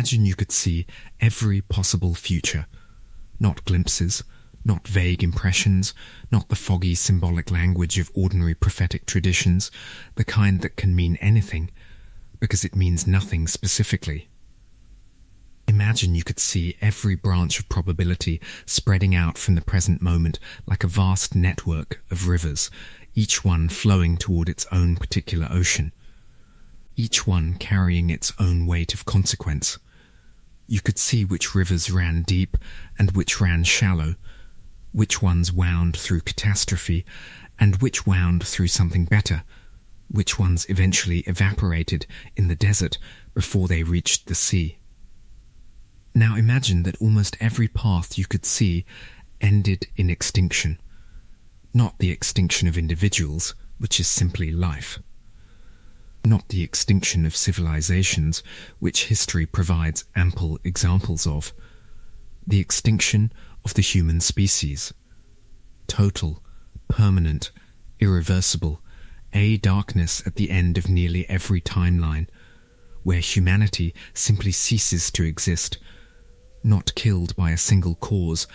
Imagine you could see every possible future, not glimpses, not vague impressions, not the foggy symbolic language of ordinary prophetic traditions, the kind that can mean anything, because it means nothing specifically. Imagine you could see every branch of probability spreading out from the present moment like a vast network of rivers, each one flowing toward its own particular ocean, each one carrying its own weight of consequence. You could see which rivers ran deep and which ran shallow, which ones wound through catastrophe and which wound through something better, which ones eventually evaporated in the desert before they reached the sea. Now imagine that almost every path you could see ended in extinction. Not the extinction of individuals, which is simply life. Not the extinction of civilizations, which history provides ample examples of. The extinction of the human species. Total, permanent, irreversible, a darkness at the end of nearly every timeline, where humanity simply ceases to exist, not killed by a single cause,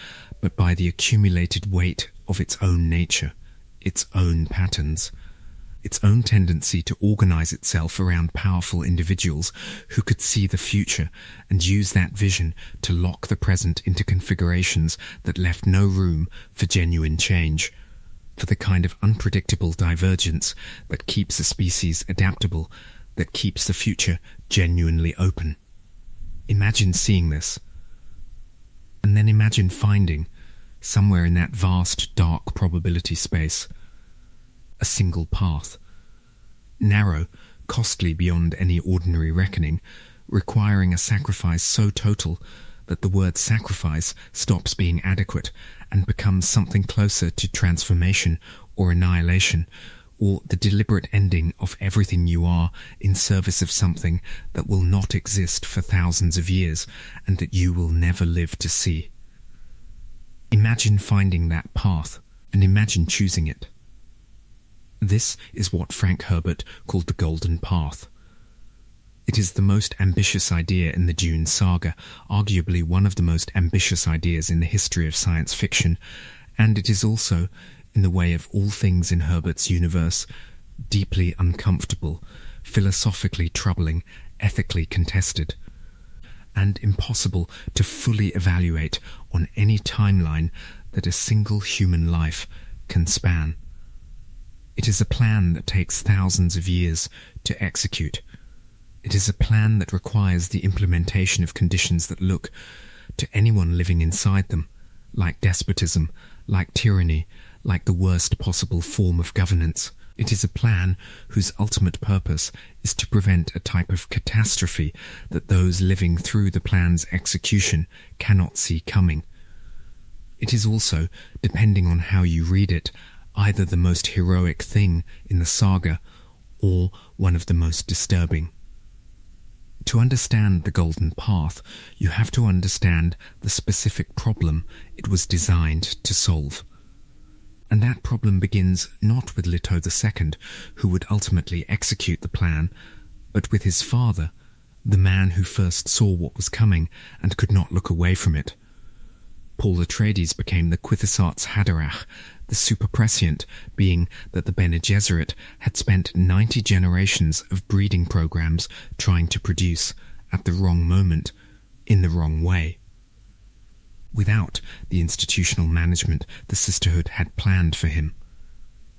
but by the accumulated weight of its own nature, its own patterns, its own tendency to organize itself around powerful individuals who could see the future and use that vision to lock the present into configurations that left no room for genuine change, for the kind of unpredictable divergence that keeps a species adaptable, that keeps the future genuinely open. Imagine seeing this, and then imagine finding, somewhere in that vast dark probability space, a single path, narrow, costly beyond any ordinary reckoning, requiring a sacrifice so total that the word sacrifice stops being adequate and becomes something closer to transformation or annihilation, or the deliberate ending of everything you are in service of something that will not exist for thousands of years and that you will never live to see. Imagine finding that path, and imagine choosing it. This is what Frank Herbert called the Golden Path. It is the most ambitious idea in the Dune saga, arguably one of the most ambitious ideas in the history of science fiction, and it is also, in the way of all things in Herbert's universe, deeply uncomfortable, philosophically troubling, ethically contested, and impossible to fully evaluate on any timeline that a single human life can span. It is a plan that takes thousands of years to execute. It is a plan that requires the implementation of conditions that look, to anyone living inside them, like despotism, like tyranny, like the worst possible form of governance. It is a plan whose ultimate purpose is to prevent a type of catastrophe that those living through the plan's execution cannot see coming. It is also, depending on how you read it, either the most heroic thing in the saga or one of the most disturbing. To understand the Golden Path, you have to understand the specific problem it was designed to solve. And that problem begins not with Leto II, who would ultimately execute the plan, but with his father, the man who first saw what was coming and could not look away from it. Paul Atreides became the Quithesart's Haderach, the super prescient being that the Bene Gesserit had spent 90 generations of breeding programs trying to produce, at the wrong moment, in the wrong way. Without the institutional management the Sisterhood had planned for him.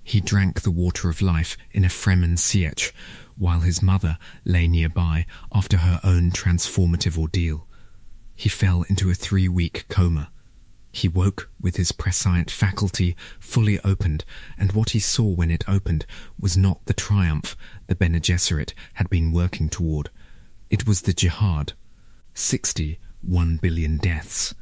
He drank the water of life in a Fremen sietch, while his mother lay nearby after her own transformative ordeal. He fell into a 3-week coma. He woke with his prescient faculty fully opened, and what he saw when it opened was not the triumph the Bene Gesserit had been working toward. It was the jihad. 61 billion deaths.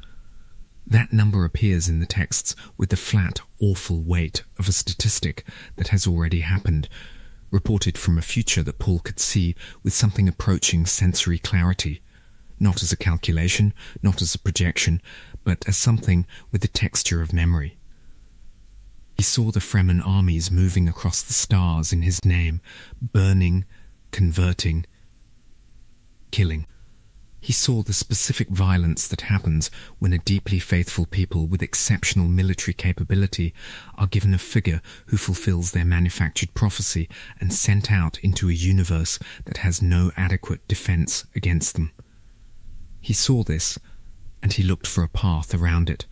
That number appears in the texts with the flat, awful weight of a statistic that has already happened, reported from a future that Paul could see with something approaching sensory clarity, not as a calculation, not as a projection, but as something with the texture of memory. He saw the Fremen armies moving across the stars in his name, burning, converting, killing. He saw the specific violence that happens when a deeply faithful people with exceptional military capability are given a figure who fulfills their manufactured prophecy and sent out into a universe that has no adequate defense against them. He saw this, and he looked for a path around it.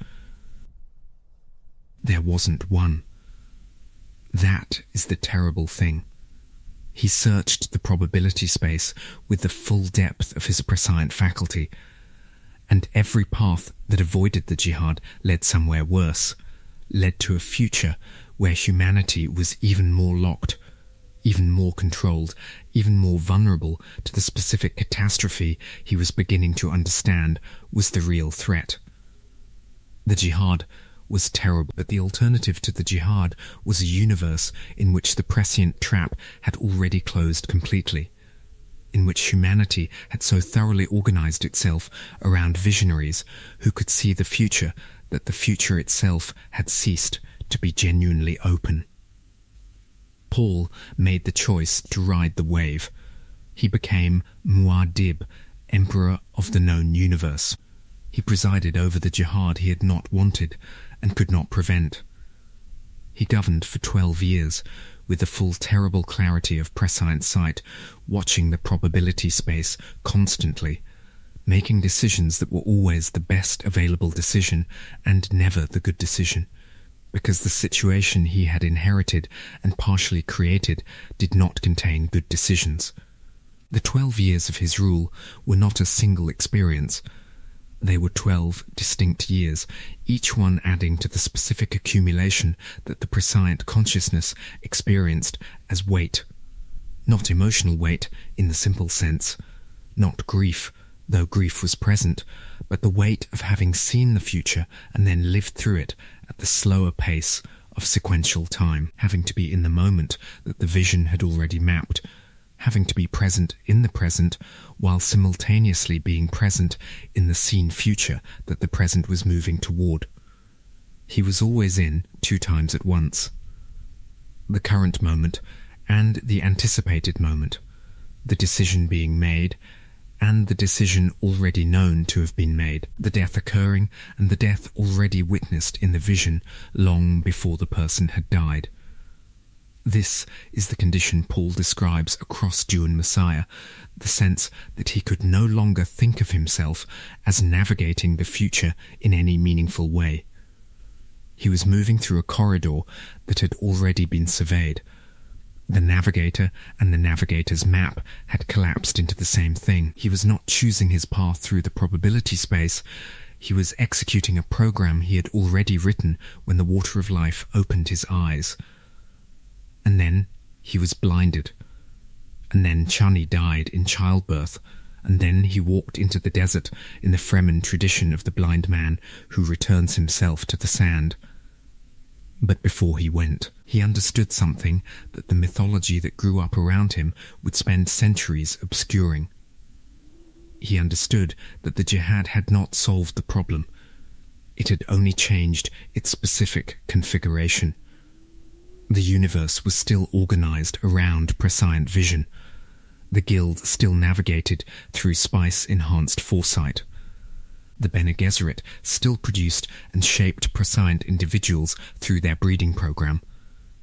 There wasn't one. That is the terrible thing. He searched the probability space with the full depth of his prescient faculty, and every path that avoided the jihad led somewhere worse, led to a future where humanity was even more locked, even more controlled, even more vulnerable to the specific catastrophe he was beginning to understand was the real threat. The jihad was terrible, but the alternative to the jihad was a universe in which the prescient trap had already closed completely, in which humanity had so thoroughly organized itself around visionaries who could see the future that the future itself had ceased to be genuinely open. Paul made the choice to ride the wave. He became Muad'Dib, Emperor of the known universe. He presided over the jihad he had not wanted and could not prevent. He governed for 12 years, with the full terrible clarity of prescient sight, watching the probability space constantly, making decisions that were always the best available decision and never the good decision, because the situation he had inherited and partially created did not contain good decisions. The 12 years of his rule were not a single experience. They were 12 distinct years, each one adding to the specific accumulation that the prescient consciousness experienced as weight. Not emotional weight in the simple sense, not grief, though grief was present, but the weight of having seen the future and then lived through it at the slower pace of sequential time, having to be in the moment that the vision had already mapped, having to be present in the present while simultaneously being present in the seen future that the present was moving toward. He was always in 2 times at once. The current moment and the anticipated moment, the decision being made and the decision already known to have been made, the death occurring and the death already witnessed in the vision long before the person had died. This is the condition Paul describes across Dune Messiah, the sense that he could no longer think of himself as navigating the future in any meaningful way. He was moving through a corridor that had already been surveyed. The navigator and the navigator's map had collapsed into the same thing. He was not choosing his path through the probability space. He was executing a program he had already written when the water of life opened his eyes. And then he was blinded. And then Chani died in childbirth. And then he walked into the desert in the Fremen tradition of the blind man who returns himself to the sand. But before he went, he understood something that the mythology that grew up around him would spend centuries obscuring. He understood that the jihad had not solved the problem. It had only changed its specific configuration. The universe was still organized around prescient vision. The guild still navigated through spice-enhanced foresight. The Bene Gesserit still produced and shaped prescient individuals through their breeding program.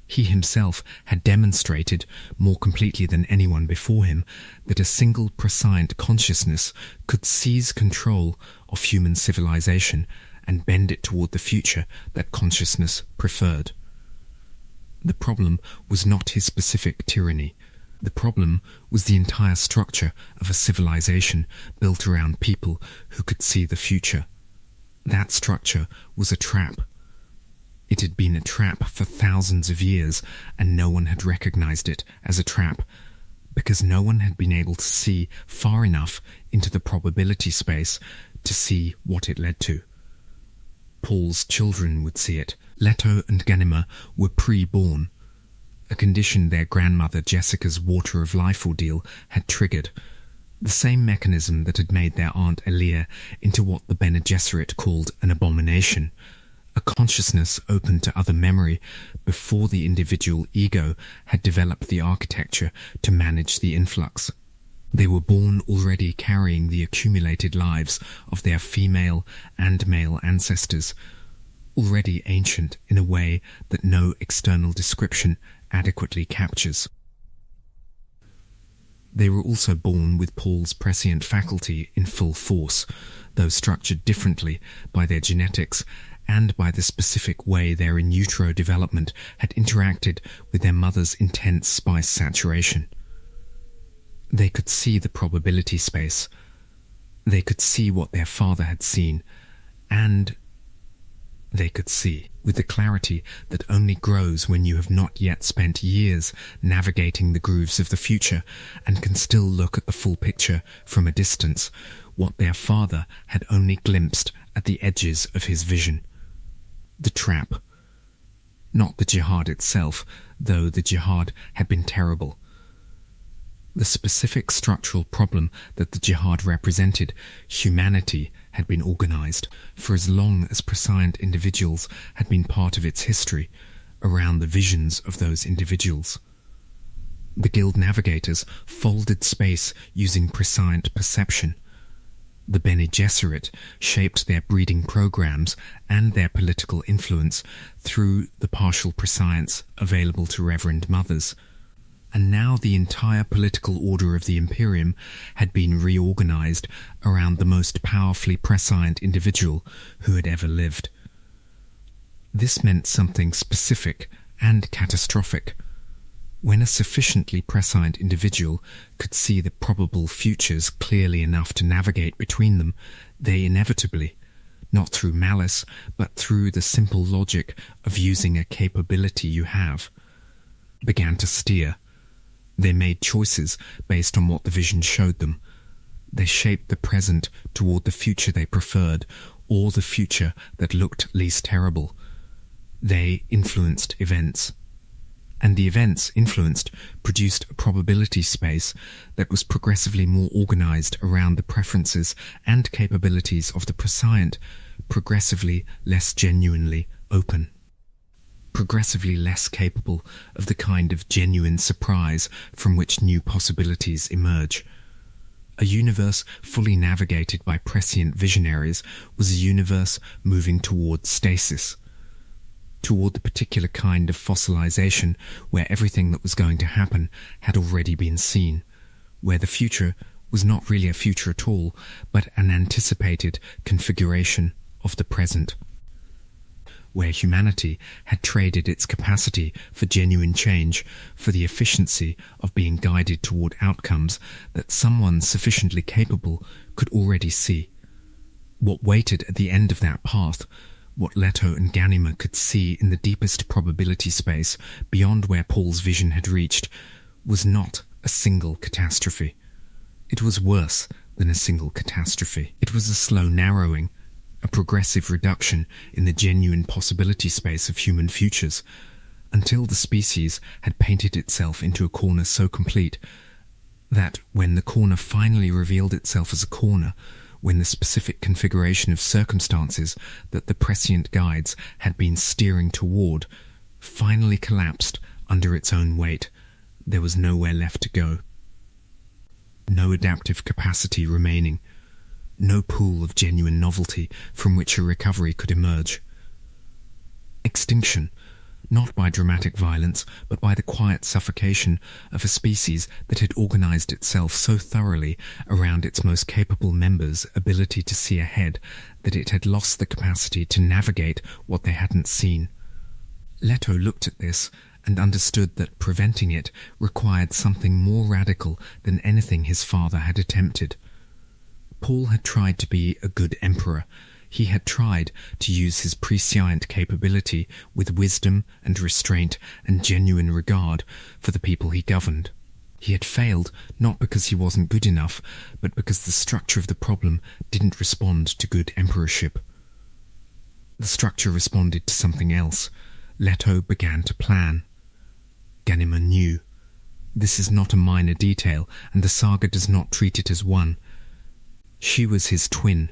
He himself had demonstrated, more completely than anyone before him, that a single prescient consciousness could seize control of human civilization and bend it toward the future that consciousness preferred. The problem was not his specific tyranny. The problem was the entire structure of a civilization built around people who could see the future. That structure was a trap. It had been a trap for thousands of years, and no one had recognized it as a trap, because no one had been able to see far enough into the probability space to see what it led to. Paul's children would see it. Leto and Ganima were pre-born, a condition their grandmother Jessica's water of life ordeal had triggered, the same mechanism that had made their aunt Elia into what the Bene Gesserit called an abomination, a consciousness open to other memory before the individual ego had developed the architecture to manage the influx. They were born already carrying the accumulated lives of their female and male ancestors, already ancient in a way that no external description adequately captures. They were also born with Paul's prescient faculty in full force, though structured differently by their genetics and by the specific way their in utero development had interacted with their mother's intense spice saturation. They could see the probability space. They could see what their father had seen, and they could see, with the clarity that only grows when you have not yet spent years navigating the grooves of the future and can still look at the full picture from a distance, what their father had only glimpsed at the edges of his vision. The trap. Not the jihad itself, though the jihad had been terrible. The specific structural problem that the jihad represented, humanity, had been organized, for as long as prescient individuals had been part of its history, around the visions of those individuals. The Guild navigators folded space using prescient perception. The Bene Gesserit shaped their breeding programs and their political influence through the partial prescience available to Reverend Mothers. And now the entire political order of the Imperium had been reorganized around the most powerfully prescient individual who had ever lived. This meant something specific and catastrophic. When a sufficiently prescient individual could see the probable futures clearly enough to navigate between them, they inevitably, not through malice, but through the simple logic of using a capability you have, began to steer. They made choices based on what the vision showed them. They shaped the present toward the future they preferred, or the future that looked least terrible. They influenced events. And the events influenced produced a probability space that was progressively more organized around the preferences and capabilities of the prescient, progressively less genuinely open. Progressively less capable of the kind of genuine surprise from which new possibilities emerge. A universe fully navigated by prescient visionaries was a universe moving toward stasis, toward the particular kind of fossilization where everything that was going to happen had already been seen, where the future was not really a future at all, but an anticipated configuration of the present, where humanity had traded its capacity for genuine change for the efficiency of being guided toward outcomes that someone sufficiently capable could already see. What waited at the end of that path, what Leto and Ganima could see in the deepest probability space beyond where Paul's vision had reached, was not a single catastrophe. It was worse than a single catastrophe. It was a slow narrowing, a progressive reduction in the genuine possibility space of human futures, until the species had painted itself into a corner so complete that when the corner finally revealed itself as a corner, when the specific configuration of circumstances that the prescient guides had been steering toward finally collapsed under its own weight, there was nowhere left to go. No adaptive capacity remaining, no pool of genuine novelty from which a recovery could emerge. Extinction, not by dramatic violence, but by the quiet suffocation of a species that had organized itself so thoroughly around its most capable members' ability to see ahead that it had lost the capacity to navigate what they hadn't seen. Leto looked at this and understood that preventing it required something more radical than anything his father had attempted. Paul had tried to be a good emperor. He had tried to use his prescient capability with wisdom and restraint and genuine regard for the people he governed. He had failed not because he wasn't good enough, but because the structure of the problem didn't respond to good emperorship. The structure responded to something else. Leto began to plan. Ganima knew. This is not a minor detail, and the saga does not treat it as one. She was his twin.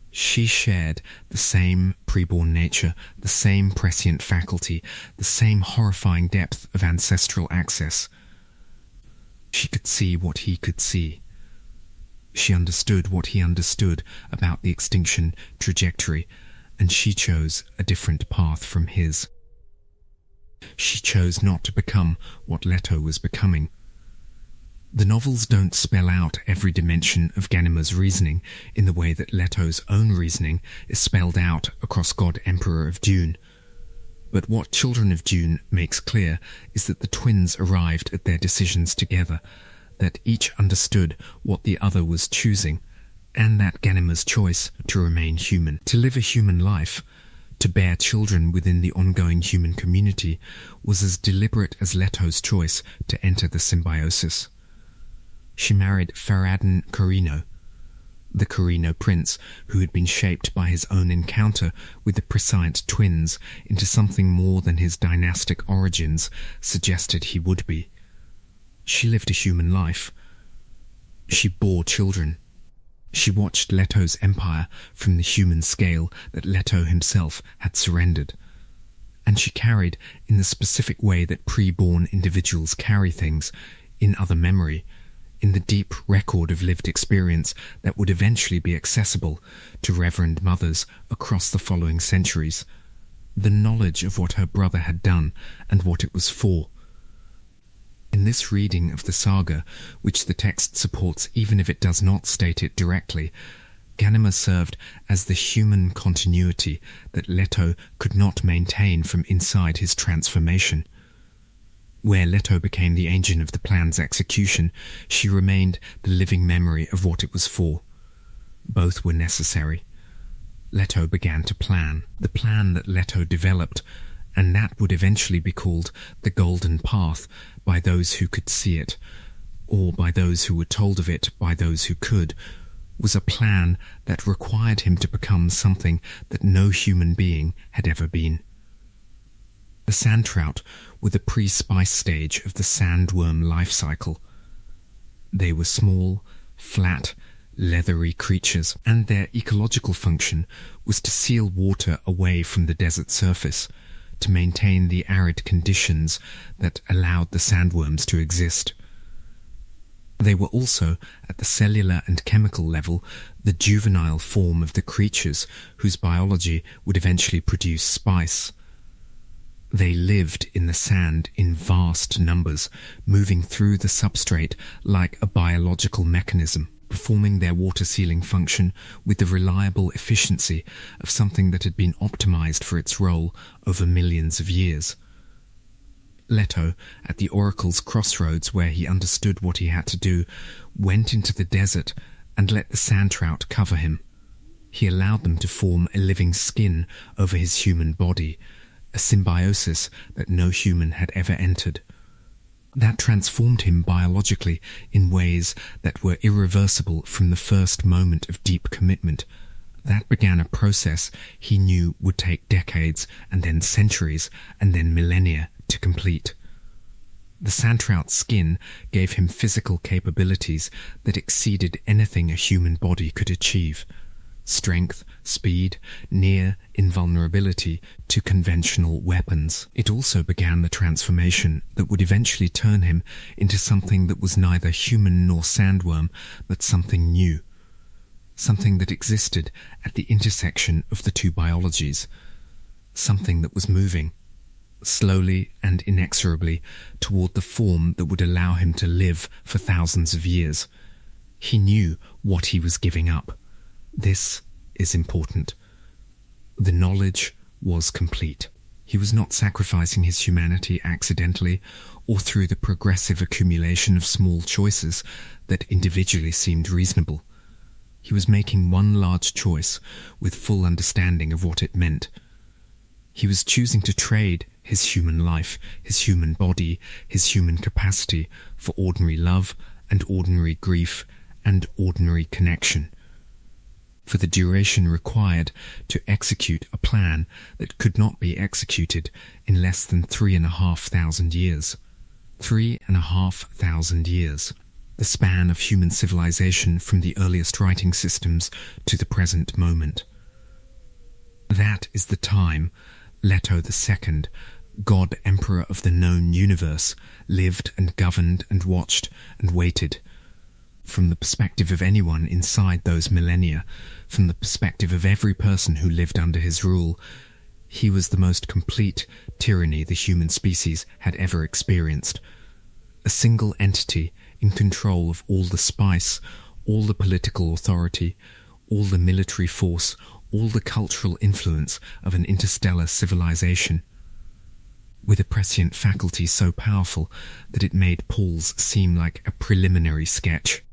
She shared the same preborn nature, the same prescient faculty, the same horrifying depth of ancestral access. She could see what he could see. She understood what he understood about the extinction trajectory, and she chose a different path from his. She chose not to become what Leto was becoming. The novels don't spell out every dimension of Ganima's reasoning in the way that Leto's own reasoning is spelled out across God Emperor of Dune. But what Children of Dune makes clear is that the twins arrived at their decisions together, that each understood what the other was choosing, and that Ganima's choice to remain human, to live a human life, to bear children within the ongoing human community, was as deliberate as Leto's choice to enter the symbiosis. She married Farad'n Corino, the Corino prince who had been shaped by his own encounter with the prescient twins into something more than his dynastic origins suggested he would be. She lived a human life. She bore children. She watched Leto's empire from the human scale that Leto himself had surrendered. And she carried, in the specific way that pre-born individuals carry things, in other memory, in the deep record of lived experience that would eventually be accessible to Reverend Mothers across the following centuries, the knowledge of what her brother had done and what it was for. In this reading of the saga, which the text supports even if it does not state it directly, Ganima served as the human continuity that Leto could not maintain from inside his transformation. Where Leto became the engine of the plan's execution, she remained the living memory of what it was for. Both were necessary. Leto began to plan, the plan that Leto developed, and that would eventually be called the Golden Path by those who could see it, or by those who were told of it by those who could, was a plan that required him to become something that no human being had ever been. The sand trout were the pre-spice stage of the sandworm life cycle. They were small, flat, leathery creatures, and their ecological function was to seal water away from the desert surface, to maintain the arid conditions that allowed the sandworms to exist. They were also, at the cellular and chemical level, the juvenile form of the creatures whose biology would eventually produce spice. They lived in the sand in vast numbers, moving through the substrate like a biological mechanism, performing their water-sealing function with the reliable efficiency of something that had been optimized for its role over millions of years. Leto, at the Oracle's crossroads where he understood what he had to do, went into the desert and let the sand trout cover him. He allowed them to form a living skin over his human body, a symbiosis that no human had ever entered. That transformed him biologically in ways that were irreversible from the first moment of deep commitment. That began a process he knew would take decades, and then centuries, and then millennia to complete. The sand trout's skin gave him physical capabilities that exceeded anything a human body could achieve. Strength, speed, near invulnerability to conventional weapons. It also began the transformation that would eventually turn him into something that was neither human nor sandworm, but something new. Something that existed at the intersection of the two biologies. Something that was moving, slowly and inexorably, toward the form that would allow him to live for thousands of years. He knew what he was giving up. This is important. The knowledge was complete. He was not sacrificing his humanity accidentally or through the progressive accumulation of small choices that individually seemed reasonable. He was making one large choice with full understanding of what it meant. He was choosing to trade his human life, his human body, his human capacity for ordinary love and ordinary grief and ordinary connection, for the duration required to execute a plan that could not be executed in less than 3,500 years. 3,500 years, the span of human civilization from the earliest writing systems to the present moment. That is the time Leto II, God Emperor of the known universe, lived and governed and watched and waited. From the perspective of anyone inside those millennia, from the perspective of every person who lived under his rule, he was the most complete tyranny the human species had ever experienced. A single entity in control of all the spice, all the political authority, all the military force, all the cultural influence of an interstellar civilization, with a prescient faculty so powerful that it made Paul's seem like a preliminary sketch.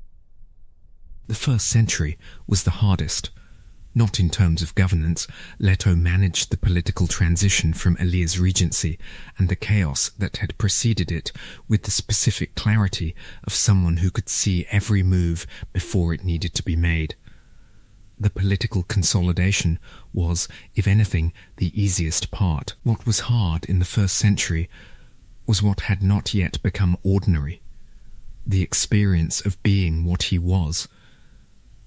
The first century was the hardest. Not in terms of governance. Leto managed the political transition from Elia's regency and the chaos that had preceded it with the specific clarity of someone who could see every move before it needed to be made. The political consolidation was, if anything, the easiest part. What was hard in the first century was what had not yet become ordinary. The experience of being what he was,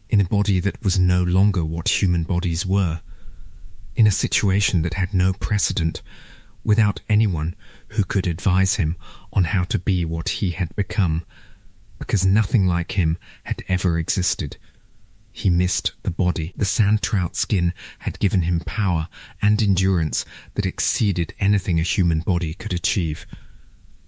in a body that was no longer what human bodies were, in a situation that had no precedent, without anyone who could advise him on how to be what he had become, because nothing like him had ever existed. He missed the body. The sand trout skin had given him power and endurance that exceeded anything a human body could achieve.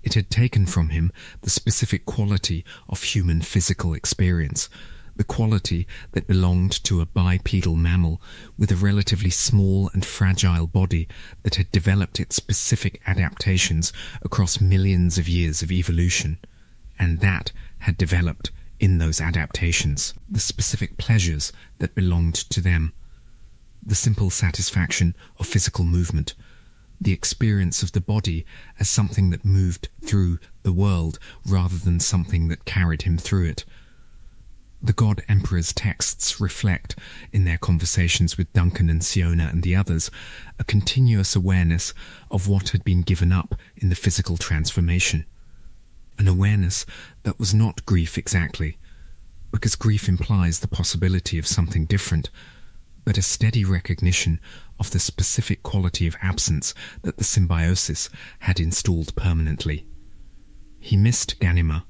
It had taken from him the specific quality of human physical experience, the quality that belonged to a bipedal mammal with a relatively small and fragile body that had developed its specific adaptations across millions of years of evolution, and that had developed in those adaptations the specific pleasures that belonged to them, the simple satisfaction of physical movement, the experience of the body as something that moved through the world rather than something that carried him through it. The God Emperor's texts reflect, in their conversations with Duncan and Siona and the others, a continuous awareness of what had been given up in the physical transformation. An awareness that was not grief exactly, because grief implies the possibility of something different, but a steady recognition of the specific quality of absence that the symbiosis had installed permanently. He missed Ganima.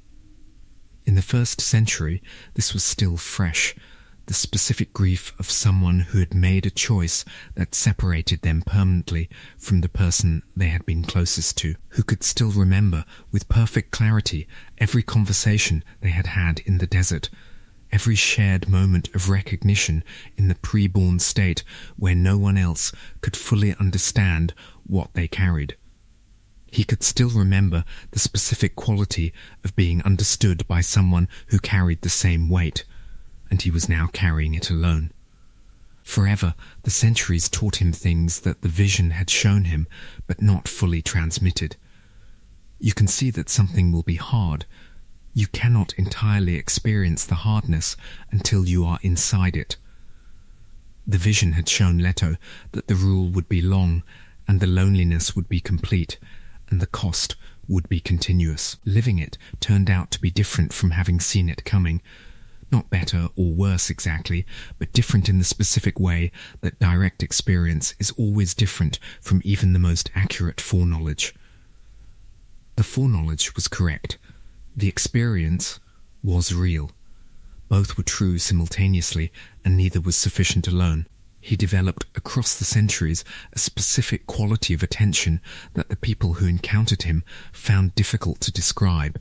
In the first century, this was still fresh, the specific grief of someone who had made a choice that separated them permanently from the person they had been closest to, who could still remember with perfect clarity every conversation they had had in the desert, every shared moment of recognition in the pre-born state where no one else could fully understand what they carried. He could still remember the specific quality of being understood by someone who carried the same weight, and he was now carrying it alone. Forever, the centuries taught him things that the vision had shown him, but not fully transmitted. You can see that something will be hard. You cannot entirely experience the hardness until you are inside it. The vision had shown Leto that the rule would be long, and the loneliness would be complete, and the cost would be continuous. Living it turned out to be different from having seen it coming. Not better or worse exactly, but different in the specific way that direct experience is always different from even the most accurate foreknowledge. The foreknowledge was correct. The experience was real. Both were true simultaneously, and neither was sufficient alone. He developed across the centuries a specific quality of attention that the people who encountered him found difficult to describe.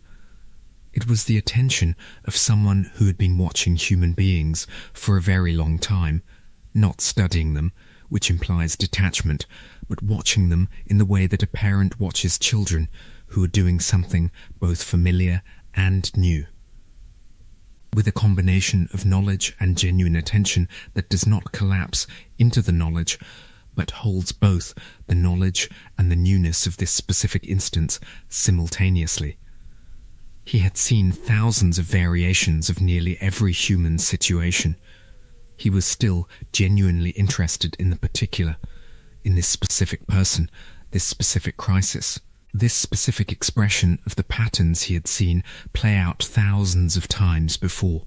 It was the attention of someone who had been watching human beings for a very long time, not studying them, which implies detachment, but watching them in the way that a parent watches children who are doing something both familiar and new. With a combination of knowledge and genuine attention that does not collapse into the knowledge, but holds both the knowledge and the newness of this specific instance simultaneously. He had seen thousands of variations of nearly every human situation. He was still genuinely interested in the particular, in this specific person, this specific crisis. This specific expression of the patterns he had seen play out thousands of times before.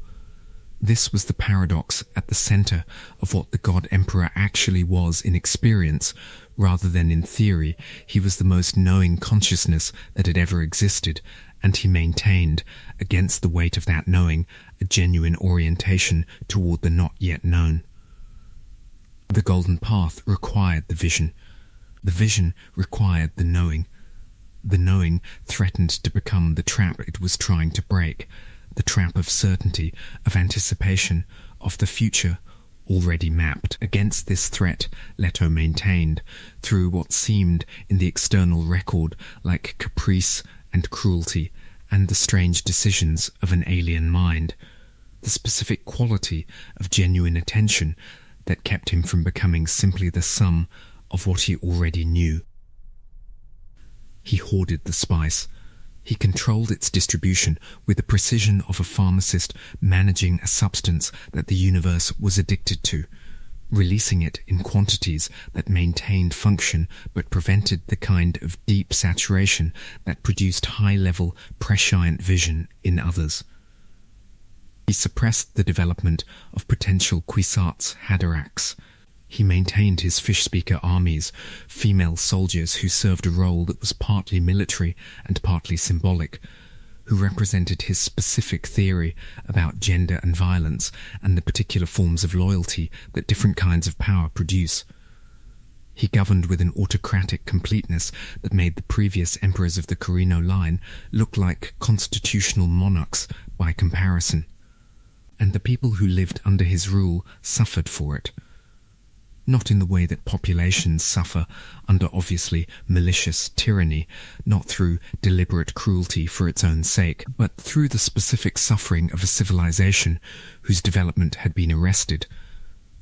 This was the paradox at the center of what the God Emperor actually was in experience, rather than in theory. He was the most knowing consciousness that had ever existed, and he maintained, against the weight of that knowing, a genuine orientation toward the not yet known. The golden path required the vision. The vision required the knowing. The knowing threatened to become the trap it was trying to break, the trap of certainty, of anticipation, of the future already mapped. Against this threat, Leto maintained, through what seemed in the external record like caprice and cruelty, and the strange decisions of an alien mind, the specific quality of genuine attention that kept him from becoming simply the sum of what he already knew. He hoarded the spice. He controlled its distribution with the precision of a pharmacist managing a substance that the universe was addicted to, releasing it in quantities that maintained function but prevented the kind of deep saturation that produced high-level, prescient vision in others. He suppressed the development of potential Kwisatz Haderachs. He maintained his fish-speaker armies, female soldiers who served a role that was partly military and partly symbolic, who represented his specific theory about gender and violence and the particular forms of loyalty that different kinds of power produce. He governed with an autocratic completeness that made the previous emperors of the Carino line look like constitutional monarchs by comparison, and the people who lived under his rule suffered for it. Not in the way that populations suffer under obviously malicious tyranny, not through deliberate cruelty for its own sake, but through the specific suffering of a civilization whose development had been arrested,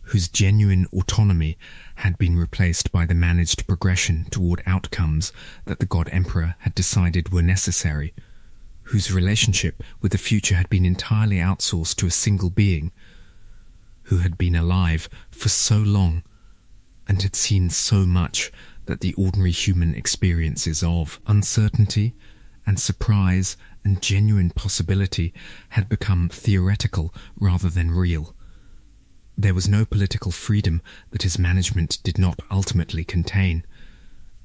whose genuine autonomy had been replaced by the managed progression toward outcomes that the God Emperor had decided were necessary, whose relationship with the future had been entirely outsourced to a single being, who had been alive for so long and had seen so much that the ordinary human experiences of uncertainty and surprise and genuine possibility had become theoretical rather than real. There was no political freedom that his management did not ultimately contain.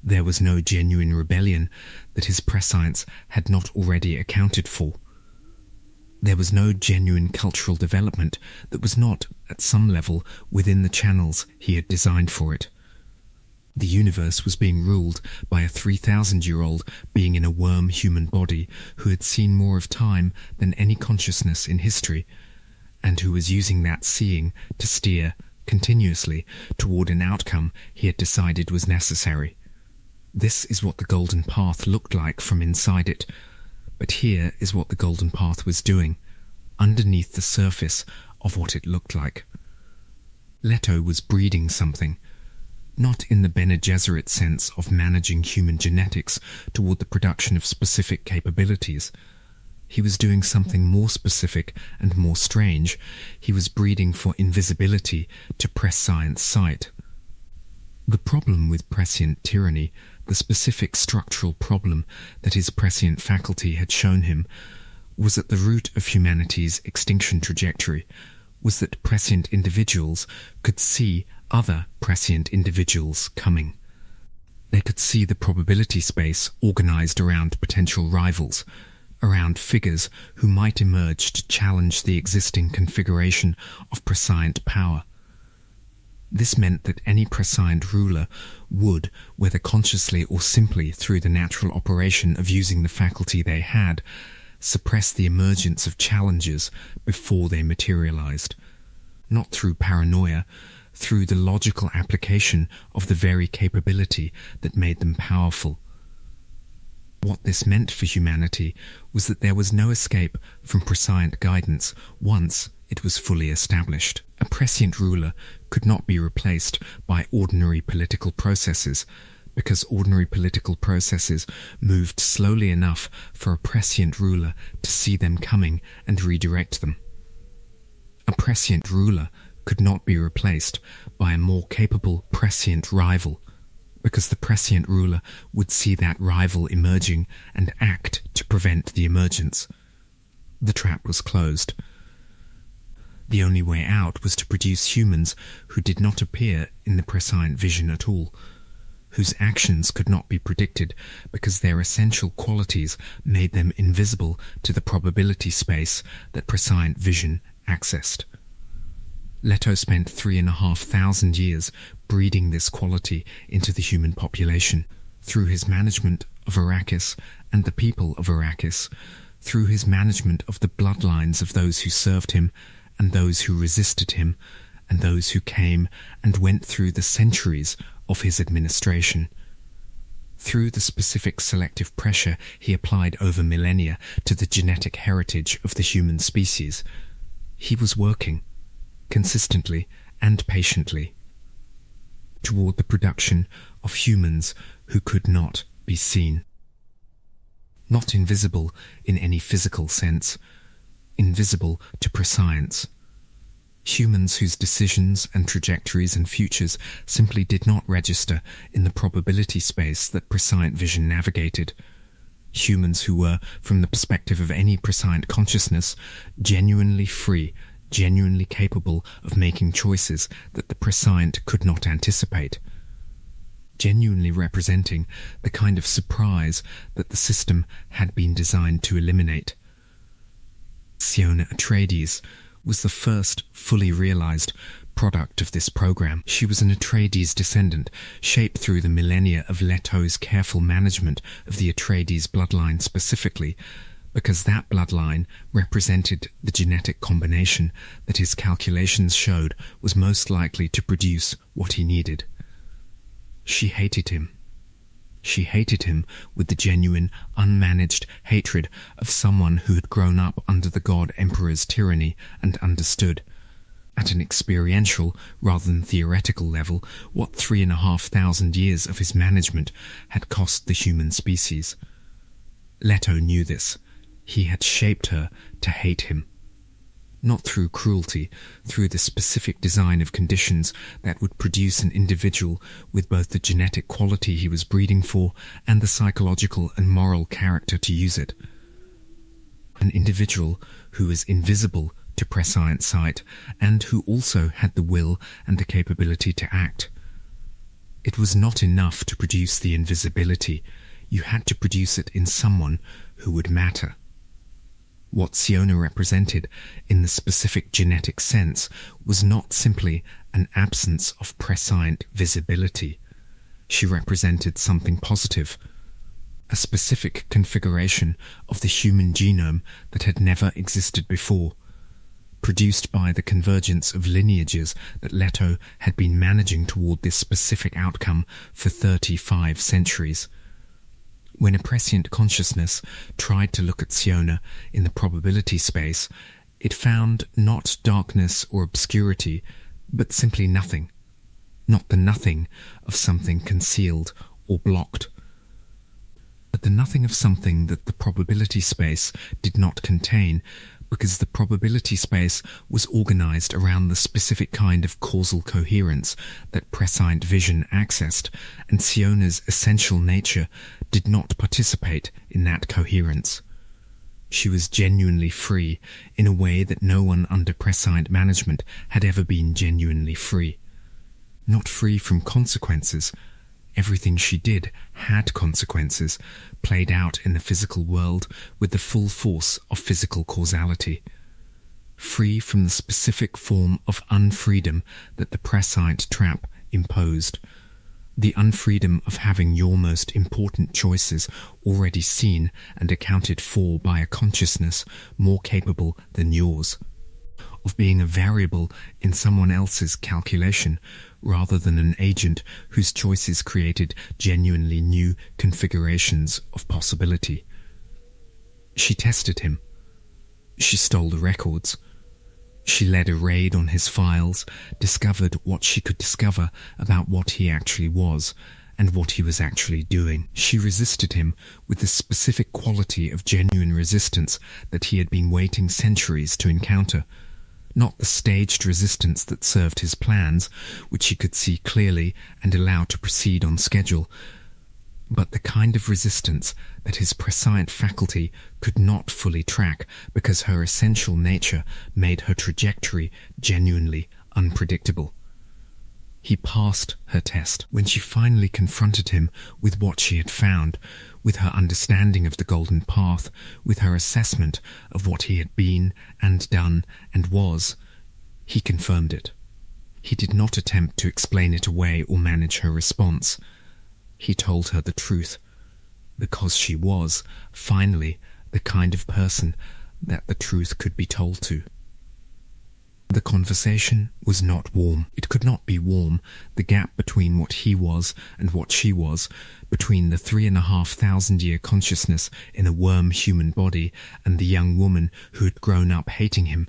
There was no genuine rebellion that his prescience had not already accounted for. There was no genuine cultural development that was not, at some level, within the channels he had designed for it. The universe was being ruled by a 3,000-year-old being in a worm human body who had seen more of time than any consciousness in history, and who was using that seeing to steer, continuously, toward an outcome he had decided was necessary. This is what the Golden Path looked like from inside it, but here is what the Golden Path was doing, underneath the surface of what it looked like. Leto was breeding something, not in the Bene Gesserit sense of managing human genetics toward the production of specific capabilities. He was doing something more specific and more strange. He was breeding for invisibility to prescience sight. The problem with prescient tyranny, the specific structural problem that his prescient faculty had shown him, was at the root of humanity's extinction trajectory, was that prescient individuals could see other prescient individuals coming. They could see the probability space organized around potential rivals, around figures who might emerge to challenge the existing configuration of prescient power. This meant that any prescient ruler would, whether consciously or simply through the natural operation of using the faculty they had, suppress the emergence of challenges before they materialized, not through paranoia, through the logical application of the very capability that made them powerful. What this meant for humanity was that there was no escape from prescient guidance once it was fully established. A prescient ruler could not be replaced by ordinary political processes, because ordinary political processes moved slowly enough for a prescient ruler to see them coming and redirect them. A prescient ruler could not be replaced by a more capable prescient rival, because the prescient ruler would see that rival emerging and act to prevent the emergence. The trap was closed. The only way out was to produce humans who did not appear in the prescient vision at all, whose actions could not be predicted because their essential qualities made them invisible to the probability space that prescient vision accessed. Leto spent 3,500 years breeding this quality into the human population, through his management of Arrakis and the people of Arrakis, through his management of the bloodlines of those who served him and those who resisted him, and those who came and went through the centuries of his administration. Through the specific selective pressure he applied over millennia to the genetic heritage of the human species, he was working, consistently and patiently, toward the production of humans who could not be seen. Not invisible in any physical sense, invisible to prescience. Humans whose decisions and trajectories and futures simply did not register in the probability space that prescient vision navigated. Humans who were, from the perspective of any prescient consciousness, genuinely free, genuinely capable of making choices that the prescient could not anticipate. Genuinely representing the kind of surprise that the system had been designed to eliminate. Paul Atreides was the first fully realized product of this program. She was an Atreides descendant, shaped through the millennia of Leto's careful management of the Atreides bloodline specifically, because that bloodline represented the genetic combination that his calculations showed was most likely to produce what he needed. She hated him. She hated him with the genuine, unmanaged hatred of someone who had grown up under the God Emperor's tyranny and understood, at an experiential rather than theoretical level, what 3,500 years of his management had cost the human species. Leto knew this. He had shaped her to hate him. Not through cruelty, through the specific design of conditions that would produce an individual with both the genetic quality he was breeding for and the psychological and moral character to use it. An individual who was invisible to prescient sight and who also had the will and the capability to act. It was not enough to produce the invisibility. You had to produce it in someone who would matter. What Siona represented, in the specific genetic sense, was not simply an absence of prescient visibility. She represented something positive, a specific configuration of the human genome that had never existed before, produced by the convergence of lineages that Leto had been managing toward this specific outcome for 35 centuries. When a prescient consciousness tried to look at Siona in the probability space, it found not darkness or obscurity, but simply nothing. Not the nothing of something concealed or blocked, but the nothing of something that the probability space did not contain, because the probability space was organized around the specific kind of causal coherence that prescient vision accessed, and Siona's essential nature did not participate in that coherence. She was genuinely free in a way that no one under prescient management had ever been genuinely free. Not free from consequences. Everything she did had consequences, played out in the physical world with the full force of physical causality. Free from the specific form of unfreedom that the prescient trap imposed. The unfreedom of having your most important choices already seen and accounted for by a consciousness more capable than yours. Of being a variable in someone else's calculation, rather than an agent whose choices created genuinely new configurations of possibility. She tested him. She stole the records. She led a raid on his files, discovered what she could discover about what he actually was and what he was actually doing. She resisted him with the specific quality of genuine resistance that he had been waiting centuries to encounter. Not the staged resistance that served his plans, which he could see clearly and allow to proceed on schedule, but the kind of resistance that his prescient faculty could not fully track because her essential nature made her trajectory genuinely unpredictable. He passed her test when she finally confronted him with what she had found, with her understanding of the golden path, with her assessment of what he had been and done and was. He confirmed it. He did not attempt to explain it away or manage her response. He told her the truth, because she was, finally, the kind of person that the truth could be told to. The conversation was not warm. It could not be warm. The gap between what he was and what she was, between the 3,500-year consciousness in a worm human body and the young woman who had grown up hating him,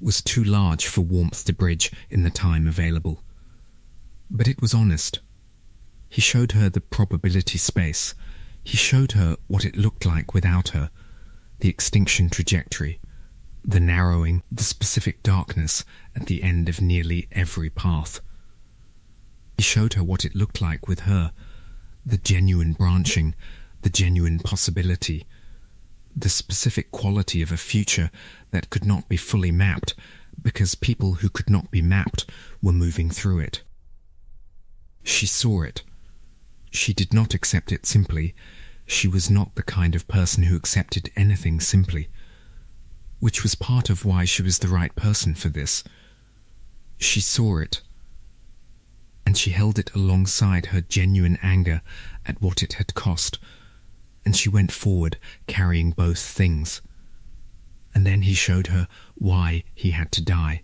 was too large for warmth to bridge in the time available. But it was honest. He showed her the probability space. He showed her what it looked like without her, the extinction trajectory, the narrowing, the specific darkness at the end of nearly every path. He showed her what it looked like with her, the genuine branching, the genuine possibility, the specific quality of a future that could not be fully mapped because people who could not be mapped were moving through it. She saw it. She did not accept it simply. She was not the kind of person who accepted anything simply, which was part of why she was the right person for this. She saw it, and she held it alongside her genuine anger at what it had cost, and she went forward carrying both things. And then he showed her why he had to die.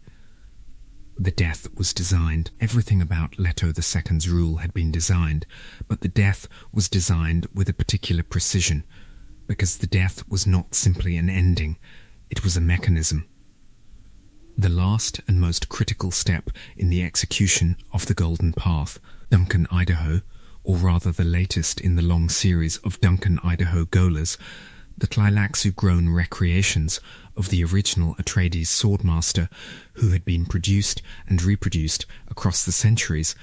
The death was designed. Everything about Leto II's rule had been designed, but the death was designed with a particular precision, because the death was not simply an ending, it was a mechanism. The last and most critical step in the execution of the Golden Path, Duncan Idaho, or rather the latest in the long series of Duncan Idaho Golas, the Tleilaxu-grown recreations of the original Atreides swordmaster who had been produced and reproduced across the centuries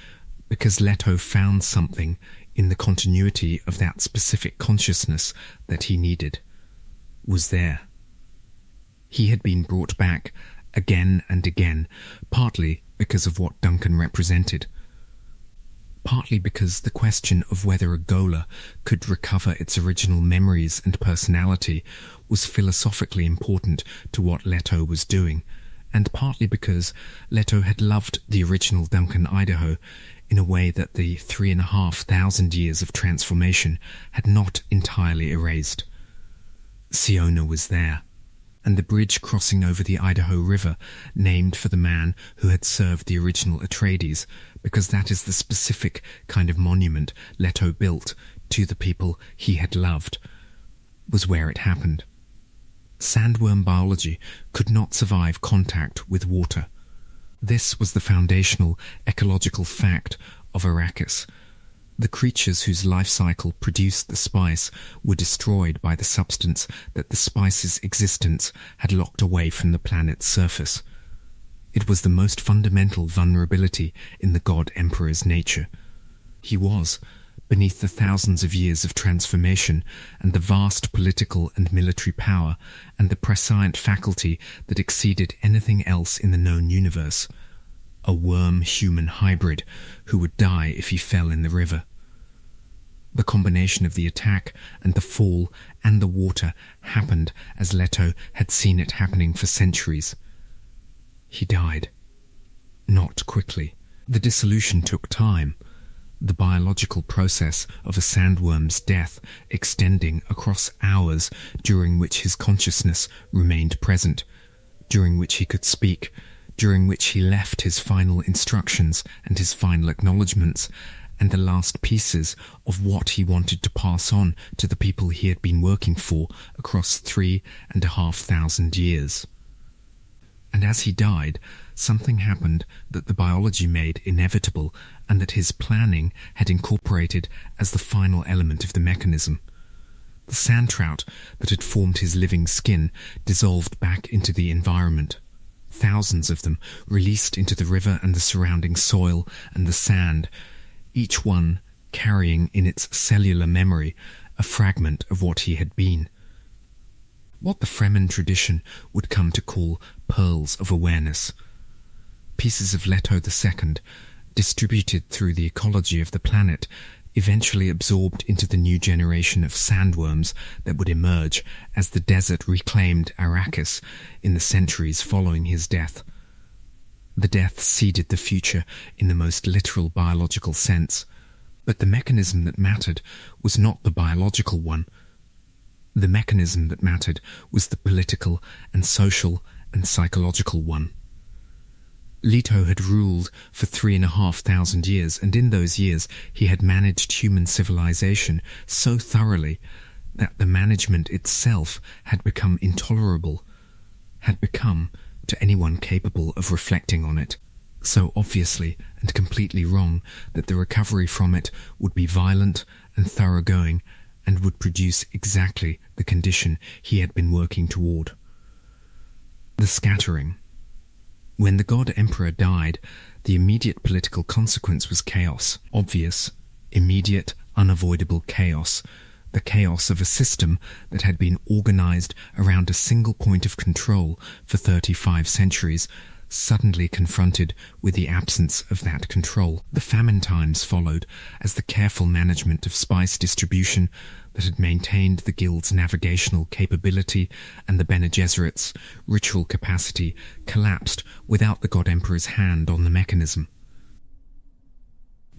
because Leto found something in the continuity of that specific consciousness that he needed, was there. He had been brought back again and again, partly because of what Duncan represented, partly because the question of whether a Gola could recover its original memories and personality was philosophically important to what Leto was doing, and partly because Leto had loved the original Duncan Idaho in a way that the 3,500 years of transformation had not entirely erased. Siona was there, and the bridge crossing over the Idaho River, named for the man who had served the original Atreides, because that is the specific kind of monument Leto built to the people he had loved, was where it happened. Sandworm biology could not survive contact with water. This was the foundational ecological fact of Arrakis. The creatures whose life cycle produced the spice were destroyed by the substance that the spice's existence had locked away from the planet's surface. It was the most fundamental vulnerability in the God-Emperor's nature. He was, beneath the thousands of years of transformation and the vast political and military power and the prescient faculty that exceeded anything else in the known universe, a worm-human hybrid who would die if he fell in the river. The combination of the attack and the fall and the water happened as Leto had seen it happening for centuries. He died. Not quickly. The dissolution took time. The biological process of a sandworm's death extending across hours during which his consciousness remained present, during which he could speak, during which he left his final instructions and his final acknowledgements, and the last pieces of what he wanted to pass on to the people he had been working for across 3,500 years. And as he died, something happened that the biology made inevitable and that his planning had incorporated as the final element of the mechanism. The sand trout that had formed his living skin dissolved back into the environment. Thousands of them released into the river and the surrounding soil and the sand, each one carrying in its cellular memory a fragment of what he had been. What the Fremen tradition would come to call pearls of awareness. Pieces of Leto II, distributed through the ecology of the planet, eventually absorbed into the new generation of sandworms that would emerge as the desert reclaimed Arrakis in the centuries following his death. The death seeded the future in the most literal biological sense, but the mechanism that mattered was not the biological one. The mechanism that mattered was the political and social and psychological one. Leto had ruled for 3,500 years, and in those years he had managed human civilization so thoroughly that the management itself had become intolerable, had become, to anyone capable of reflecting on it, so obviously and completely wrong that the recovery from it would be violent and thoroughgoing and would produce exactly the condition he had been working toward. The scattering. When the God Emperor died, the immediate political consequence was chaos. Obvious, immediate, unavoidable chaos. The chaos of a system that had been organized around a single point of control for 35 centuries, suddenly confronted with the absence of that control. The famine times followed as the careful management of spice distribution that had maintained the guild's navigational capability and the Bene Gesserit's ritual capacity collapsed without the God Emperor's hand on the mechanism.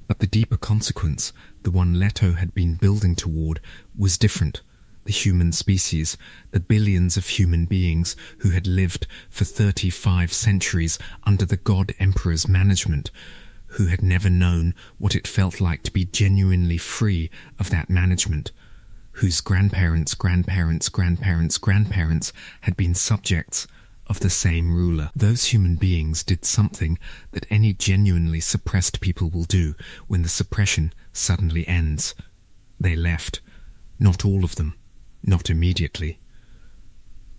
But the deeper consequence, the one Leto had been building toward, was different. The human species, the billions of human beings who had lived for 35 centuries under the God Emperor's management, who had never known what it felt like to be genuinely free of that management, whose grandparents' grandparents' grandparents' grandparents had been subjects of the same ruler. Those human beings did something that any genuinely suppressed people will do when the suppression suddenly ends. They left. Not all of them. Not immediately.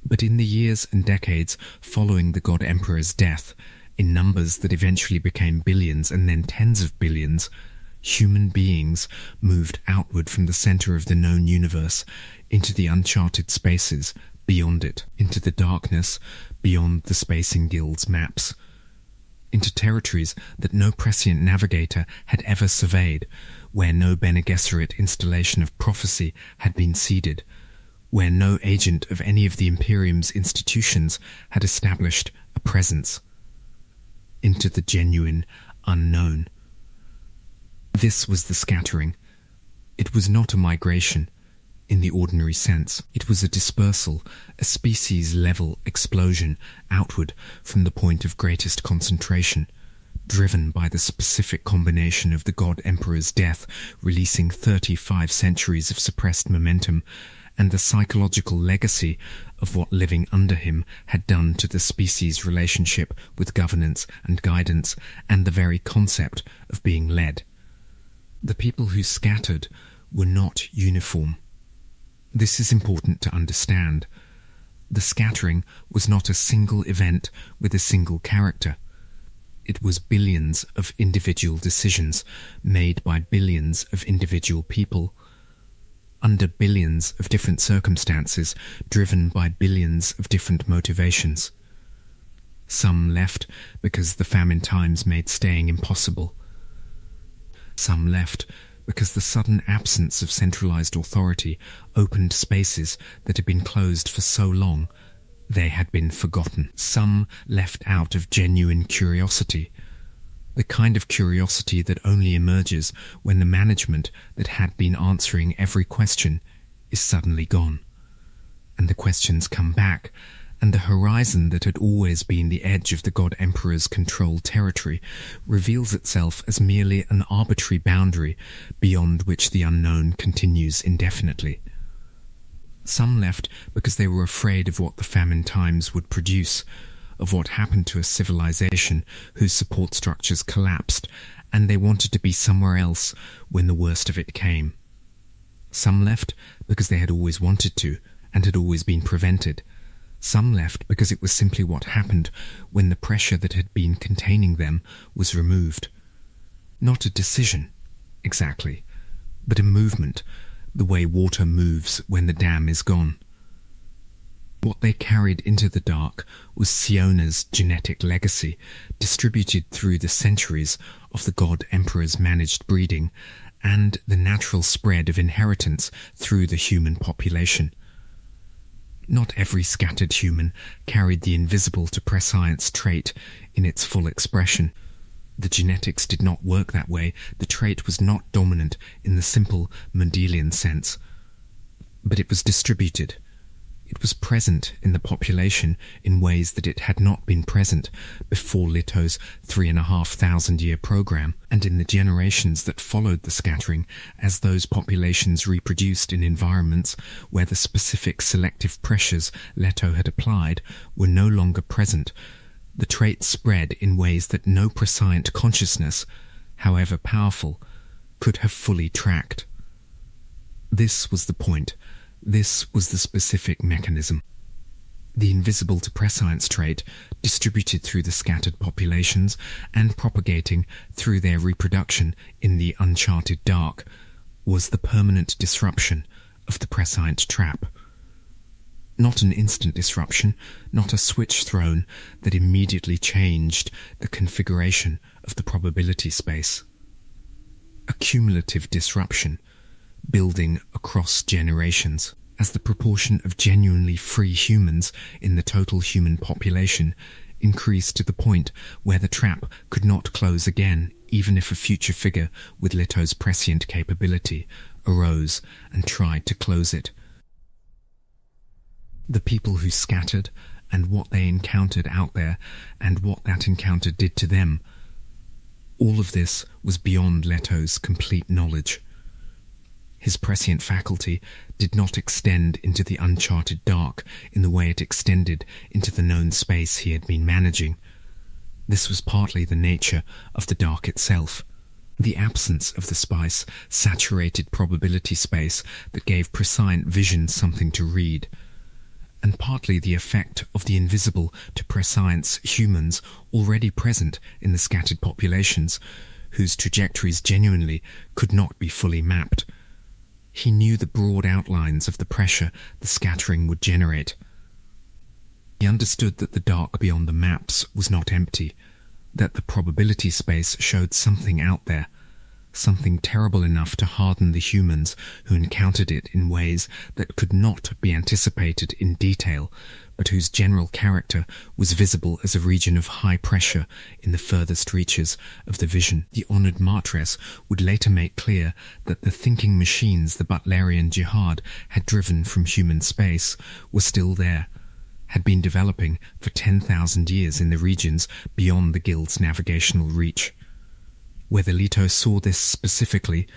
But in the years and decades following the God Emperor's death, in numbers that eventually became billions and then tens of billions, human beings moved outward from the center of the known universe into the uncharted spaces beyond it, into the darkness beyond the Spacing Guild's maps, into territories that no prescient navigator had ever surveyed, where no Bene Gesserit installation of prophecy had been seeded, where no agent of any of the Imperium's institutions had established a presence, into the genuine unknown. This was the scattering. It was not a migration in the ordinary sense. It was a dispersal, a species-level explosion outward from the point of greatest concentration, driven by the specific combination of the God Emperor's death releasing 35 centuries of suppressed momentum and the psychological legacy of what living under him had done to the species' relationship with governance and guidance and the very concept of being led. The people who scattered were not uniform. This is important to understand. The scattering was not a single event with a single character. It was billions of individual decisions made by billions of individual people, under billions of different circumstances, driven by billions of different motivations. Some left because the famine times made staying impossible. Some left because the sudden absence of centralized authority opened spaces that had been closed for so long they had been forgotten. Some left out of genuine curiosity, the kind of curiosity that only emerges when the management that had been answering every question is suddenly gone, and the questions come back, and the horizon that had always been the edge of the God Emperor's controlled territory reveals itself as merely an arbitrary boundary beyond which the unknown continues indefinitely. Some left because they were afraid of what the famine times would produce, of what happened to a civilization whose support structures collapsed, and they wanted to be somewhere else when the worst of it came. Some left because they had always wanted to, and had always been prevented. Some left because it was simply what happened when the pressure that had been containing them was removed. Not a decision, exactly, but a movement, the way water moves when the dam is gone. What they carried into the dark was Siona's genetic legacy, distributed through the centuries of the God Emperor's managed breeding, and the natural spread of inheritance through the human population. Not every scattered human carried the invisible to prescience trait in its full expression. The genetics did not work that way. The trait was not dominant in the simple Mendelian sense, but it was distributed. It was present in the population in ways that it had not been present before Leto's 3,500-year program, and in the generations that followed the scattering, as those populations reproduced in environments where the specific selective pressures Leto had applied were no longer present. The trait spread in ways that no prescient consciousness, however powerful, could have fully tracked. This was the point. This was the specific mechanism. The invisible to prescience trait, distributed through the scattered populations and propagating through their reproduction in the uncharted dark, was the permanent disruption of the prescient trap. Not an instant disruption, not a switch thrown that immediately changed the configuration of the probability space. A cumulative disruption, building across generations, as the proportion of genuinely free humans in the total human population increased to the point where the trap could not close again, even if a future figure with Leto's prescient capability arose and tried to close it. The people who scattered, and what they encountered out there, and what that encounter did to them, all of this was beyond Leto's complete knowledge. His prescient faculty did not extend into the uncharted dark in the way it extended into the known space he had been managing. This was partly the nature of the dark itself. The absence of the spice saturated probability space that gave prescient vision something to read, and partly the effect of the invisible to prescience humans already present in the scattered populations, whose trajectories genuinely could not be fully mapped. He knew the broad outlines of the pressure the scattering would generate. He understood that the dark beyond the maps was not empty, that the probability space showed something out there, something terrible enough to harden the humans who encountered it in ways that could not be anticipated in detail, but whose general character was visible as a region of high pressure in the furthest reaches of the vision. The honoured Martress would later make clear that the thinking machines the Butlerian jihad had driven from human space were still there, had been developing for 10,000 years in the regions beyond the Guild's navigational reach. Whether Leto saw this specifically,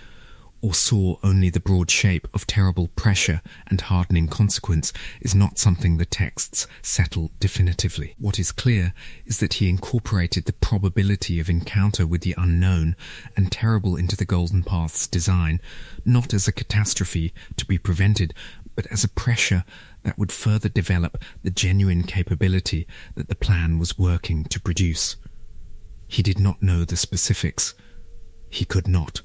or saw only the broad shape of terrible pressure and hardening consequence, is not something the texts settle definitively. What is clear is that he incorporated the probability of encounter with the unknown and terrible into the Golden Path's design, not as a catastrophe to be prevented, but as a pressure that would further develop the genuine capability that the plan was working to produce. He did not know the specifics. He could not.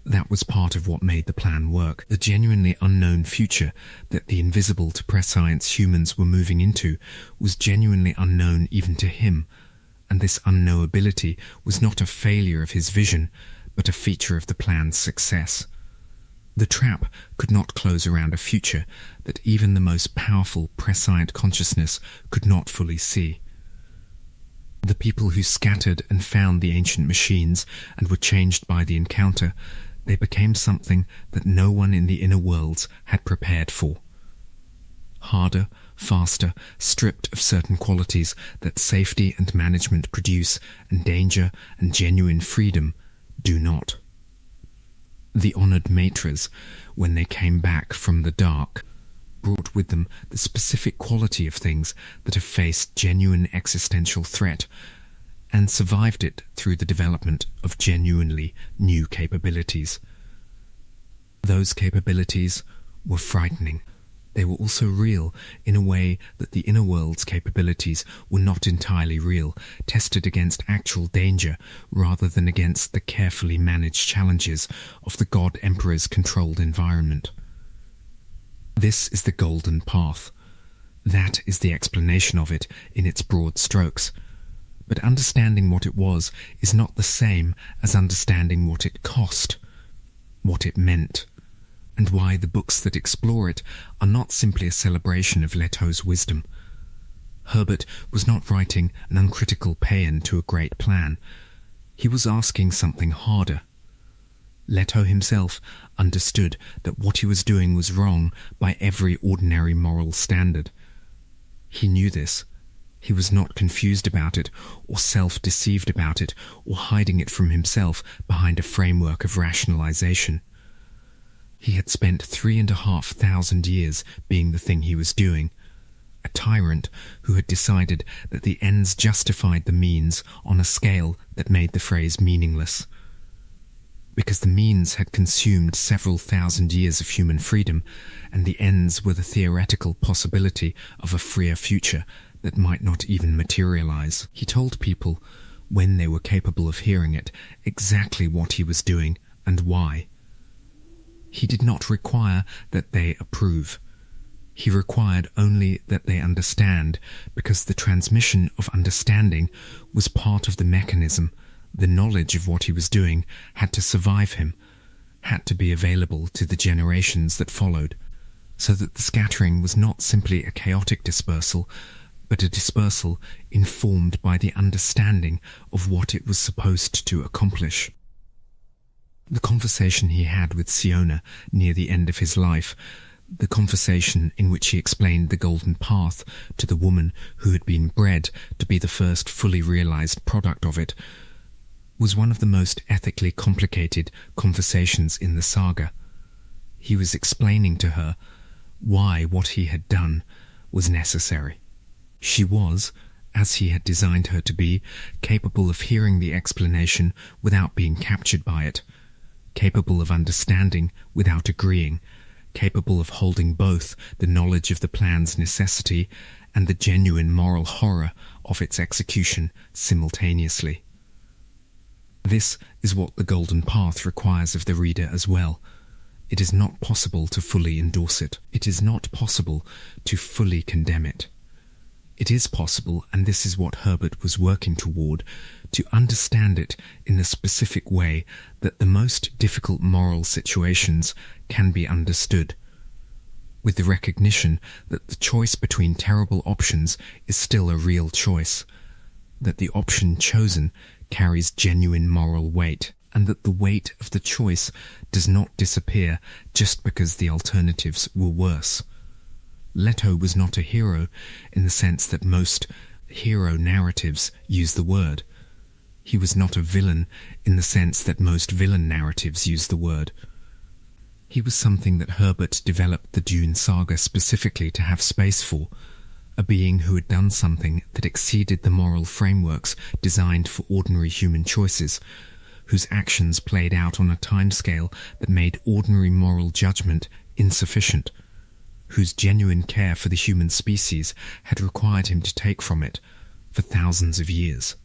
That was part of what made the plan work. The genuinely unknown future that the invisible to prescience humans were moving into was genuinely unknown even to him, and this unknowability was not a failure of his vision, but a feature of the plan's success. The trap could not close around a future that even the most powerful prescient consciousness could not fully see. The people who scattered and found the ancient machines and were changed by the encounter, they became something that no one in the inner worlds had prepared for. Harder, faster, stripped of certain qualities that safety and management produce, and danger and genuine freedom do not. The honoured maîtres, when they came back from the dark, brought with them the specific quality of things that have faced genuine existential threat, and survived it through the development of genuinely new capabilities. Those capabilities were frightening. They were also real in a way that the inner world's capabilities were not entirely real, tested against actual danger rather than against the carefully managed challenges of the God Emperor's controlled environment. This is the Golden Path. That is the explanation of it in its broad strokes. But understanding what it was is not the same as understanding what it cost, what it meant, and why the books that explore it are not simply a celebration of Leto's wisdom. Herbert was not writing an uncritical paean to a great plan. He was asking something harder. Leto himself understood that what he was doing was wrong by every ordinary moral standard. He knew this. He was not confused about it, or self-deceived about it, or hiding it from himself behind a framework of rationalization. He had spent 3,500 years being the thing he was doing, a tyrant who had decided that the ends justified the means on a scale that made the phrase meaningless. Because the means had consumed several thousand years of human freedom, and the ends were the theoretical possibility of a freer future that might not even materialize. He told people, when they were capable of hearing it, exactly what he was doing and why. He did not require that they approve. He required only that they understand, because the transmission of understanding was part of the mechanism. The knowledge of what he was doing had to survive him, had to be available to the generations that followed, so that the scattering was not simply a chaotic dispersal, but a dispersal informed by the understanding of what it was supposed to accomplish. The conversation he had with Siona near the end of his life, the conversation in which he explained the Golden Path to the woman who had been bred to be the first fully realized product of it, was one of the most ethically complicated conversations in the saga. He was explaining to her why what he had done was necessary. She was, as he had designed her to be, capable of hearing the explanation without being captured by it, capable of understanding without agreeing, capable of holding both the knowledge of the plan's necessity and the genuine moral horror of its execution simultaneously. This is what the Golden Path requires of the reader as well. It is not possible to fully endorse it. It is not possible to fully condemn it. It is possible, and this is what Herbert was working toward, to understand it in a specific way that the most difficult moral situations can be understood, with the recognition that the choice between terrible options is still a real choice, that the option chosen carries genuine moral weight, and that the weight of the choice does not disappear just because the alternatives were worse. Leto was not a hero in the sense that most hero narratives use the word. He was not a villain in the sense that most villain narratives use the word. He was something that Herbert developed the Dune saga specifically to have space for, a being who had done something that exceeded the moral frameworks designed for ordinary human choices, whose actions played out on a timescale that made ordinary moral judgment insufficient, whose genuine care for the human species had required him to take from it for thousands of years.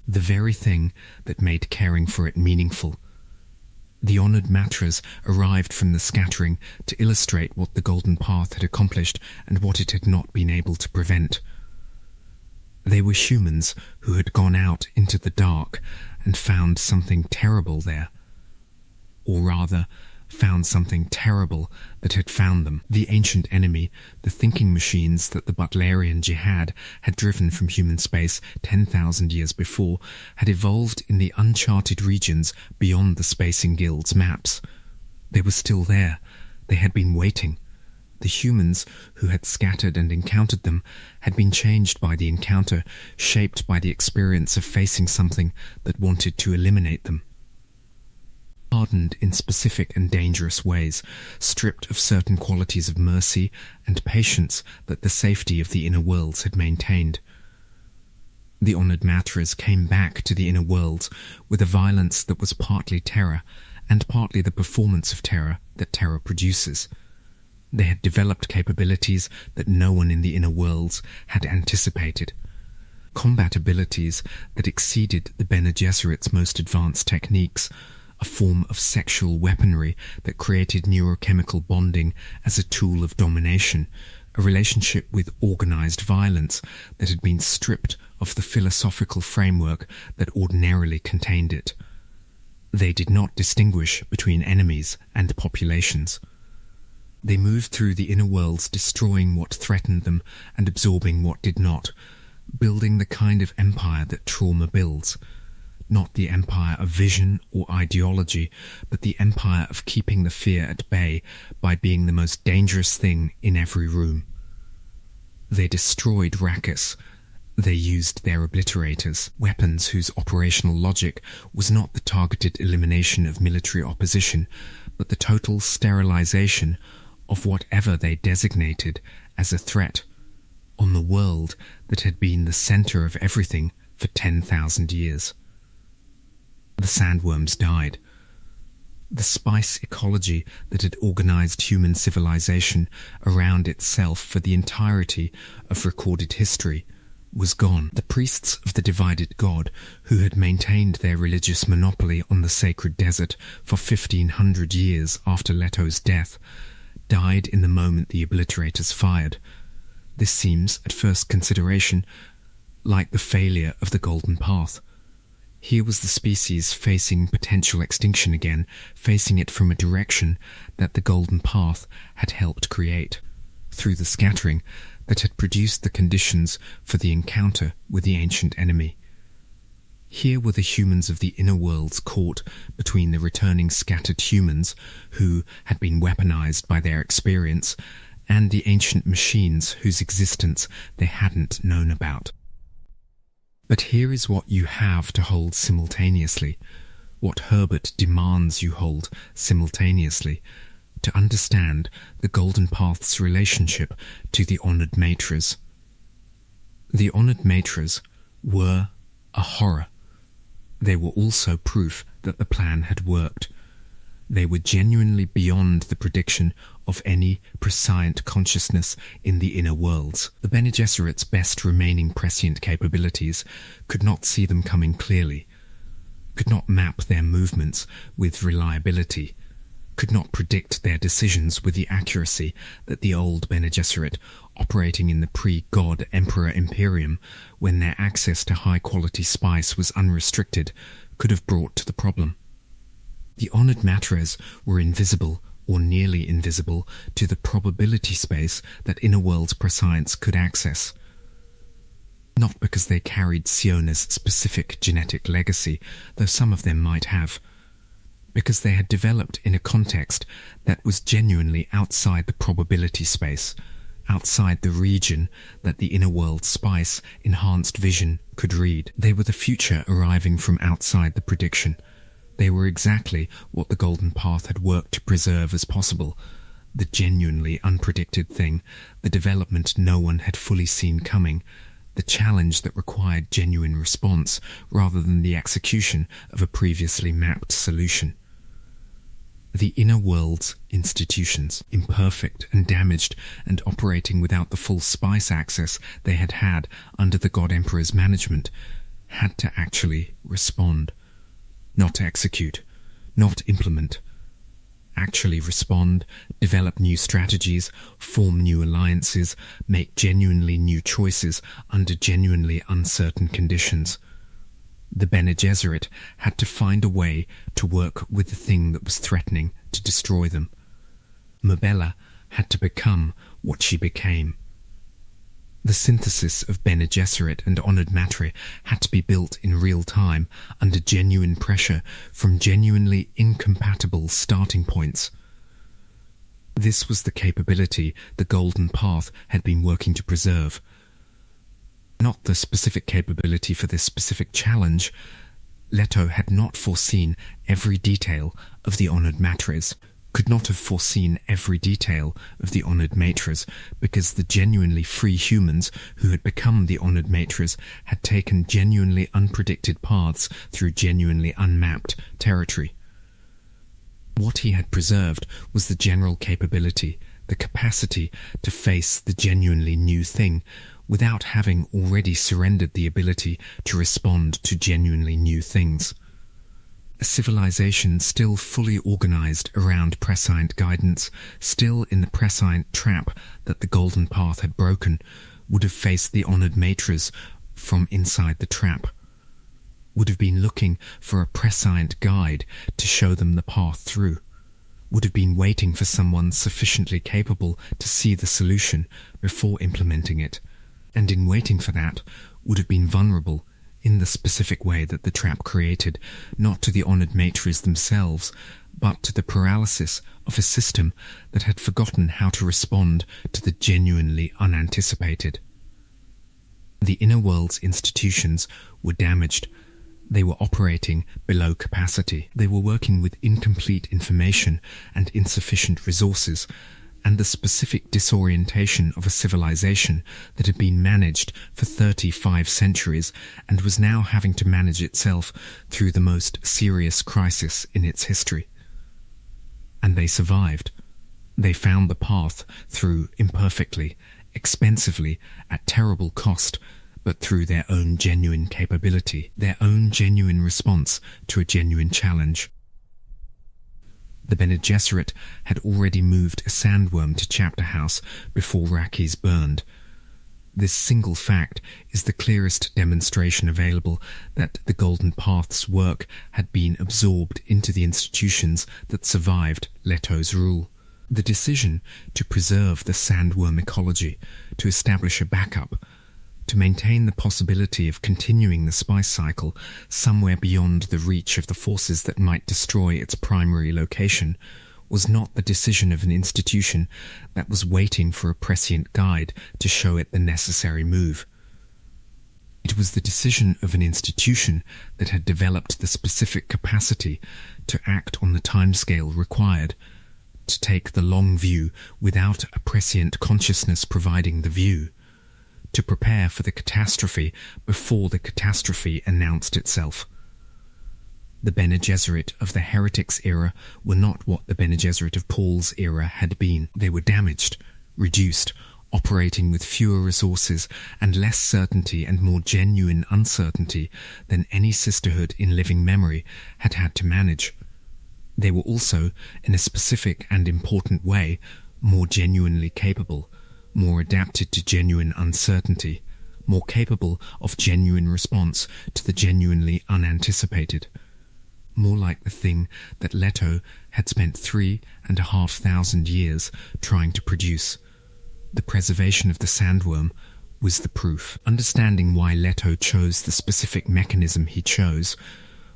The very thing that made caring for it meaningful. The honoured matras arrived from the scattering to illustrate what the Golden Path had accomplished and what it had not been able to prevent. They were humans who had gone out into the dark and found something terrible there. Or rather, found something terrible that had found them. The ancient enemy, the thinking machines that the Butlerian jihad had driven from human space 10,000 years before, had evolved in the uncharted regions beyond the Spacing Guild's maps. They were still there. They had been waiting. The humans who had scattered and encountered them had been changed by the encounter, shaped by the experience of facing something that wanted to eliminate them. Hardened in specific and dangerous ways, stripped of certain qualities of mercy and patience that the safety of the inner worlds had maintained. The honoured matras came back to the inner worlds with a violence that was partly terror and partly the performance of terror that terror produces. They had developed capabilities that no one in the inner worlds had anticipated. Combat abilities that exceeded the Bene Gesserit's most advanced techniques, a form of sexual weaponry that created neurochemical bonding as a tool of domination, a relationship with organized violence that had been stripped of the philosophical framework that ordinarily contained it. They did not distinguish between enemies and populations. They moved through the inner worlds, destroying what threatened them and absorbing what did not, building the kind of empire that trauma builds. Not the empire of vision or ideology, but the empire of keeping the fear at bay by being the most dangerous thing in every room. They destroyed Arrakis. They used their obliterators, weapons whose operational logic was not the targeted elimination of military opposition, but the total sterilization of whatever they designated as a threat on the world that had been the center of everything for 10,000 years. The sandworms died. The spice ecology that had organized human civilization around itself for the entirety of recorded history was gone. The priests of the divided god, who had maintained their religious monopoly on the sacred desert for 1,500 years after Leto's death, died in the moment the obliterators fired. This seems, at first consideration, like the failure of the Golden Path. Here was the species facing potential extinction again, facing it from a direction that the Golden Path had helped create, through the scattering that had produced the conditions for the encounter with the ancient enemy. Here were the humans of the inner worlds caught between the returning scattered humans who had been weaponized by their experience and the ancient machines whose existence they hadn't known about. But here is what you have to hold simultaneously, what Herbert demands you hold simultaneously, to understand the Golden Path's relationship to the Honored Matres. The Honored Matres were a horror. They were also proof that the plan had worked. They were genuinely beyond the prediction of any prescient consciousness in the inner worlds. The Bene Gesserit's best remaining prescient capabilities could not see them coming clearly, could not map their movements with reliability, could not predict their decisions with the accuracy that the old Bene Gesserit, operating in the pre-God Emperor Imperium, when their access to high-quality spice was unrestricted, could have brought to the problem. The Honored Matres were invisible, or nearly invisible, to the probability space that inner worlds prescience could access. Not because they carried Siona's specific genetic legacy, though some of them might have, because they had developed in a context that was genuinely outside the probability space, outside the region that the inner world spice enhanced vision could read. They were the future arriving from outside the prediction. They were exactly what the Golden Path had worked to preserve as possible, the genuinely unpredicted thing, the development no one had fully seen coming, the challenge that required genuine response rather than the execution of a previously mapped solution. The inner world's institutions, imperfect and damaged and operating without the full spice access they had had under the God Emperor's management, had to actually respond. Not execute, not implement. Actually respond, develop new strategies, form new alliances, make genuinely new choices under genuinely uncertain conditions. The Bene Gesserit had to find a way to work with the thing that was threatening to destroy them. Mabella had to become what she became. The synthesis of Bene Gesserit and Honored Matre had to be built in real time under genuine pressure from genuinely incompatible starting points. This was the capability the Golden Path had been working to preserve. Not the specific capability for this specific challenge. Leto had not foreseen every detail of the Honored Matres, could not have foreseen every detail of the Honored Matres, because the genuinely free humans who had become the Honored Matres had taken genuinely unpredicted paths through genuinely unmapped territory. What he had preserved was the general capability, the capacity to face the genuinely new thing without having already surrendered the ability to respond to genuinely new things. A civilization still fully organized around prescient guidance, still in the prescient trap that the Golden Path had broken, would have faced the honored matres from inside the trap, would have been looking for a prescient guide to show them the path through, would have been waiting for someone sufficiently capable to see the solution before implementing it, and in waiting for that would have been vulnerable in the specific way that the trap created, not to the honored matres themselves, but to the paralysis of a system that had forgotten how to respond to the genuinely unanticipated. The inner world's institutions were damaged. They were operating below capacity. They were working with incomplete information and insufficient resources, and the specific disorientation of a civilization that had been managed for 35 centuries and was now having to manage itself through the most serious crisis in its history. And they survived. They found the path through imperfectly, expensively, at terrible cost, but through their own genuine capability, their own genuine response to a genuine challenge. The Bene Gesserit had already moved a sandworm to Chapter House before Arrakis burned. This single fact is the clearest demonstration available that the Golden Path's work had been absorbed into the institutions that survived Leto's rule. The decision to preserve the sandworm ecology, to establish a backup, to maintain the possibility of continuing the spice cycle somewhere beyond the reach of the forces that might destroy its primary location, was not the decision of an institution that was waiting for a prescient guide to show it the necessary move. It was the decision of an institution that had developed the specific capacity to act on the timescale required, to take the long view without a prescient consciousness providing the view, to prepare for the catastrophe before the catastrophe announced itself. The Bene Gesserit of the Heretics era were not what the Bene Gesserit of Paul's era had been. They were damaged, reduced, operating with fewer resources and less certainty and more genuine uncertainty than any sisterhood in living memory had had to manage. They were also, in a specific and important way, more genuinely capable, more adapted to genuine uncertainty, more capable of genuine response to the genuinely unanticipated, more like the thing that Leto had spent 3,500 years trying to produce. The preservation of the sandworm was the proof. Understanding why Leto chose the specific mechanism he chose,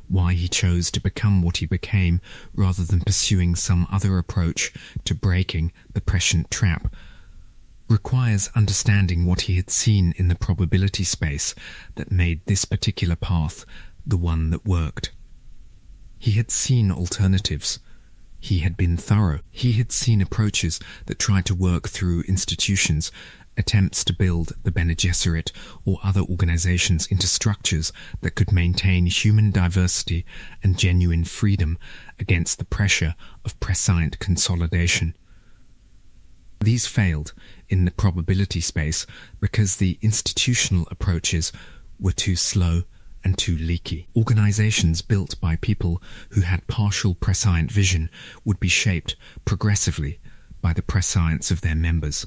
why he chose to become what he became rather than pursuing some other approach to breaking the prescient trap, requires understanding what he had seen in the probability space that made this particular path the one that worked. He had seen alternatives. He had been thorough. He had seen approaches that tried to work through institutions, attempts to build the Bene Gesserit or other organizations into structures that could maintain human diversity and genuine freedom against the pressure of prescient consolidation. These failed in the probability space because the institutional approaches were too slow and too leaky. Organizations built by people who had partial prescient vision would be shaped progressively by the prescience of their members.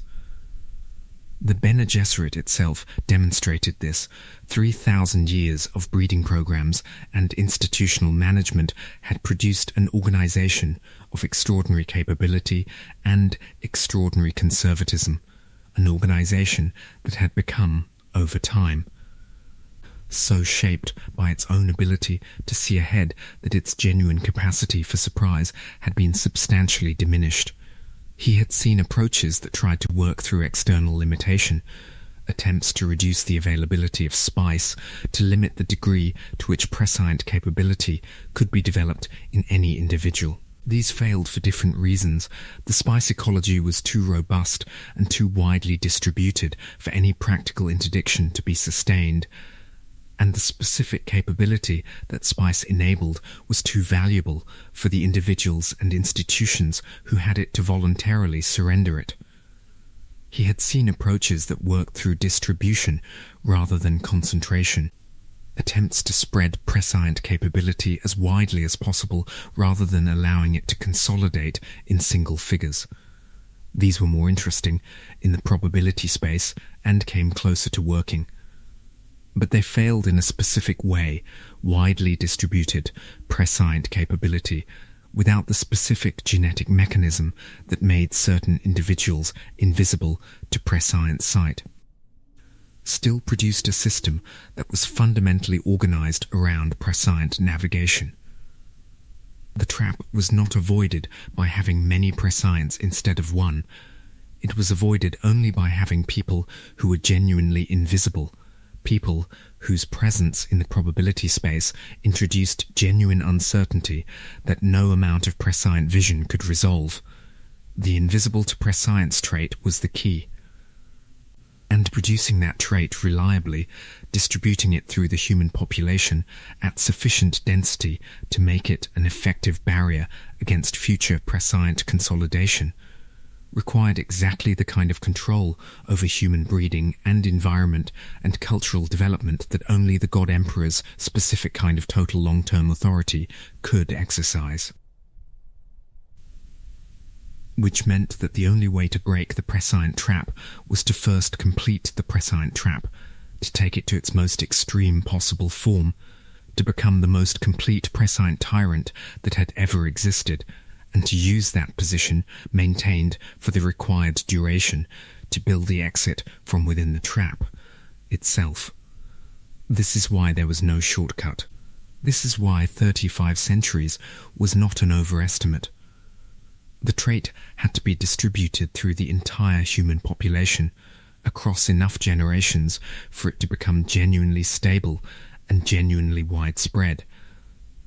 The Bene Gesserit itself demonstrated this. 3,000 years of breeding programs and institutional management had produced an organization of extraordinary capability and extraordinary conservatism, an organization that had become, over time, so shaped by its own ability to see ahead that its genuine capacity for surprise had been substantially diminished. He had seen approaches that tried to work through external limitation, attempts to reduce the availability of spice, to limit the degree to which prescient capability could be developed in any individual. These failed for different reasons. The spice ecology was too robust and too widely distributed for any practical interdiction to be sustained, and the specific capability that spice enabled was too valuable for the individuals and institutions who had it to voluntarily surrender it. He had seen approaches that worked through distribution rather than concentration, attempts to spread prescient capability as widely as possible rather than allowing it to consolidate in single figures. These were more interesting in the probability space and came closer to working. But they failed in a specific way, widely distributed prescient capability, without the specific genetic mechanism that made certain individuals invisible to prescient sight. Still produced a system that was fundamentally organized around prescient navigation. The trap was not avoided by having many prescients instead of one. It was avoided only by having people who were genuinely invisible, people whose presence in the probability space introduced genuine uncertainty that no amount of prescient vision could resolve. The invisible to prescience trait was the key. And producing that trait reliably, distributing it through the human population at sufficient density to make it an effective barrier against future prescient consolidation, required exactly the kind of control over human breeding and environment and cultural development that only the God Emperor's specific kind of total long-term authority could exercise. Which meant that the only way to break the prescient trap was to first complete the prescient trap, to take it to its most extreme possible form, to become the most complete prescient tyrant that had ever existed, and to use that position maintained for the required duration to build the exit from within the trap itself. This is why there was no shortcut. This is why 35 centuries was not an overestimate. The trait had to be distributed through the entire human population, across enough generations for it to become genuinely stable and genuinely widespread,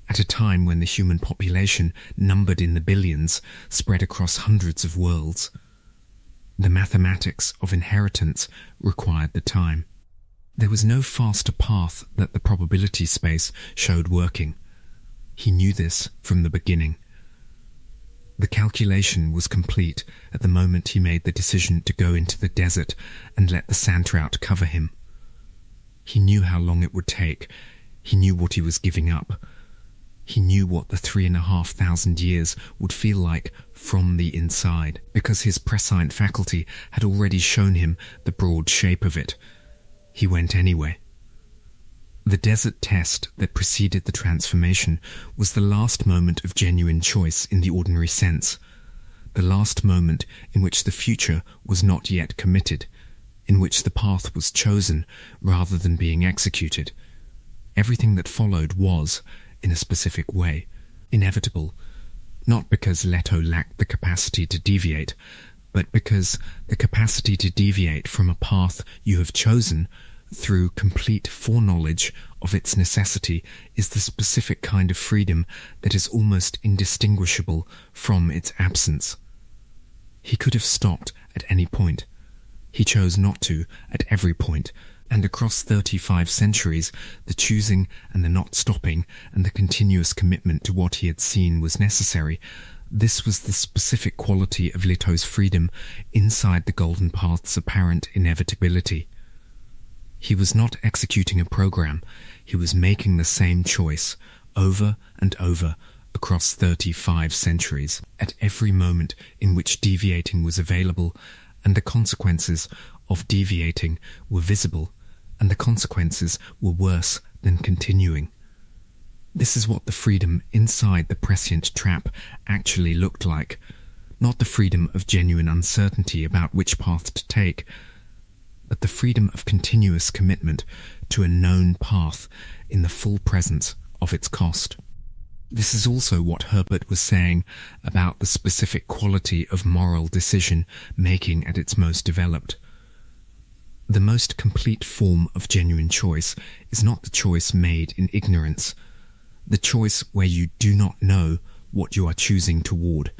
at a time when the human population, numbered in the billions, spread across hundreds of worlds. The mathematics of inheritance required the time. There was no faster path that the probability space showed working. He knew this from the beginning. The calculation was complete at the moment he made the decision to go into the desert and let the sand-trout cover him. He knew how long it would take. He knew what he was giving up. He knew what the 3,500 years would feel like from the inside, because his prescient faculty had already shown him the broad shape of it. He went anyway. The desert test that preceded the transformation was the last moment of genuine choice in the ordinary sense, the last moment in which the future was not yet committed, in which the path was chosen rather than being executed. Everything that followed was, in a specific way, inevitable, not because Leto lacked the capacity to deviate, but because the capacity to deviate from a path you have chosen through complete foreknowledge of its necessity is the specific kind of freedom that is almost indistinguishable from its absence. He could have stopped at any point. He chose not to at every point, and across 35 centuries, the choosing and the not stopping and the continuous commitment to what he had seen was necessary. This was the specific quality of Leto's freedom inside the Golden Path's apparent inevitability. He was not executing a program, he was making the same choice, over and over, across 35 centuries, at every moment in which deviating was available, and the consequences of deviating were visible, and the consequences were worse than continuing. This is what the freedom inside the prescient trap actually looked like, not the freedom of genuine uncertainty about which path to take, but the freedom of continuous commitment to a known path in the full presence of its cost. This is also what Herbert was saying about the specific quality of moral decision-making at its most developed. The most complete form of genuine choice is not the choice made in ignorance, the choice where you do not know what you are choosing toward,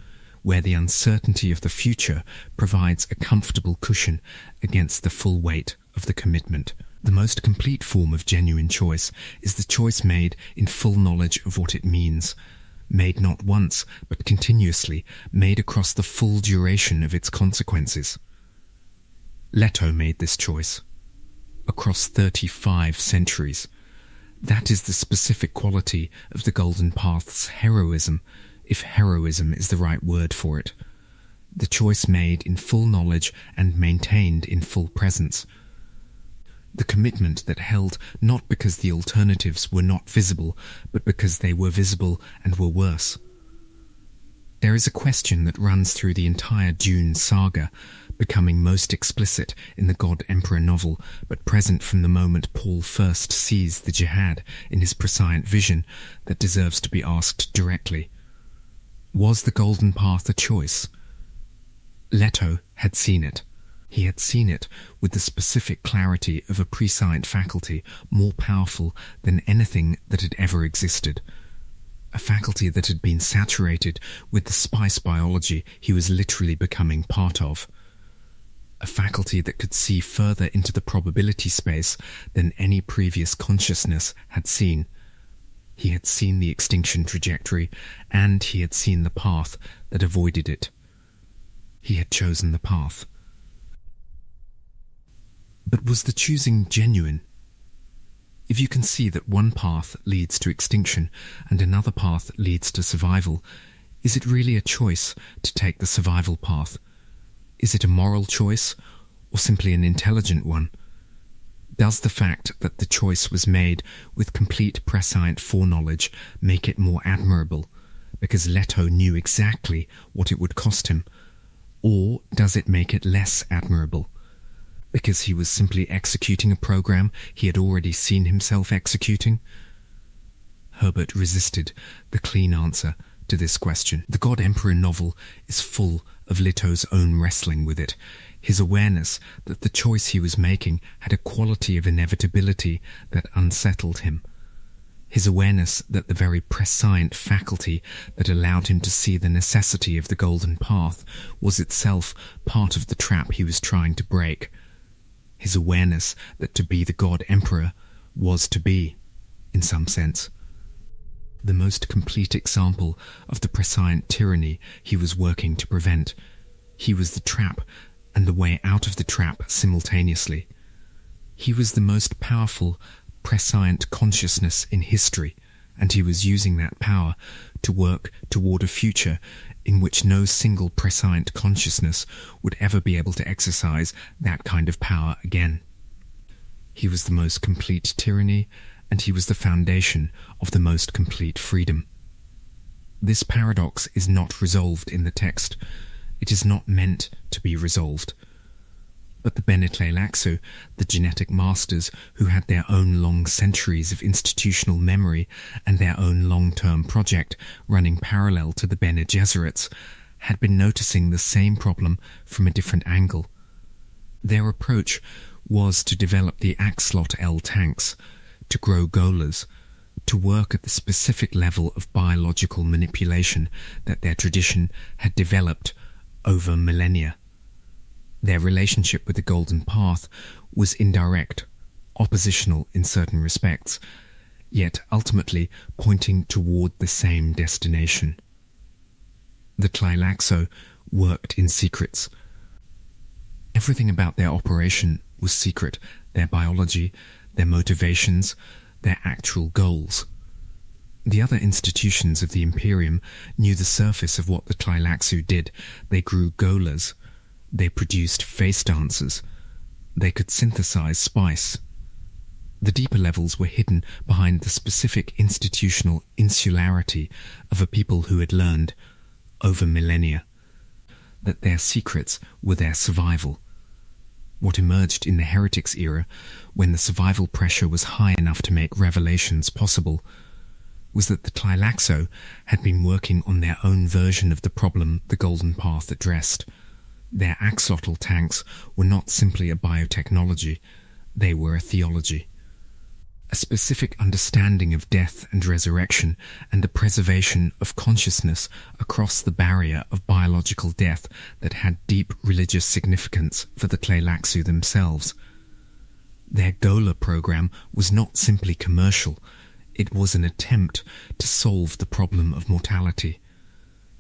where the uncertainty of the future provides a comfortable cushion against the full weight of the commitment. The most complete form of genuine choice is the choice made in full knowledge of what it means, made not once, but continuously, made across the full duration of its consequences. Leto made this choice. Across 35 centuries. That is the specific quality of the Golden Path's heroism, if heroism is the right word for it. The choice made in full knowledge and maintained in full presence. The commitment that held not because the alternatives were not visible, but because they were visible and were worse. There is a question that runs through the entire Dune saga, becoming most explicit in the God Emperor novel, but present from the moment Paul first sees the jihad in his prescient vision, that deserves to be asked directly. Was the Golden Path a choice? Leto had seen it. He had seen it with the specific clarity of a prescient faculty more powerful than anything that had ever existed. A faculty that had been saturated with the spice biology he was literally becoming part of. A faculty that could see further into the probability space than any previous consciousness had seen. He had seen the extinction trajectory, and he had seen the path that avoided it. He had chosen the path. But was the choosing genuine? If you can see that one path leads to extinction and another path leads to survival, is it really a choice to take the survival path? Is it a moral choice, or simply an intelligent one? Does the fact that the choice was made with complete prescient foreknowledge make it more admirable, because Leto knew exactly what it would cost him? Or does it make it less admirable, because he was simply executing a program he had already seen himself executing? Herbert resisted the clean answer to this question. The God Emperor novel is full of Leto's own wrestling with it, his awareness that the choice he was making had a quality of inevitability that unsettled him, his awareness that the very prescient faculty that allowed him to see the necessity of the Golden Path was itself part of the trap he was trying to break, his awareness that to be the God Emperor was to be, in some sense, the most complete example of the prescient tyranny he was working to prevent. He was the trap and the way out of the trap simultaneously. He was the most powerful prescient consciousness in history, and he was using that power to work toward a future in which no single prescient consciousness would ever be able to exercise that kind of power again. He was the most complete tyranny, and he was the foundation of the most complete freedom. This paradox is not resolved in the text. It is not meant to be resolved. But the Bene Tleilaxu, the genetic masters who had their own long centuries of institutional memory and their own long-term project running parallel to the Bene Gesserits, had been noticing the same problem from a different angle. Their approach was to develop the Axolot L tanks, to grow Golas, to work at the specific level of biological manipulation that their tradition had developed over millennia. Their relationship with the Golden Path was indirect, oppositional in certain respects, yet ultimately pointing toward the same destination. The Tleilaxu worked in secrets. Everything about their operation was secret, their biology, their motivations, their actual goals. The other institutions of the Imperium knew the surface of what the Tleilaxu did. They grew Golas. They produced face dancers. They could synthesize spice. The deeper levels were hidden behind the specific institutional insularity of a people who had learned, over millennia, that their secrets were their survival. What emerged in the Heretics era, when the survival pressure was high enough to make revelations possible, was that the Tleilaxu had been working on their own version of the problem the Golden Path addressed. Their axolotl tanks were not simply a biotechnology, they were a theology. A specific understanding of death and resurrection and the preservation of consciousness across the barrier of biological death that had deep religious significance for the Tleilaxu themselves. Their Gola program was not simply commercial, it was an attempt to solve the problem of mortality,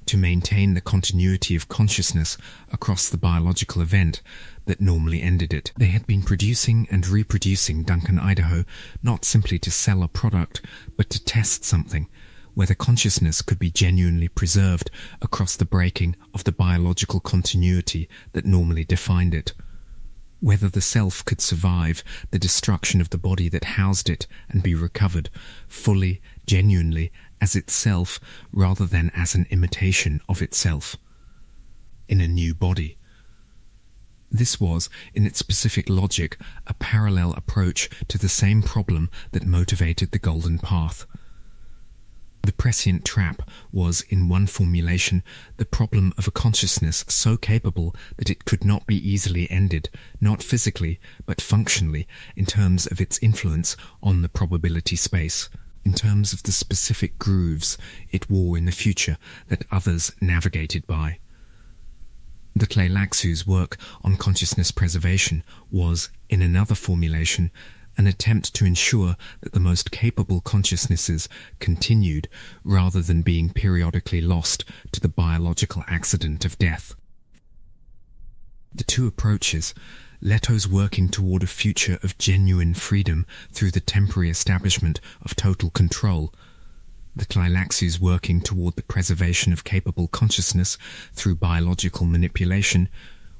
to maintain the continuity of consciousness across the biological event that normally ended it. They had been producing and reproducing Duncan, Idaho, not simply to sell a product, but to test something, whether consciousness could be genuinely preserved across the breaking of the biological continuity that normally defined it, whether the self could survive the destruction of the body that housed it and be recovered fully, genuinely, as itself rather than as an imitation of itself, in a new body. This was, in its specific logic, a parallel approach to the same problem that motivated the Golden Path. The prescient trap was, in one formulation, the problem of a consciousness so capable that it could not be easily ended, not physically, but functionally, in terms of its influence on the probability space, in terms of the specific grooves it wore in the future that others navigated by. The Tleilaxu's work on consciousness preservation was, in another formulation, an attempt to ensure that the most capable consciousnesses continued rather than being periodically lost to the biological accident of death. The two approaches, Leto's working toward a future of genuine freedom through the temporary establishment of total control, the Tleilaxu's working toward the preservation of capable consciousness through biological manipulation,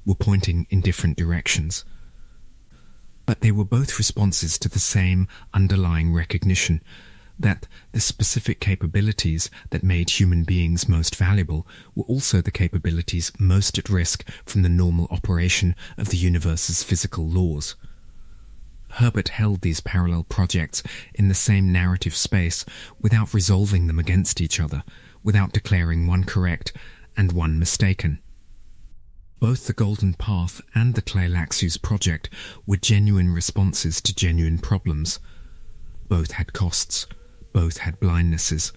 were pointing in different directions. But they were both responses to the same underlying recognition that the specific capabilities that made human beings most valuable were also the capabilities most at risk from the normal operation of the universe's physical laws. Herbert held these parallel projects in the same narrative space without resolving them against each other, without declaring one correct and one mistaken. Both the Golden Path and the Tleilaxu's project were genuine responses to genuine problems. Both had costs. Both had blindnesses.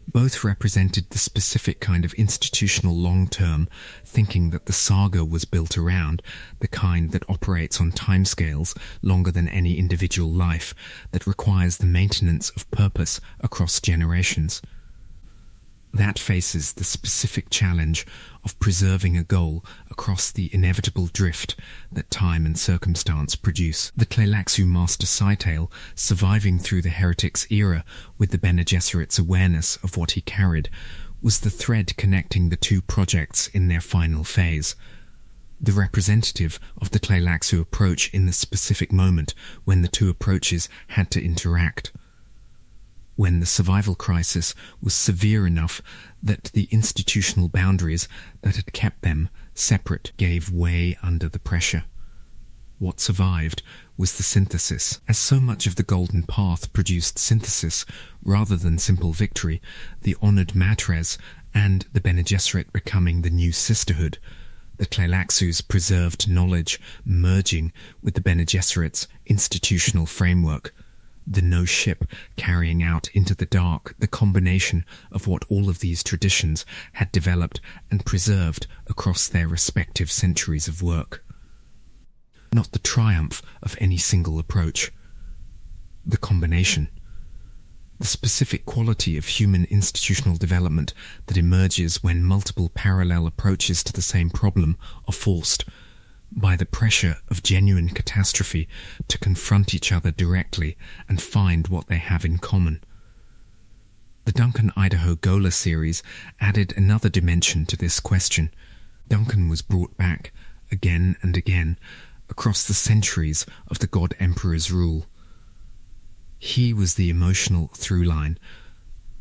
Both represented the specific kind of institutional long-term thinking that the saga was built around, the kind that operates on timescales longer than any individual life, that requires the maintenance of purpose across generations. That faces the specific challenge of preserving a goal across the inevitable drift that time and circumstance produce. The Tleilaxu Master Scytale, surviving through the Heretic's era with the Bene Gesserit's awareness of what he carried, was the thread connecting the two projects in their final phase. The representative of the Tleilaxu approach in the specific moment when the two approaches had to interact. When the survival crisis was severe enough that the institutional boundaries that had kept them separate gave way under the pressure. What survived was the synthesis. As so much of the Golden Path produced synthesis rather than simple victory, the honoured Matres and the Bene Gesserit becoming the new sisterhood, the Tleilaxu's preserved knowledge merging with the Bene Gesserit's institutional framework, the no ship carrying out into the dark the combination of what all of these traditions had developed and preserved across their respective centuries of work. Not the triumph of any single approach. The combination. The specific quality of human institutional development that emerges when multiple parallel approaches to the same problem are forced by the pressure of genuine catastrophe to confront each other directly and find what they have in common. The Duncan Idaho Gola series added another dimension to this question. Duncan was brought back, again and again, across the centuries of the God Emperor's rule. He was the emotional through line,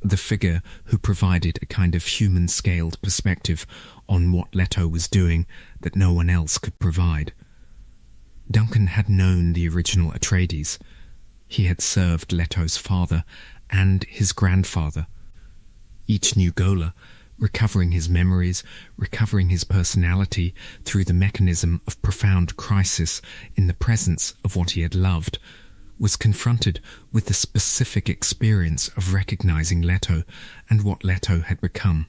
the figure who provided a kind of human-scaled perspective on what Leto was doing that no one else could provide. Duncan had known the original Atreides. He had served Leto's father and his grandfather. Each new Gola, recovering his memories, recovering his personality through the mechanism of profound crisis in the presence of what he had loved, was confronted with the specific experience of recognizing Leto and what Leto had become.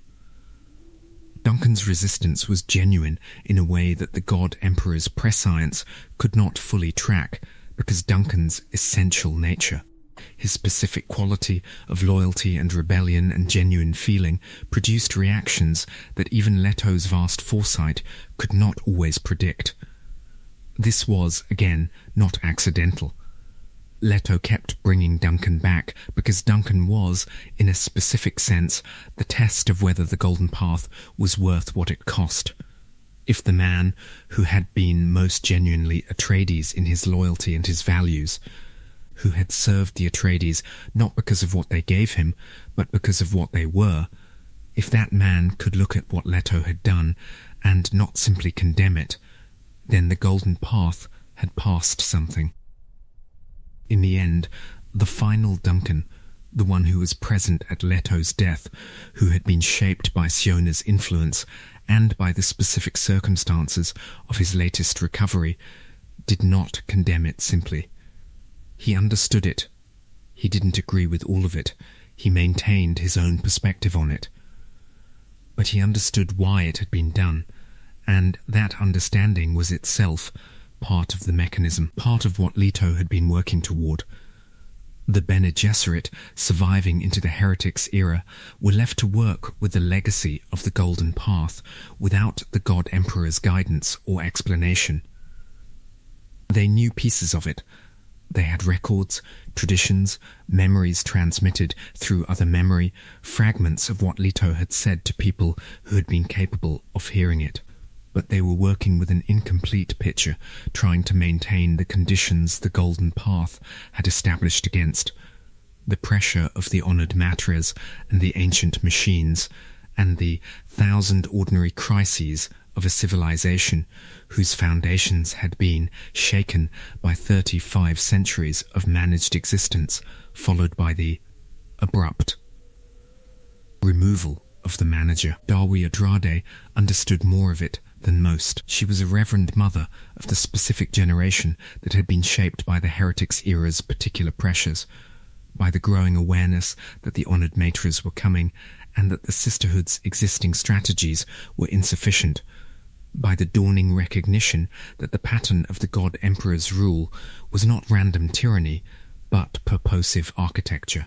Duncan's resistance was genuine in a way that the God Emperor's prescience could not fully track, because Duncan's essential nature, his specific quality of loyalty and rebellion and genuine feeling, produced reactions that even Leto's vast foresight could not always predict. This was, again, not accidental. Leto kept bringing Duncan back because Duncan was, in a specific sense, the test of whether the Golden Path was worth what it cost. If the man who had been most genuinely Atreides in his loyalty and his values, who had served the Atreides not because of what they gave him, but because of what they were, if that man could look at what Leto had done and not simply condemn it, then the Golden Path had passed something. In the end, the final Duncan, the one who was present at Leto's death, who had been shaped by Siona's influence and by the specific circumstances of his latest recovery, did not condemn it simply. He understood it. He didn't agree with all of it. He maintained his own perspective on it. But he understood why it had been done, and that understanding was itself part of the mechanism, part of what Leto had been working toward. The Bene Gesserit, surviving into the heretics era, were left to work with the legacy of the Golden Path without the God Emperor's guidance or explanation. They knew pieces of it. They had records, traditions, memories transmitted through other memory, fragments of what Leto had said to people who had been capable of hearing it. But they were working with an incomplete picture, trying to maintain the conditions the Golden Path had established against the pressure of the honoured matres and the ancient machines, and the 1,000 ordinary crises of a civilization whose foundations had been shaken by 35 centuries of managed existence, followed by the abrupt removal of the manager. Dawi Andrade understood more of it than most. She was a reverend mother of the specific generation that had been shaped by the heretics era's particular pressures, by the growing awareness that the honoured matres were coming and that the sisterhood's existing strategies were insufficient, by the dawning recognition that the pattern of the God Emperor's rule was not random tyranny, but purposive architecture,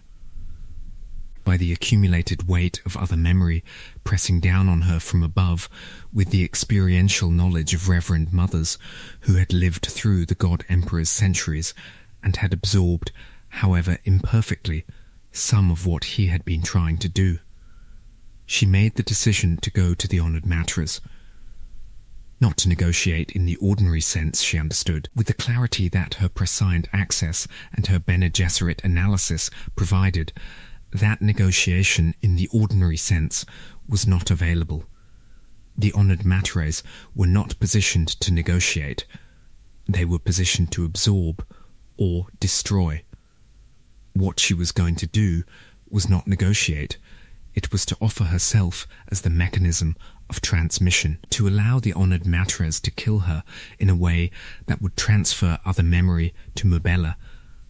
by the accumulated weight of other memory pressing down on her from above, with the experiential knowledge of reverend mothers who had lived through the God Emperor's centuries and had absorbed, however imperfectly, some of what he had been trying to do. She made the decision to go to the honoured matres, not to negotiate in the ordinary sense she understood, with the clarity that her prescient access and her Bene Gesserit analysis provided. That negotiation in the ordinary sense was not available. The honoured matres were not positioned to negotiate. They were positioned to absorb or destroy. What she was going to do was not negotiate. It was to offer herself as the mechanism of transmission, to allow the honoured matres to kill her in a way that would transfer other memory to Mabella,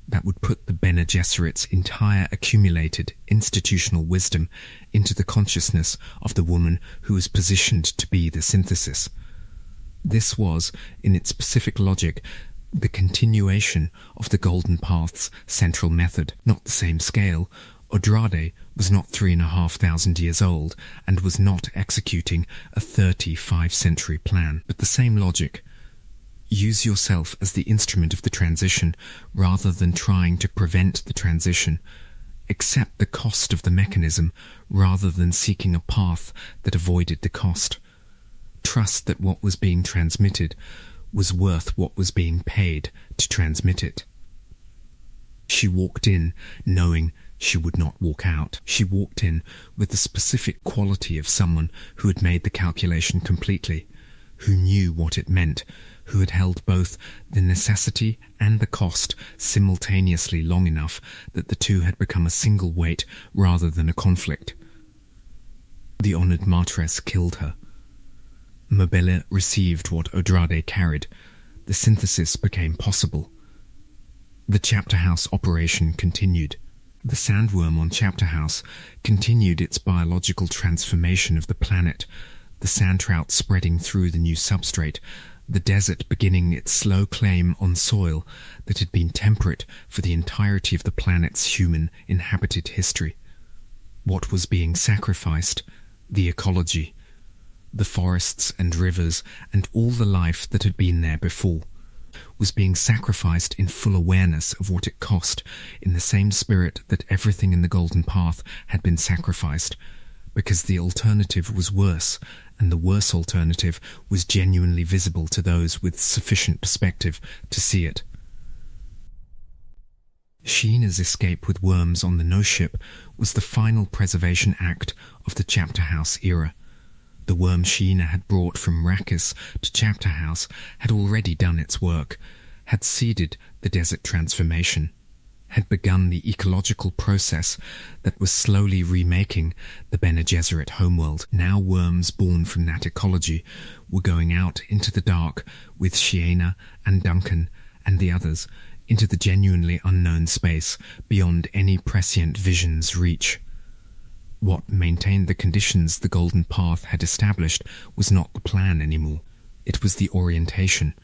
that would put the Bene Gesserit's entire accumulated institutional wisdom into the consciousness of the woman who was positioned to be the synthesis. This was, in its specific logic, the continuation of the Golden Path's central method, not the same scale. Andrade was not 3,500 years old and was not executing a 35-century plan, but the same logic. Use yourself as the instrument of the transition rather than trying to prevent the transition. Accept the cost of the mechanism rather than seeking a path that avoided the cost. Trust that what was being transmitted was worth what was being paid to transmit it. She walked in knowing she would not walk out. She walked in with the specific quality of someone who had made the calculation completely, who knew what it meant, who had held both the necessity and the cost simultaneously long enough that the two had become a single weight rather than a conflict. The honoured martress killed her. Mabella received what Andrade carried. The synthesis became possible. The chapter house operation continued. The sandworm on Chapter House continued its biological transformation of the planet, the sand trout spreading through the new substrate, the desert beginning its slow claim on soil that had been temperate for the entirety of the planet's human inhabited history. What was being sacrificed? The ecology, the forests and rivers and all the life that had been there before, was being sacrificed in full awareness of what it cost, in the same spirit that everything in the Golden Path had been sacrificed, because the alternative was worse, and the worse alternative was genuinely visible to those with sufficient perspective to see it. Sheena's escape with worms on the No Ship was the final preservation act of the Chapter House era. The worm Sheena had brought from Arrakis to Chapter House had already done its work, had seeded the desert transformation, had begun the ecological process that was slowly remaking the Bene Gesserit homeworld. Now worms born from that ecology were going out into the dark with Sheena and Duncan and the others, into the genuinely unknown space beyond any prescient vision's reach. What maintained the conditions the Golden Path had established was not the plan anymore. It was the orientation,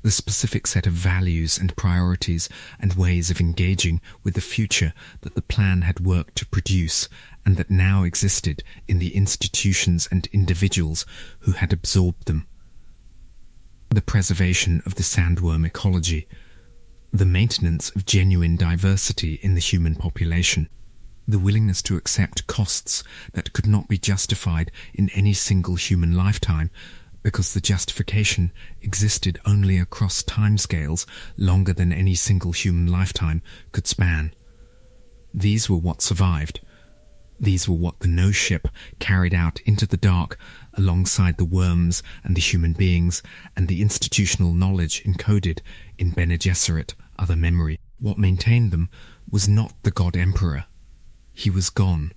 the specific set of values and priorities and ways of engaging with the future that the plan had worked to produce and that now existed in the institutions and individuals who had absorbed them. The preservation of the sandworm ecology, the maintenance of genuine diversity in the human population, the willingness to accept costs that could not be justified in any single human lifetime, because the justification existed only across timescales longer than any single human lifetime could span. These were what survived. These were what the No Ship carried out into the dark alongside the worms and the human beings and the institutional knowledge encoded in Bene Gesserit other memory. What maintained them was not the God Emperor. He was gone.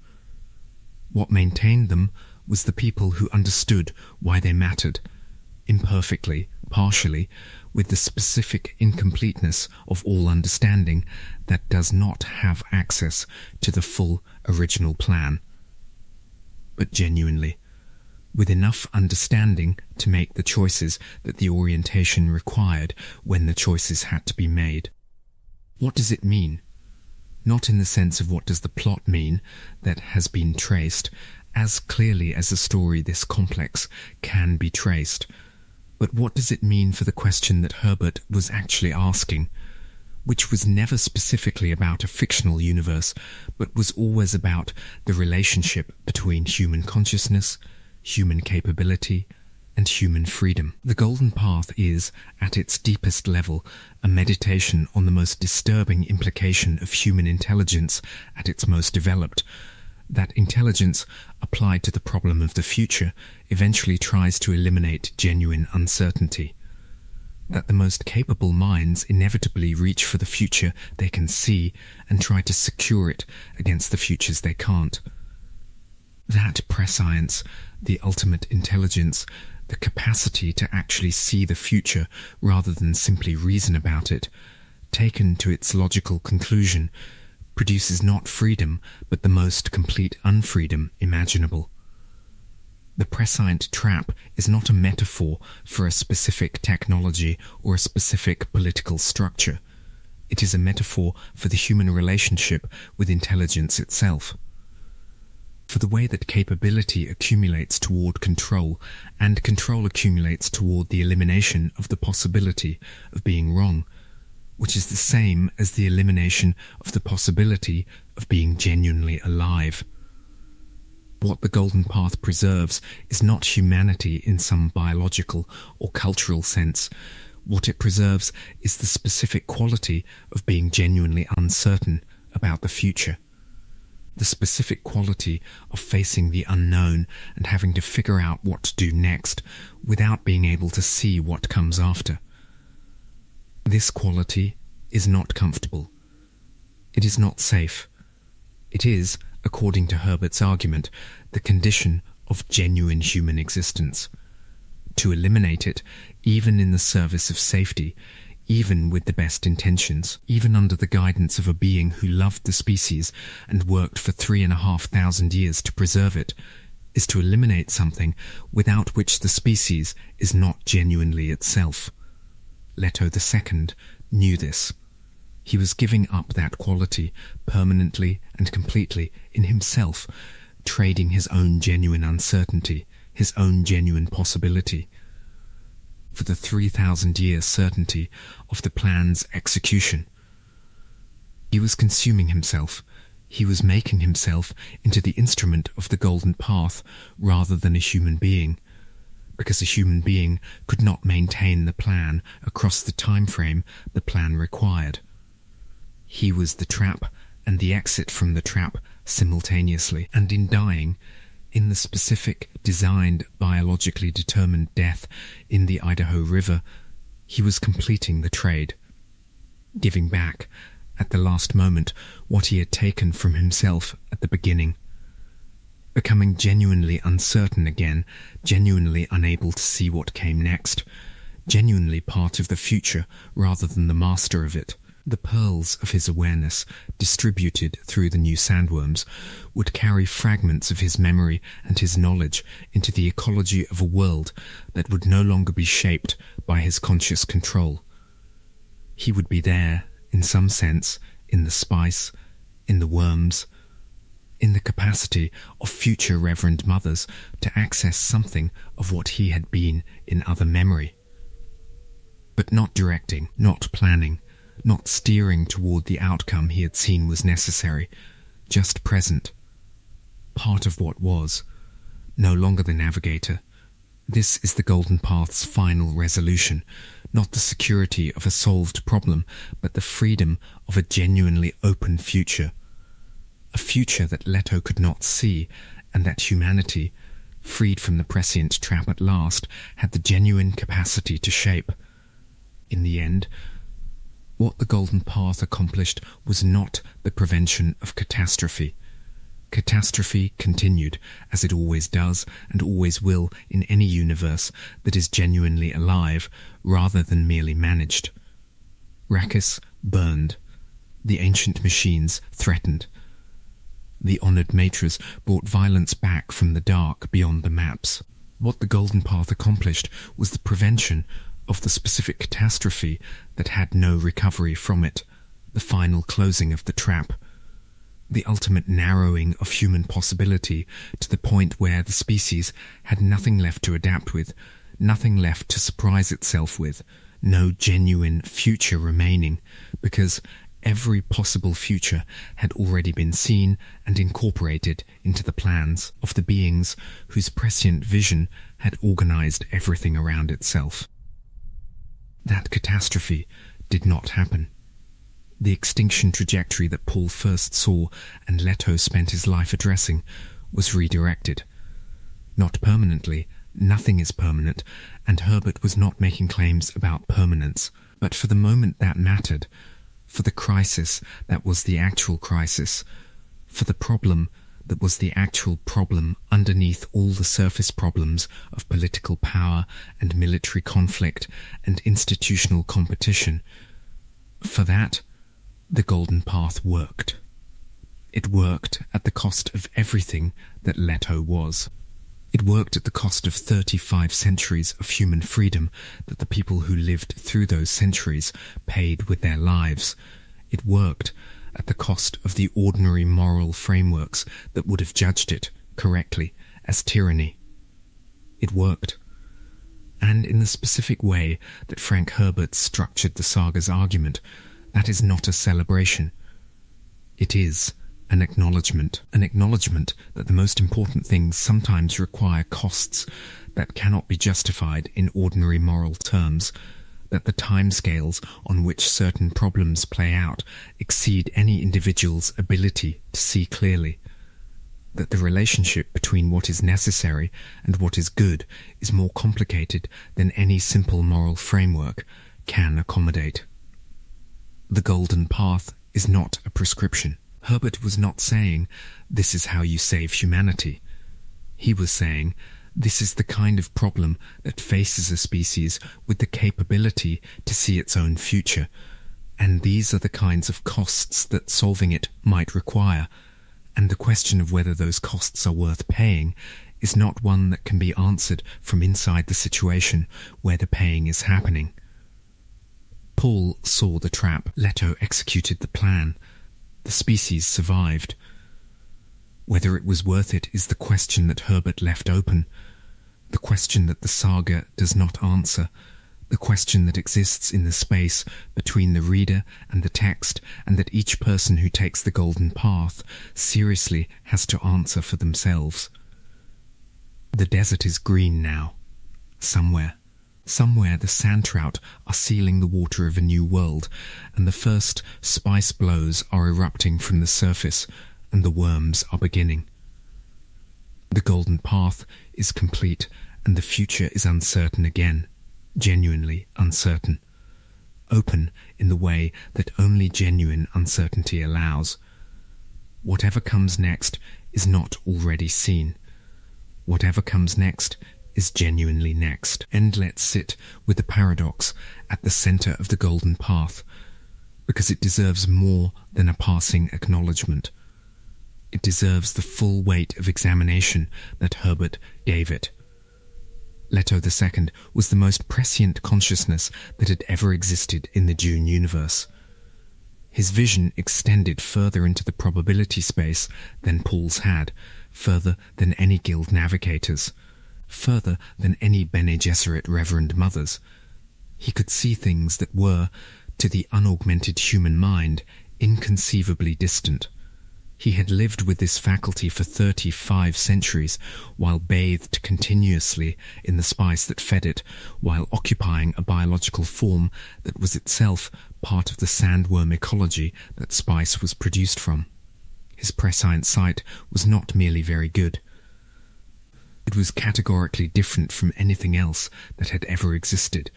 What maintained them was the people who understood why they mattered, imperfectly, partially, with the specific incompleteness of all understanding that does not have access to the full original plan. But genuinely, with enough understanding to make the choices that the orientation required when the choices had to be made. What does it mean? Not in the sense of what does the plot mean that has been traced, as clearly as a story this complex can be traced, but what does it mean for the question that Herbert was actually asking, which was never specifically about a fictional universe, but was always about the relationship between human consciousness, human capability, and human freedom. The Golden Path is, at its deepest level, a meditation on the most disturbing implication of human intelligence at its most developed. That intelligence, applied to the problem of the future, eventually tries to eliminate genuine uncertainty. That the most capable minds inevitably reach for the future they can see and try to secure it against the futures they can't. That prescience, the ultimate intelligence, the capacity to actually see the future rather than simply reason about it, taken to its logical conclusion, produces not freedom, but the most complete unfreedom imaginable. The prescient trap is not a metaphor for a specific technology or a specific political structure. It is a metaphor for the human relationship with intelligence itself. For the way that capability accumulates toward control, and control accumulates toward the elimination of the possibility of being wrong, which is the same as the elimination of the possibility of being genuinely alive. What the Golden Path preserves is not humanity in some biological or cultural sense. What it preserves is the specific quality of being genuinely uncertain about the future. The specific quality of facing the unknown and having to figure out what to do next without being able to see what comes after. This quality is not comfortable. It is not safe. It is, according to Herbert's argument, the condition of genuine human existence. To eliminate it, even in the service of safety, even with the best intentions, even under the guidance of a being who loved the species and worked for 3,500 years to preserve it, is to eliminate something without which the species is not genuinely itself. Leto II knew this. He was giving up that quality permanently and completely in himself, trading his own genuine uncertainty, his own genuine possibility, for the 3,000-year certainty of the plan's execution. He was consuming himself. He was making himself into the instrument of the golden path rather than a human being, because a human being could not maintain the plan across the time frame the plan required. He was the trap and the exit from the trap simultaneously, and in dying, in the specific, designed, biologically determined death in the Idaho River, he was completing the trade, giving back, at the last moment, what he had taken from himself at the beginning, becoming genuinely uncertain again, genuinely unable to see what came next, genuinely part of the future rather than the master of it. The pearls of his awareness, distributed through the new sandworms, would carry fragments of his memory and his knowledge into the ecology of a world that would no longer be shaped by his conscious control. He would be there, in some sense, in the spice, in the worms, in the capacity of future Reverend Mothers to access something of what he had been in other memory. But not directing, not planning, not steering toward the outcome he had seen was necessary, just present. Part of what was, no longer the navigator. This is the Golden Path's final resolution, not the security of a solved problem, but the freedom of a genuinely open future. A future that Leto could not see, and that humanity, freed from the prescient trap at last, had the genuine capacity to shape. In the end, what the Golden Path accomplished was not the prevention of catastrophe. Catastrophe continued, as it always does and always will in any universe that is genuinely alive, rather than merely managed. Arrakis burned. The ancient machines threatened. The honoured matres brought violence back from the dark beyond the maps. What the Golden Path accomplished was the prevention of the specific catastrophe that had no recovery from it, the final closing of the trap, the ultimate narrowing of human possibility to the point where the species had nothing left to adapt with, nothing left to surprise itself with, no genuine future remaining, because every possible future had already been seen and incorporated into the plans of the beings whose prescient vision had organized everything around itself. That catastrophe did not happen. The extinction trajectory that Paul first saw and Leto spent his life addressing was redirected. Not permanently, nothing is permanent, and Herbert was not making claims about permanence, but for the moment that mattered, for the crisis that was the actual crisis, for the problem that was the actual problem underneath all the surface problems of political power and military conflict and institutional competition. For that, the Golden Path worked. It worked at the cost of everything that Leto was. It worked at the cost of 35 centuries of human freedom that the people who lived through those centuries paid with their lives. It worked at the cost of the ordinary moral frameworks that would have judged it, correctly, as tyranny. It worked. And in the specific way that Frank Herbert structured the saga's argument, that is not a celebration. It is an acknowledgement that the most important things sometimes require costs that cannot be justified in ordinary moral terms, that the timescales on which certain problems play out exceed any individual's ability to see clearly, that the relationship between what is necessary and what is good is more complicated than any simple moral framework can accommodate. The Golden Path is not a prescription. Herbert was not saying, this is how you save humanity. He was saying, this is the kind of problem that faces a species with the capability to see its own future, and these are the kinds of costs that solving it might require, and the question of whether those costs are worth paying is not one that can be answered from inside the situation where the paying is happening. Paul saw the trap. Leto executed the plan. The species survived. Whether it was worth it is the question that Herbert left open, the question that the saga does not answer, the question that exists in the space between the reader and the text, and that each person who takes the golden path seriously has to answer for themselves. The desert is green now. Somewhere the sand trout are sealing the water of a new world, and the first spice blows are erupting from the surface, and the worms are beginning. The golden path is complete, and the future is uncertain again, genuinely uncertain, open in the way that only genuine uncertainty allows. Whatever comes next is not already seen. Whatever comes next is genuinely next. And let's sit with the paradox at the center of the golden path, because it deserves more than a passing acknowledgement. It deserves the full weight of examination that Herbert gave it. Leto II was the most prescient consciousness that had ever existed in the Dune universe. His vision extended further into the probability space than Paul's had, further than any guild navigators, further than any Bene Gesserit Reverend Mothers. He could see things that were, to the unaugmented human mind, inconceivably distant. He had lived with this faculty for 35 centuries, while bathed continuously in the spice that fed it, while occupying a biological form that was itself part of the sandworm ecology that spice was produced from. His prescient sight was not merely very good. It was categorically different from anything else that had ever existed,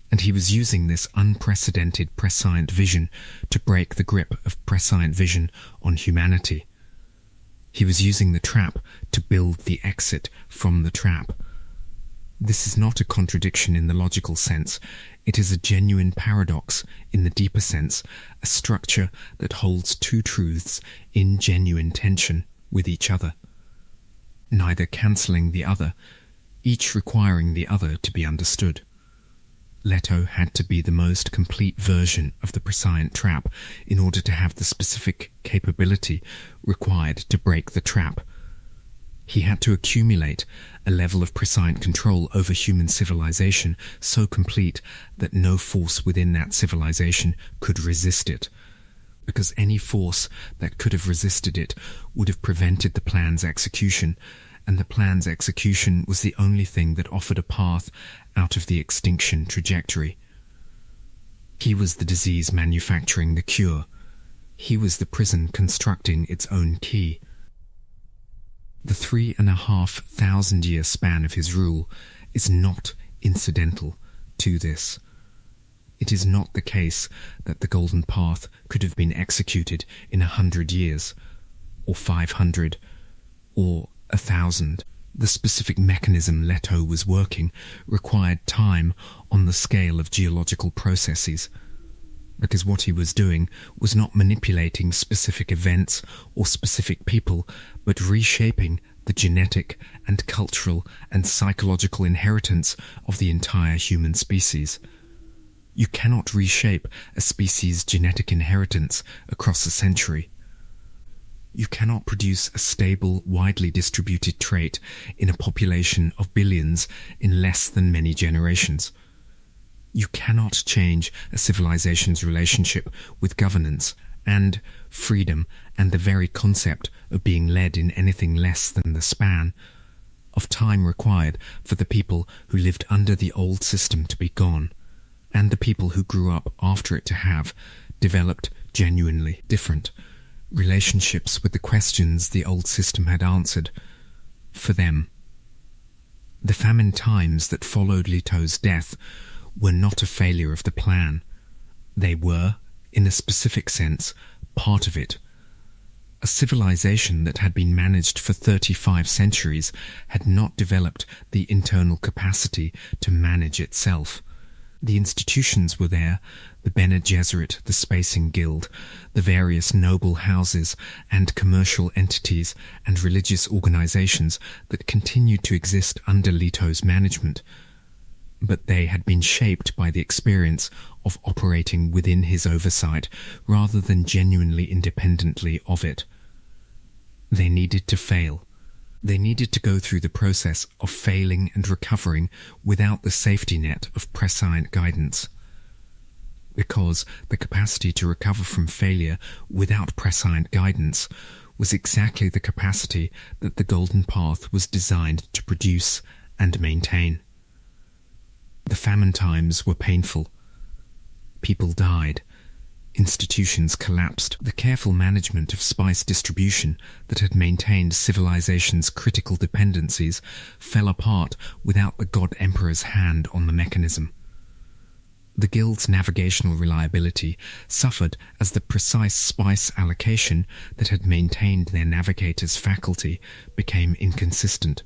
and he was using this unprecedented prescient vision to break the grip of prescient vision on humanity. He was using the trap to build the exit from the trap. This is not a contradiction in the logical sense. It is a genuine paradox in the deeper sense, a structure that holds two truths in genuine tension with each other, neither cancelling the other, each requiring the other to be understood. Leto had to be the most complete version of the prescient trap in order to have the specific capability required to break the trap. He had to accumulate a level of prescient control over human civilization so complete that no force within that civilization could resist it, because any force that could have resisted it would have prevented the plan's execution, and the plan's execution was the only thing that offered a path out of the extinction trajectory. He was the disease manufacturing the cure. He was the prison constructing its own key. The 3,500-year span of his rule is not incidental to this. It is not the case that the golden path could have been executed in 100 years, or 500, or 1,000. The specific mechanism Leto was working required time on the scale of geological processes, because what he was doing was not manipulating specific events or specific people, but reshaping the genetic and cultural and psychological inheritance of the entire human species. You cannot reshape a species' genetic inheritance across a century. You cannot produce a stable, widely distributed trait in a population of billions in less than many generations. You cannot change a civilization's relationship with governance and freedom and the very concept of being led in anything less than the span of time required for the people who lived under the old system to be gone, and the people who grew up after it to have developed genuinely different relationships with the questions the old system had answered for them. The famine times that followed Leto's death were not a failure of the plan. They were, in a specific sense, part of it. A civilization that had been managed for 35 centuries had not developed the internal capacity to manage itself. The institutions were there, the Bene Gesserit, the Spacing Guild, the various noble houses and commercial entities and religious organizations that continued to exist under Leto's management. But they had been shaped by the experience of operating within his oversight rather than genuinely independently of it. They needed to fail. They needed to go through the process of failing and recovering without the safety net of prescient guidance. Because the capacity to recover from failure without prescient guidance was exactly the capacity that the Golden Path was designed to produce and maintain. The famine times were painful. People died. Institutions collapsed. The careful management of spice distribution that had maintained civilization's critical dependencies fell apart without the God Emperor's hand on the mechanism. The Guild's navigational reliability suffered as the precise spice allocation that had maintained their navigators' faculty became inconsistent.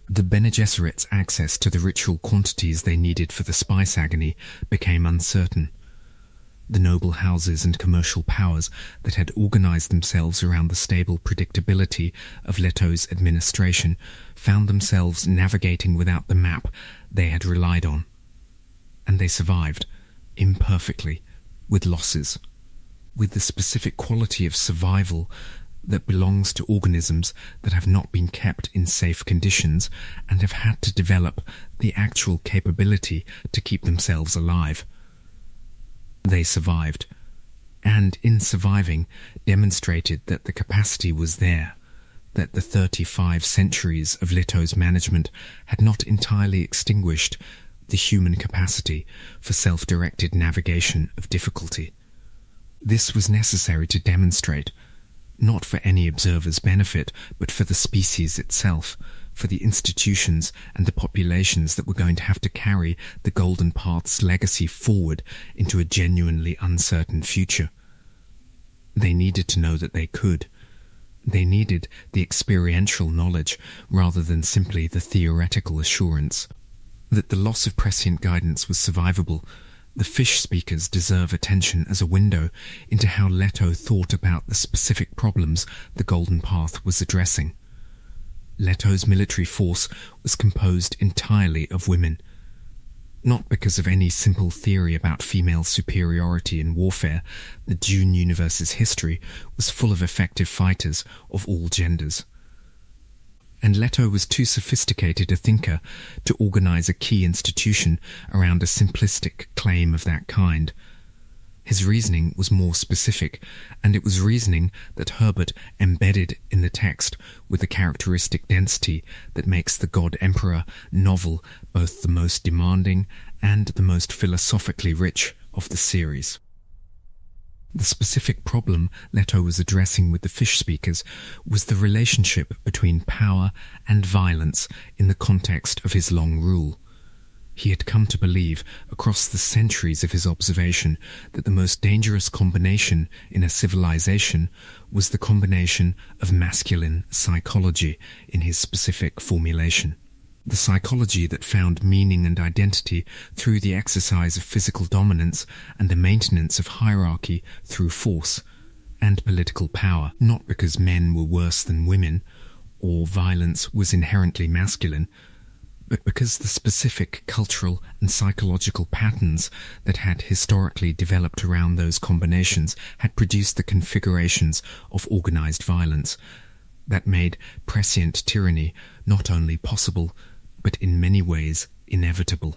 The Bene Gesserit's access to the ritual quantities they needed for the spice agony became uncertain. The noble houses and commercial powers that had organized themselves around the stable predictability of Leto's administration found themselves navigating without the map they had relied on. And they survived, imperfectly, with losses, with the specific quality of survival that belongs to organisms that have not been kept in safe conditions and have had to develop the actual capability to keep themselves alive. They survived, and in surviving demonstrated that the capacity was there, that the 35 centuries of Leto's management had not entirely extinguished the human capacity for self-directed navigation of difficulty. This was necessary to demonstrate, not for any observer's benefit, but for the species itself, for the institutions and the populations that were going to have to carry the Golden Path's legacy forward into a genuinely uncertain future. They needed to know that they could. They needed the experiential knowledge rather than simply the theoretical assurance. That the loss of prescient guidance was survivable. The fish speakers deserve attention as a window into how Leto thought about the specific problems the Golden Path was addressing. Leto's military force was composed entirely of women, not because of any simple theory about female superiority in warfare. The Dune universe's history was full of effective fighters of all genders. And Leto was too sophisticated a thinker to organize a key institution around a simplistic claim of that kind. His reasoning was more specific, and it was reasoning that Herbert embedded in the text with the characteristic density that makes the God Emperor novel both the most demanding and the most philosophically rich of the series. The specific problem Leto was addressing with the fish speakers was the relationship between power and violence in the context of his long rule. He had come to believe, across the centuries of his observation, that the most dangerous combination in a civilization was the combination of masculine psychology in his specific formulation. The psychology that found meaning and identity through the exercise of physical dominance and the maintenance of hierarchy through force and political power, not because men were worse than women or violence was inherently masculine, but because the specific cultural and psychological patterns that had historically developed around those combinations had produced the configurations of organized violence that made prescient tyranny not only possible, but in many ways inevitable.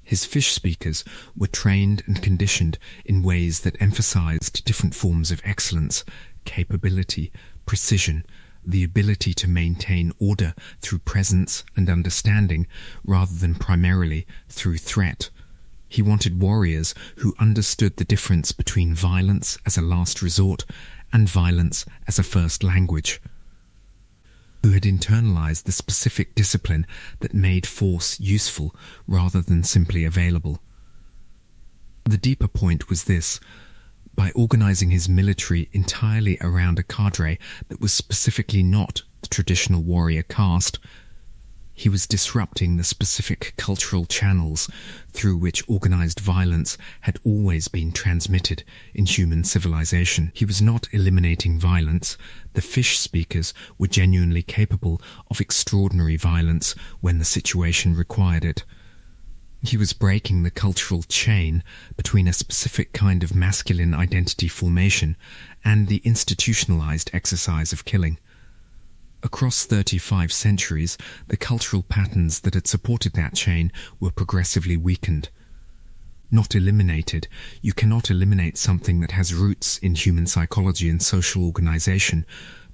His fish speakers were trained and conditioned in ways that emphasized different forms of excellence, capability, precision, the ability to maintain order through presence and understanding rather than primarily through threat. He wanted warriors who understood the difference between violence as a last resort and violence as a first language, who had internalized the specific discipline that made force useful rather than simply available. The deeper point was this: by organizing his military entirely around a cadre that was specifically not the traditional warrior caste, He was disrupting the specific cultural channels through which organized violence had always been transmitted in human civilization. He was not eliminating violence. The fish speakers were genuinely capable of extraordinary violence when the situation required it. He was breaking the cultural chain between a specific kind of masculine identity formation and the institutionalized exercise of killing. Across 35 centuries, the cultural patterns that had supported that chain were progressively weakened. Not eliminated, you cannot eliminate something that has roots in human psychology and social organization,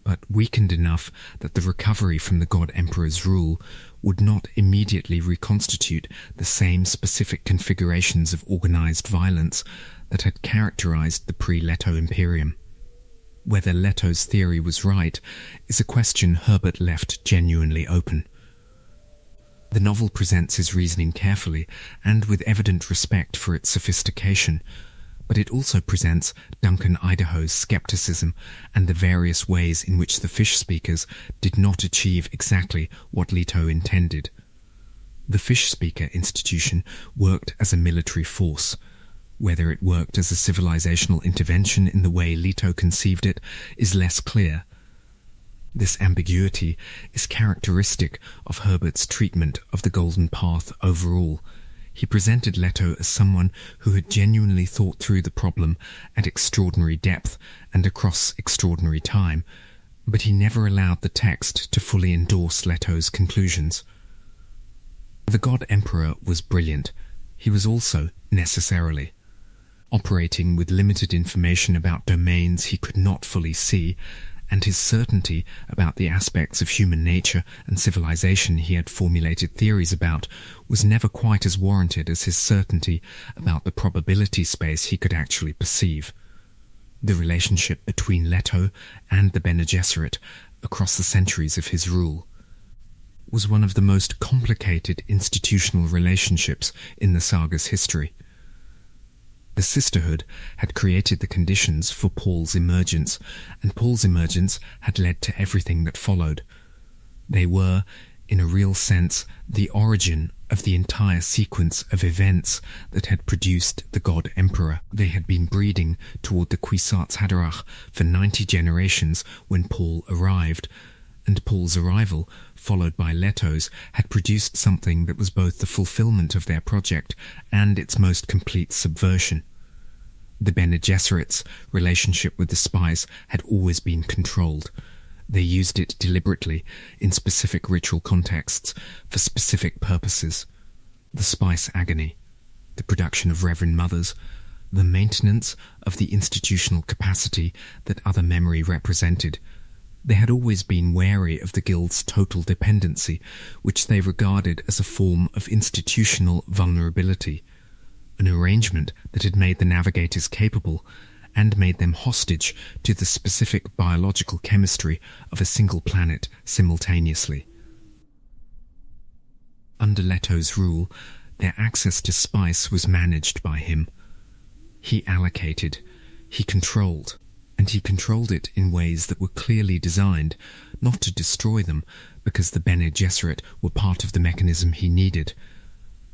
but weakened enough that the recovery from the God Emperor's rule would not immediately reconstitute the same specific configurations of organized violence that had characterized the pre-Leto Imperium. Whether Leto's theory was right is a question Herbert left genuinely open. The novel presents his reasoning carefully and with evident respect for its sophistication, but it also presents Duncan Idaho's skepticism and the various ways in which the fish speakers did not achieve exactly what Leto intended. The fish speaker institution worked as a military force. Whether it worked as a civilizational intervention in the way Leto conceived it is less clear. This ambiguity is characteristic of Herbert's treatment of the Golden Path overall. He presented Leto as someone who had genuinely thought through the problem at extraordinary depth and across extraordinary time, but he never allowed the text to fully endorse Leto's conclusions. The God Emperor was brilliant. He was also necessarily operating with limited information about domains he could not fully see, and his certainty about the aspects of human nature and civilization he had formulated theories about was never quite as warranted as his certainty about the probability space he could actually perceive. The relationship between Leto and the Bene Gesserit across the centuries of his rule was one of the most complicated institutional relationships in the saga's history. The sisterhood had created the conditions for Paul's emergence, and Paul's emergence had led to everything that followed. They were, in a real sense, the origin of the entire sequence of events that had produced the God Emperor. They had been breeding toward the Kwisatz Haderach for 90 generations when Paul arrived, and Paul's arrival, followed by Leto's, had produced something that was both the fulfillment of their project and its most complete subversion. The Bene Gesserit's relationship with the spice had always been controlled. They used it deliberately in specific ritual contexts for specific purposes. The spice agony, the production of Reverend Mothers, the maintenance of the institutional capacity that other memory represented. They had always been wary of the guild's total dependency, which they regarded as a form of institutional vulnerability, an arrangement that had made the navigators capable and made them hostage to the specific biological chemistry of a single planet simultaneously. Under Leto's rule, their access to spice was managed by him. He allocated, he controlled, and he controlled it in ways that were clearly designed not to destroy them because the Bene Gesserit were part of the mechanism he needed,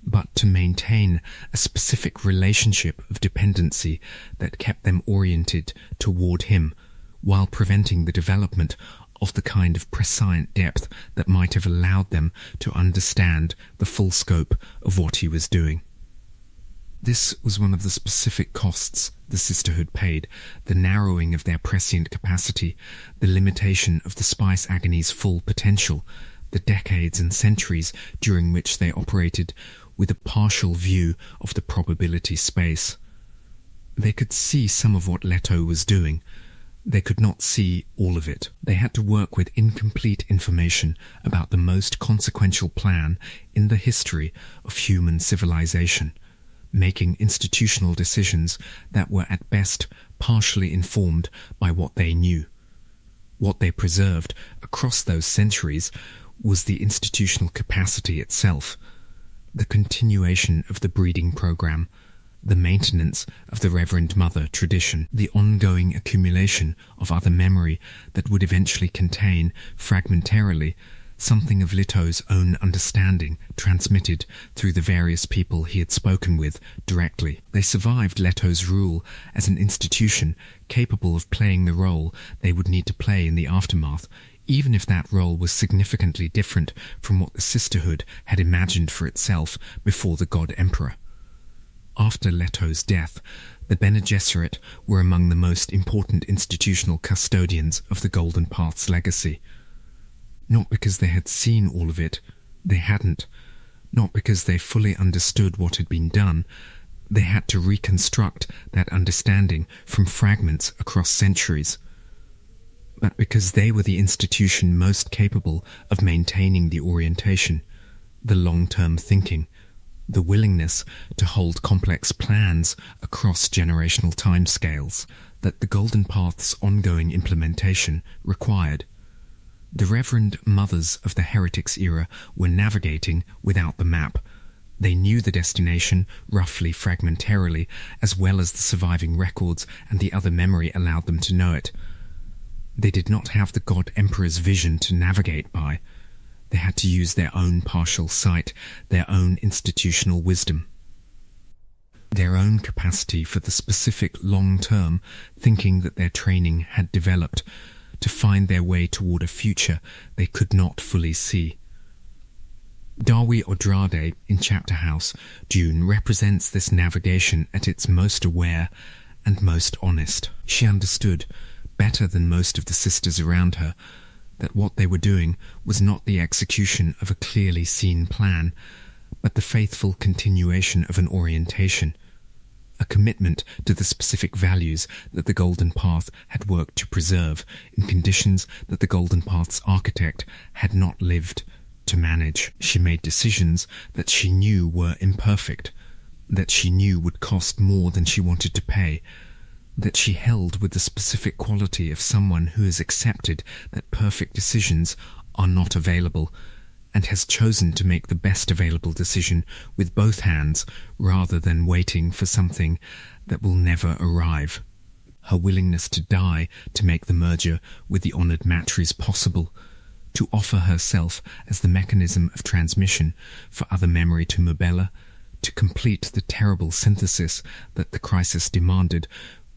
but to maintain a specific relationship of dependency that kept them oriented toward him while preventing the development of the kind of prescient depth that might have allowed them to understand the full scope of what he was doing. This was one of the specific costs the sisterhood paid, the narrowing of their prescient capacity, the limitation of the spice agony's full potential, the decades and centuries during which they operated with a partial view of the probability space. They could see some of what Leto was doing. They could not see all of it. They had to work with incomplete information about the most consequential plan in the history of human civilization, making institutional decisions that were at best partially informed by what they knew. What they preserved across those centuries was the institutional capacity itself, the continuation of the breeding program, the maintenance of the Reverend Mother tradition, the ongoing accumulation of other memory that would eventually contain, fragmentarily, something of Leto's own understanding transmitted through the various people he had spoken with directly. They survived Leto's rule as an institution capable of playing the role they would need to play in the aftermath, even if that role was significantly different from what the Sisterhood had imagined for itself before the God Emperor. After Leto's death, the Bene Gesserit were among the most important institutional custodians of the Golden Path's legacy. Not because they had seen all of it, they hadn't. Not because they fully understood what had been done, they had to reconstruct that understanding from fragments across centuries. But because they were the institution most capable of maintaining the orientation, the long-term thinking, the willingness to hold complex plans across generational timescales that the Golden Path's ongoing implementation required. The Reverend Mothers of the Heretics era were navigating without the map. They knew the destination roughly fragmentarily, as well as the surviving records and the other memory allowed them to know it. They did not have the God Emperor's vision to navigate by. They had to use their own partial sight, their own institutional wisdom, their own capacity for the specific long-term thinking that their training had developed to find their way toward a future they could not fully see. Dawi Odrade in Chapter House, Dune, represents this navigation at its most aware and most honest. She understood, better than most of the sisters around her, that what they were doing was not the execution of a clearly seen plan, but the faithful continuation of an orientation, a commitment to the specific values that the Golden Path had worked to preserve in conditions that the Golden Path's architect had not lived to manage. She made decisions that she knew were imperfect, that she knew would cost more than she wanted to pay, that she held with the specific quality of someone who has accepted that perfect decisions are not available and has chosen to make the best available decision with both hands rather than waiting for something that will never arrive. Her willingness to die to make the merger with the honoured Matries possible, to offer herself as the mechanism of transmission for other memory to Mabella, to complete the terrible synthesis that the crisis demanded,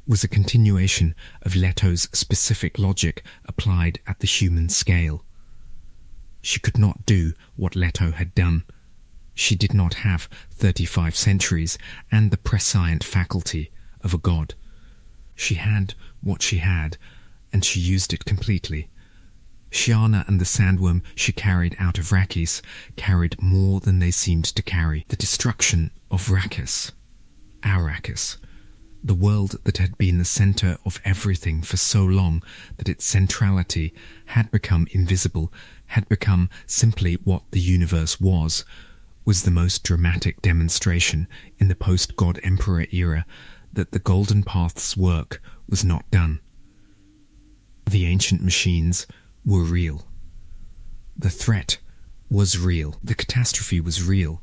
was a continuation of Leto's specific logic applied at the human scale. She could not do what Leto had done. She did not have 35 centuries and the prescient faculty of a god. She had what she had, and she used it completely. Shiana and the sandworm she carried out of Arrakis carried more than they seemed to carry. The destruction of Arrakis, Arrakis, the world that had been the centre of everything for so long that its centrality had become invisible, had become simply what the universe was the most dramatic demonstration in the post-God Emperor era that the Golden Path's work was not done. The ancient machines were real. The threat was real. The catastrophe was real,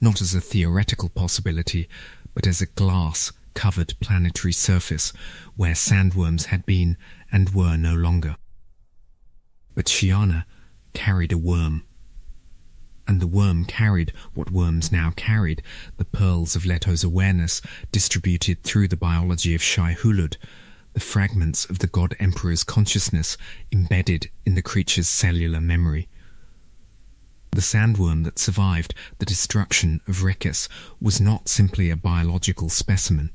not as a theoretical possibility, but as a glass-covered planetary surface where sandworms had been and were no longer. But Shiana carried a worm, and the worm carried what worms now carried, the pearls of Leto's awareness distributed through the biology of Shai Hulud, the fragments of the God Emperor's consciousness embedded in the creature's cellular memory. The sandworm that survived the destruction of Arrakis was not simply a biological specimen.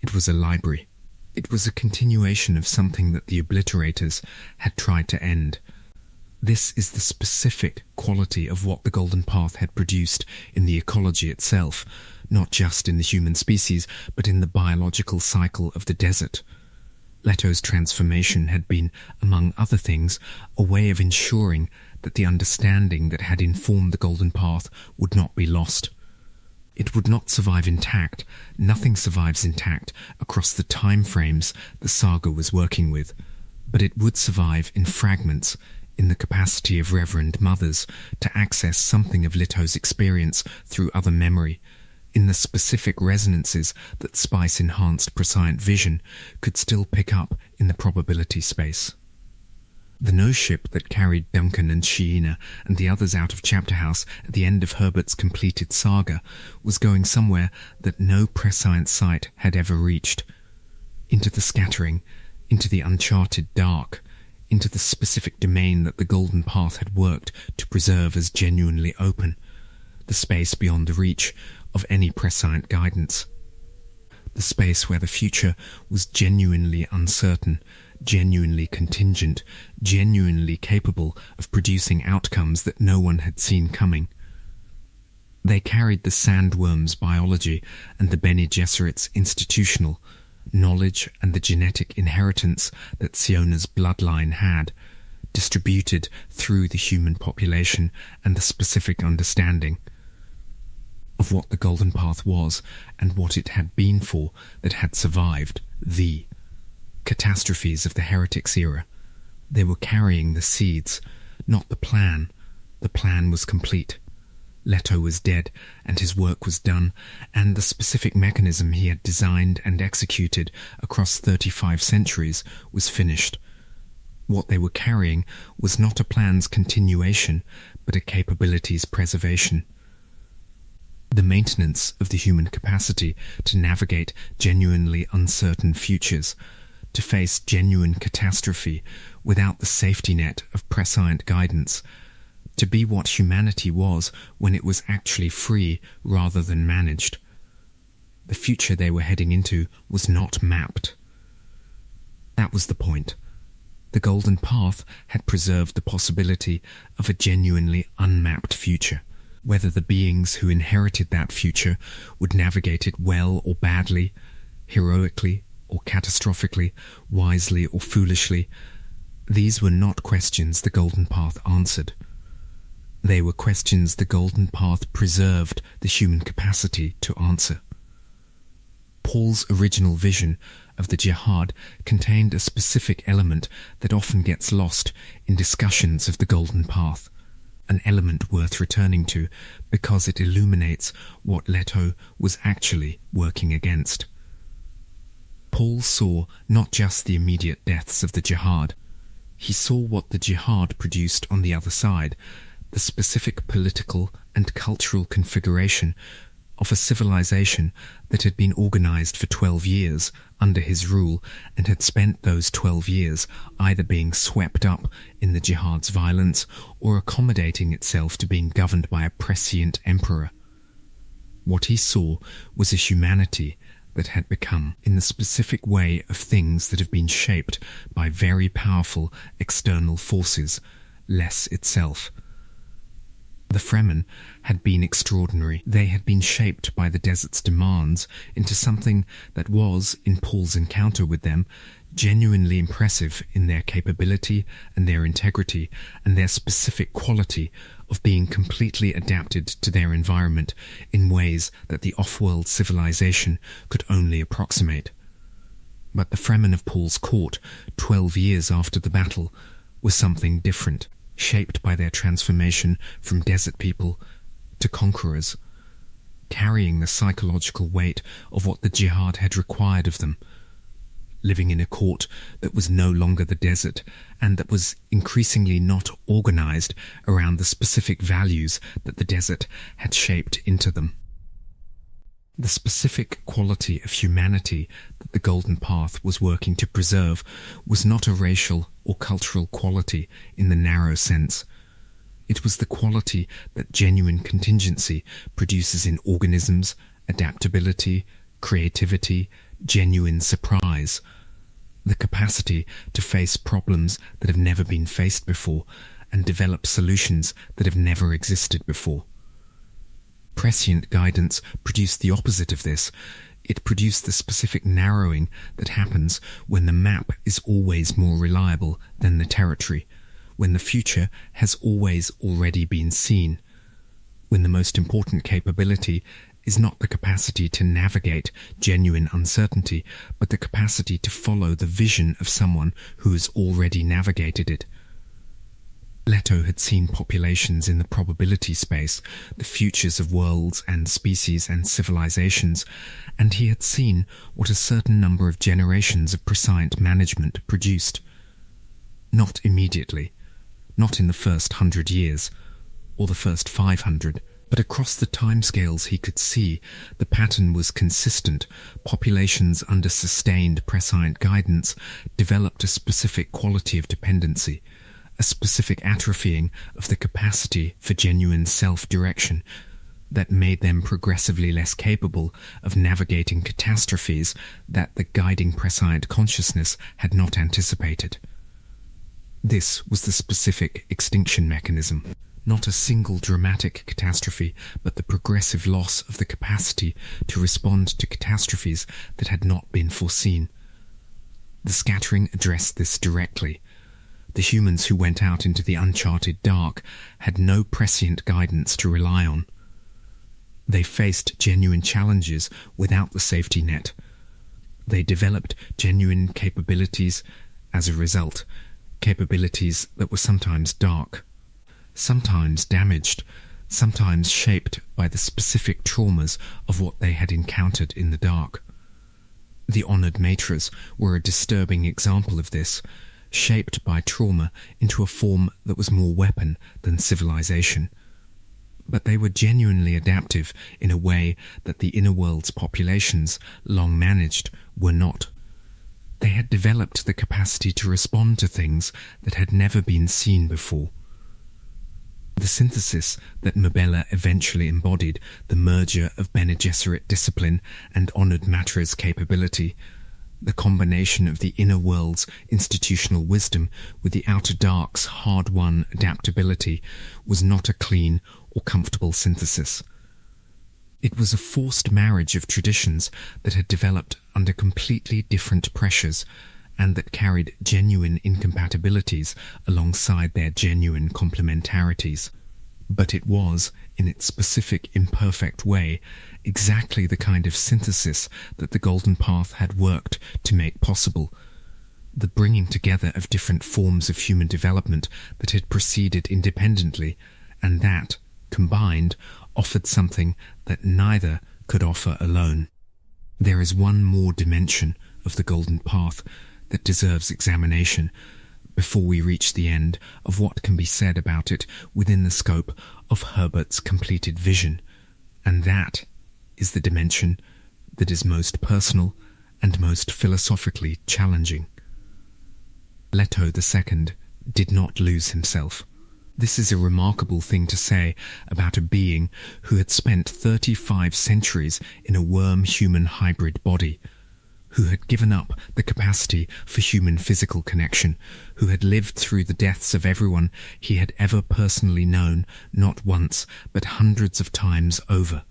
It was a library. It was a continuation of something that the obliterators had tried to end. This is the specific quality of what the Golden Path had produced in the ecology itself, not just in the human species, but in the biological cycle of the desert. Leto's transformation had been, among other things, a way of ensuring that the understanding that had informed the Golden Path would not be lost. It would not survive intact. Nothing survives intact across the time frames the saga was working with, but it would survive in fragments, in the capacity of Reverend Mothers to access something of Leto's experience through other memory, in the specific resonances that spice-enhanced prescient vision could still pick up in the probability space. The nose ship that carried Duncan and Sheena and the others out of Chapter House at the end of Herbert's completed saga was going somewhere that no prescient sight had ever reached. Into the scattering, into the uncharted dark, into the specific domain that the Golden Path had worked to preserve as genuinely open, the space beyond the reach of any prescient guidance. The space where the future was genuinely uncertain, genuinely contingent, genuinely capable of producing outcomes that no one had seen coming. They carried the sandworm's biology and the Bene Gesserit's institutional knowledge and the genetic inheritance that Siona's bloodline had, distributed through the human population and the specific understanding of what the Golden Path was and what it had been for that had survived the catastrophes of the heretics era. They were carrying the seeds, not the plan. The plan was complete. Leto was dead, and his work was done, and the specific mechanism he had designed and executed across 35 centuries was finished. What they were carrying was not a plan's continuation, but a capability's preservation. The maintenance of the human capacity to navigate genuinely uncertain futures, to face genuine catastrophe without the safety net of prescient guidance, to be what humanity was when it was actually free rather than managed. The future they were heading into was not mapped. That was the point. The Golden Path had preserved the possibility of a genuinely unmapped future. Whether the beings who inherited that future would navigate it well or badly, heroically or catastrophically, wisely or foolishly, these were not questions the Golden Path answered. They were questions the Golden Path preserved the human capacity to answer. Paul's original vision of the jihad contained a specific element that often gets lost in discussions of the Golden Path, an element worth returning to because it illuminates what Leto was actually working against. Paul saw not just the immediate deaths of the jihad. He saw what the jihad produced on the other side, the specific political and cultural configuration of a civilization that had been organized for 12 years under his rule and had spent those 12 years either being swept up in the jihad's violence or accommodating itself to being governed by a prescient emperor. What he saw was a humanity that had become, in the specific way of things that have been shaped by very powerful external forces, less itself. The Fremen had been extraordinary. They had been shaped by the desert's demands into something that was, in Paul's encounter with them, genuinely impressive in their capability and their integrity and their specific quality of being completely adapted to their environment in ways that the off-world civilization could only approximate. But the Fremen of Paul's court, 12 years after the battle, was something different, shaped by their transformation from desert people to conquerors, carrying the psychological weight of what the jihad had required of them, living in a court that was no longer the desert and that was increasingly not organized around the specific values that the desert had shaped into them. The specific quality of humanity that the Golden Path was working to preserve was not a racial or cultural quality in the narrow sense. It was the quality that genuine contingency produces in organisms, adaptability, creativity, genuine surprise, the capacity to face problems that have never been faced before and develop solutions that have never existed before. Prescient guidance produced the opposite of this. It produced the specific narrowing that happens when the map is always more reliable than the territory, when the future has always already been seen, when the most important capability is not the capacity to navigate genuine uncertainty, but the capacity to follow the vision of someone who has already navigated it. Leto had seen populations in the probability space, the futures of worlds and species and civilizations, and he had seen what a certain number of generations of prescient management produced. Not immediately, not in the first 100 years, or the first 500, but across the timescales he could see, the pattern was consistent. Populations under sustained prescient guidance developed a specific quality of dependency, a specific atrophying of the capacity for genuine self-direction that made them progressively less capable of navigating catastrophes that the guiding prescient consciousness had not anticipated. This was the specific extinction mechanism. Not a single dramatic catastrophe, but the progressive loss of the capacity to respond to catastrophes that had not been foreseen. The scattering addressed this directly. The humans who went out into the uncharted dark had no prescient guidance to rely on. They faced genuine challenges without the safety net. They developed genuine capabilities as a result, capabilities that were sometimes dark, sometimes damaged, sometimes shaped by the specific traumas of what they had encountered in the dark. The honoured matras were a disturbing example of this, shaped by trauma into a form that was more weapon than civilization. But they were genuinely adaptive in a way that the inner world's populations, long managed, were not. They had developed the capacity to respond to things that had never been seen before. The synthesis that Mabella eventually embodied, the merger of Bene Gesserit discipline and honoured matras capability, the combination of the inner world's institutional wisdom with the outer dark's hard-won adaptability, was not a clean or comfortable synthesis. It was a forced marriage of traditions that had developed under completely different pressures and that carried genuine incompatibilities alongside their genuine complementarities. But it was, in its specific imperfect way, exactly the kind of synthesis that the Golden Path had worked to make possible, the bringing together of different forms of human development that had proceeded independently, and that, combined, offered something that neither could offer alone. There is one more dimension of the Golden Path that deserves examination before we reach the end of what can be said about it within the scope of Herbert's completed vision, and that is the dimension that is most personal and most philosophically challenging. Leto II did not lose himself. This is a remarkable thing to say about a being who had spent 35 centuries in a worm-human hybrid body, who had given up the capacity for human physical connection, who had lived through the deaths of everyone he had ever personally known, not once, but hundreds of times over,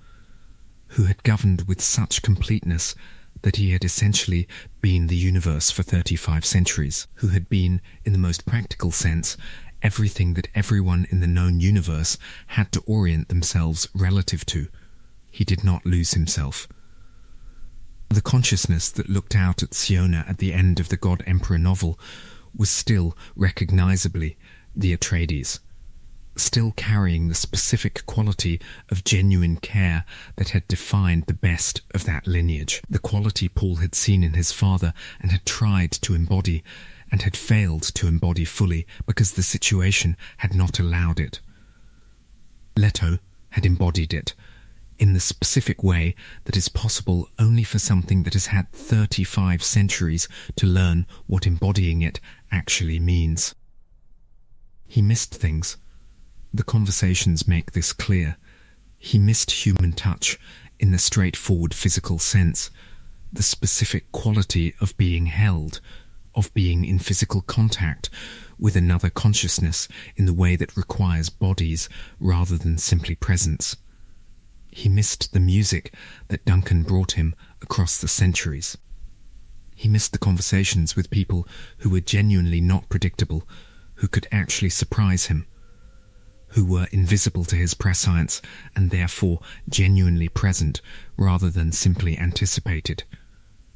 who had governed with such completeness that he had essentially been the universe for 35 centuries, who had been, in the most practical sense, everything that everyone in the known universe had to orient themselves relative to. He did not lose himself. The consciousness that looked out at Siona at the end of the God Emperor novel was still recognizably the Atreides, still carrying the specific quality of genuine care that had defined the best of that lineage, the quality Paul had seen in his father and had tried to embody and had failed to embody fully because the situation had not allowed it. Leto had embodied it, in the specific way that is possible only for something that has had 35 centuries to learn what embodying it actually means. He missed things. The conversations make this clear. He missed human touch in the straightforward physical sense, the specific quality of being held, of being in physical contact with another consciousness in the way that requires bodies rather than simply presence. He missed the music that Duncan brought him across the centuries. He missed the conversations with people who were genuinely not predictable, who could actually surprise him, who were invisible to his prescience and therefore genuinely present rather than simply anticipated.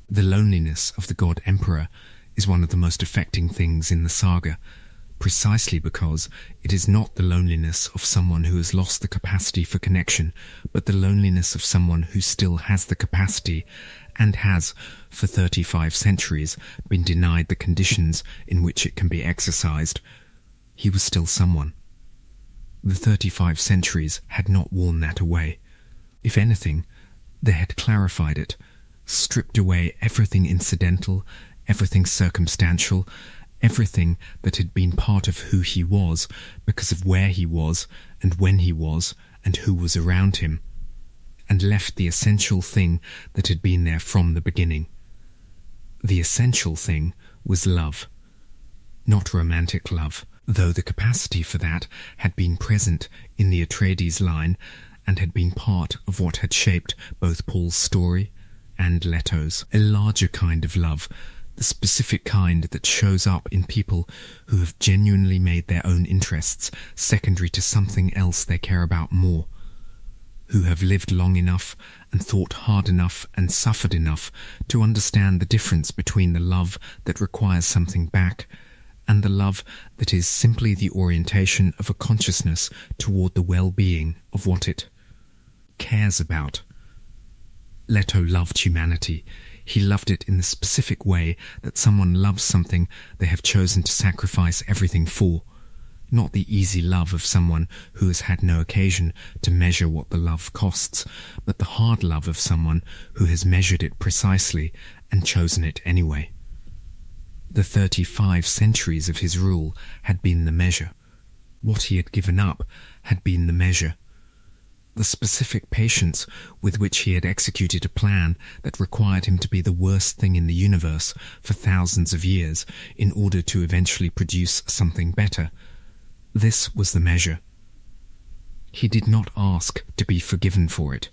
The loneliness of the God Emperor is one of the most affecting things in the saga, precisely because it is not the loneliness of someone who has lost the capacity for connection, but the loneliness of someone who still has the capacity and has, for 35 centuries, been denied the conditions in which it can be exercised, he was still someone. The 35 centuries had not worn that away. If anything, they had clarified it, stripped away everything incidental, everything circumstantial, everything that had been part of who he was because of where he was and when he was and who was around him, and left the essential thing that had been there from the beginning. The essential thing was love. Not romantic love, though the capacity for that had been present in the Atreides line and had been part of what had shaped both Paul's story and Leto's. A larger kind of love, the specific kind that shows up in people who have genuinely made their own interests secondary to something else they care about more, who have lived long enough and thought hard enough and suffered enough to understand the difference between the love that requires something back and the love that is simply the orientation of a consciousness toward the well-being of what it cares about. Leto loved humanity. He loved it in the specific way that someone loves something they have chosen to sacrifice everything for, not the easy love of someone who has had no occasion to measure what the love costs, but the hard love of someone who has measured it precisely and chosen it anyway. The 35 centuries of his rule had been the measure. What he had given up had been the measure. The specific patience with which he had executed a plan that required him to be the worst thing in the universe for thousands of years in order to eventually produce something better. This was the measure. He did not ask to be forgiven for it.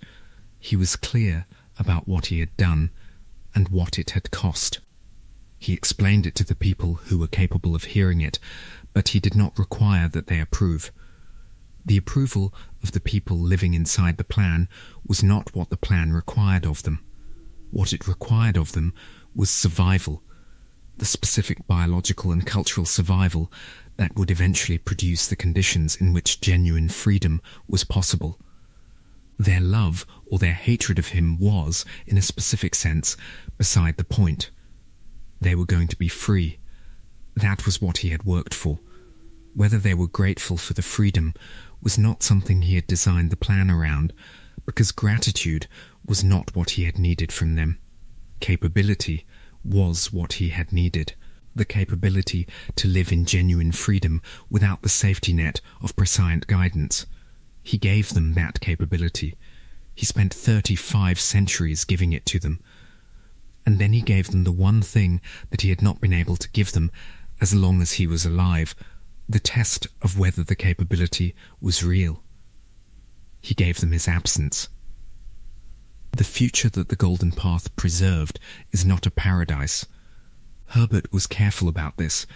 He was clear about what he had done and what it had cost. He explained it to the people who were capable of hearing it, but he did not require that they approve. The approval of the people living inside the plan was not what the plan required of them. What it required of them was survival, the specific biological and cultural survival that would eventually produce the conditions in which genuine freedom was possible. Their love or their hatred of him was, in a specific sense, beside the point. They were going to be free. That was what he had worked for. Whether they were grateful for the freedom was not something he had designed the plan around, because gratitude was not what he had needed from them. Capability was what he had needed. The capability to live in genuine freedom without the safety net of prescient guidance. He gave them that capability. He spent 35 centuries giving it to them. And then he gave them the one thing that he had not been able to give them as long as he was alive, the test of whether the capability was real. He gave them his absence. The future that the Golden Path preserved is not a paradise. Herbert was careful about this,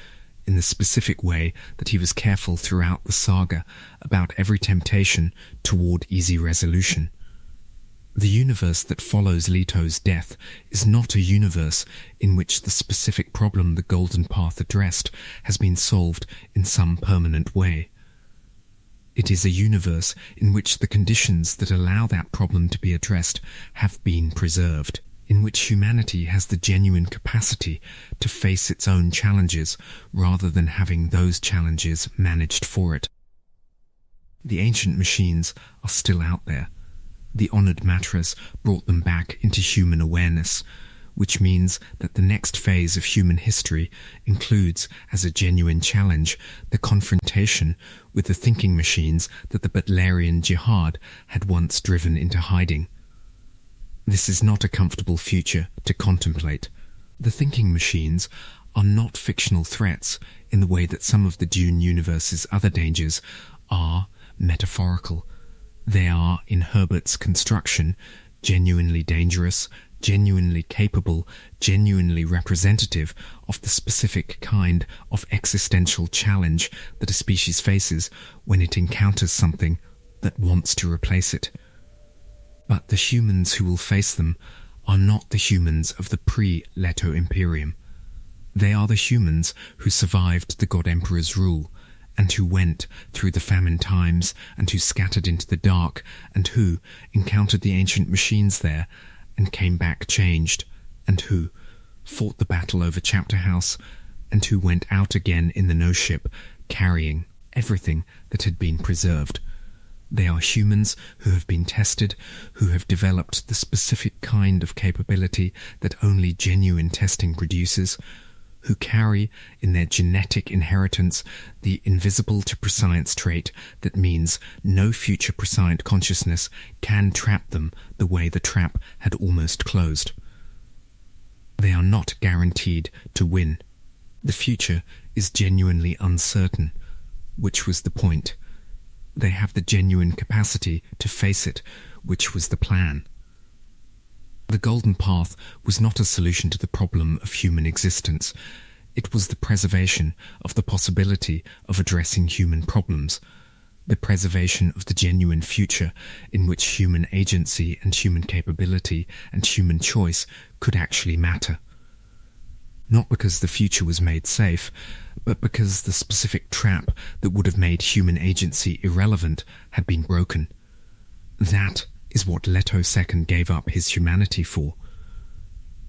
in the specific way that he was careful throughout the saga about every temptation toward easy resolution. The universe that follows Leto's death is not a universe in which the specific problem the Golden Path addressed has been solved in some permanent way. It is a universe in which the conditions that allow that problem to be addressed have been preserved, in which humanity has the genuine capacity to face its own challenges rather than having those challenges managed for it. The ancient machines are still out there. The honored Matras brought them back into human awareness, which means that the next phase of human history includes, as a genuine challenge, the confrontation with the thinking machines that the Butlerian jihad had once driven into hiding. This is not a comfortable future to contemplate. The thinking machines are not fictional threats in the way that some of the Dune universe's other dangers are metaphorical. They are, in Herbert's construction, genuinely dangerous, genuinely capable, genuinely representative of the specific kind of existential challenge that a species faces when it encounters something that wants to replace it. But the humans who will face them are not the humans of the pre-Leto Imperium. They are the humans who survived the God Emperor's rule, and who went through the famine times, and who scattered into the dark, and who encountered the ancient machines there, and came back changed, and who fought the battle over Chapter House, and who went out again in the no-ship, carrying everything that had been preserved. They are humans who have been tested, who have developed the specific kind of capability that only genuine testing produces, who carry in their genetic inheritance the invisible to prescience trait that means no future prescient consciousness can trap them the way the trap had almost closed. They are not guaranteed to win. The future is genuinely uncertain, which was the point. They have the genuine capacity to face it, which was the plan. The Golden Path was not a solution to the problem of human existence. It was the preservation of the possibility of addressing human problems, the preservation of the genuine future in which human agency and human capability and human choice could actually matter. Not because the future was made safe, but because the specific trap that would have made human agency irrelevant had been broken. That is what Leto II gave up his humanity for.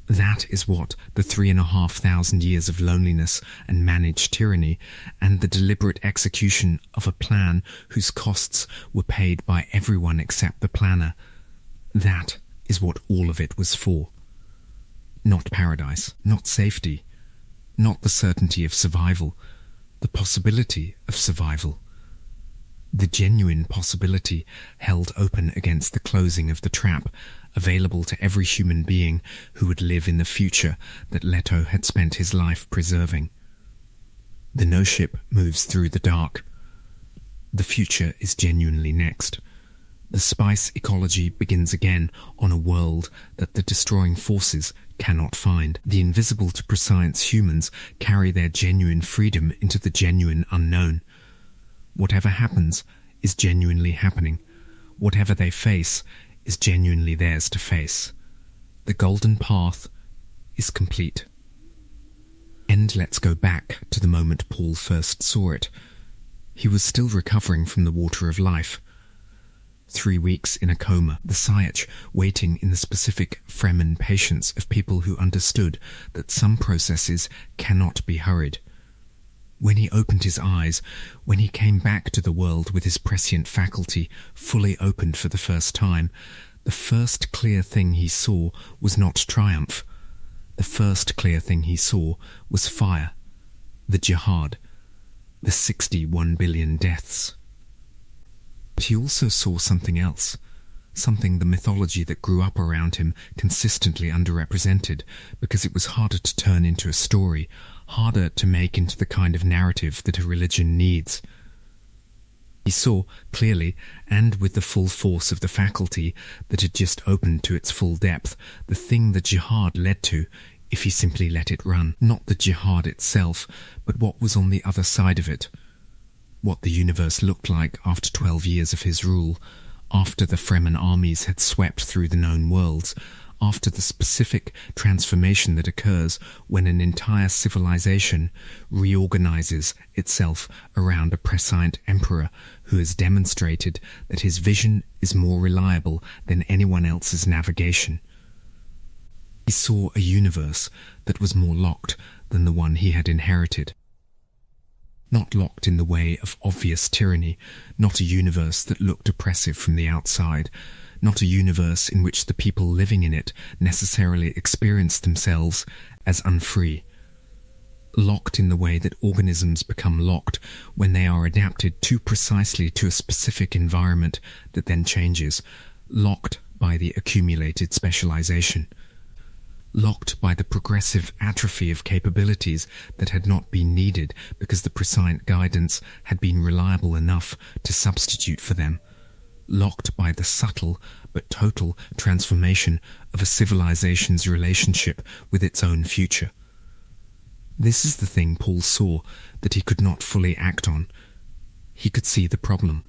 That is what the 3,500 years of loneliness and managed tyranny and the deliberate execution of a plan whose costs were paid by everyone except the planner, that is what all of it was for. Not paradise, not safety, not the certainty of survival, the possibility of survival. The genuine possibility held open against the closing of the trap, available to every human being who would live in the future that Leto had spent his life preserving. The no-ship moves through the dark. The future is genuinely next. The spice ecology begins again on a world that the destroying forces cannot find. The invisible to prescience humans carry their genuine freedom into the genuine unknown. Whatever happens is genuinely happening. Whatever they face is genuinely theirs to face. The Golden Path is complete. And let's go back to the moment Paul first saw it. He was still recovering from the water of life. 3 weeks in a coma, the Sayach waiting in the specific Fremen patience of people who understood that some processes cannot be hurried. When he opened his eyes, when he came back to the world with his prescient faculty fully opened for the first time, the first clear thing he saw was not triumph. The first clear thing he saw was fire, the jihad, the 61 billion deaths. But he also saw something else, something the mythology that grew up around him consistently underrepresented because it was harder to turn into a story, harder to make into the kind of narrative that a religion needs. He saw clearly, and with the full force of the faculty that had just opened to its full depth, the thing the jihad led to if he simply let it run. Not the jihad itself, but what was on the other side of it. What the universe looked like after 12 years of his rule, after the Fremen armies had swept through the known worlds, after the specific transformation that occurs when an entire civilization reorganizes itself around a prescient emperor who has demonstrated that his vision is more reliable than anyone else's navigation. He saw a universe that was more locked than the one he had inherited. Not locked in the way of obvious tyranny, not a universe that looked oppressive from the outside, not a universe in which the people living in it necessarily experienced themselves as unfree. Locked in the way that organisms become locked when they are adapted too precisely to a specific environment that then changes, locked by the accumulated specialization. Locked by the progressive atrophy of capabilities that had not been needed because the prescient guidance had been reliable enough to substitute for them. Locked by the subtle but total transformation of a civilization's relationship with its own future. This is the thing Paul saw that he could not fully act on. He could see the problem.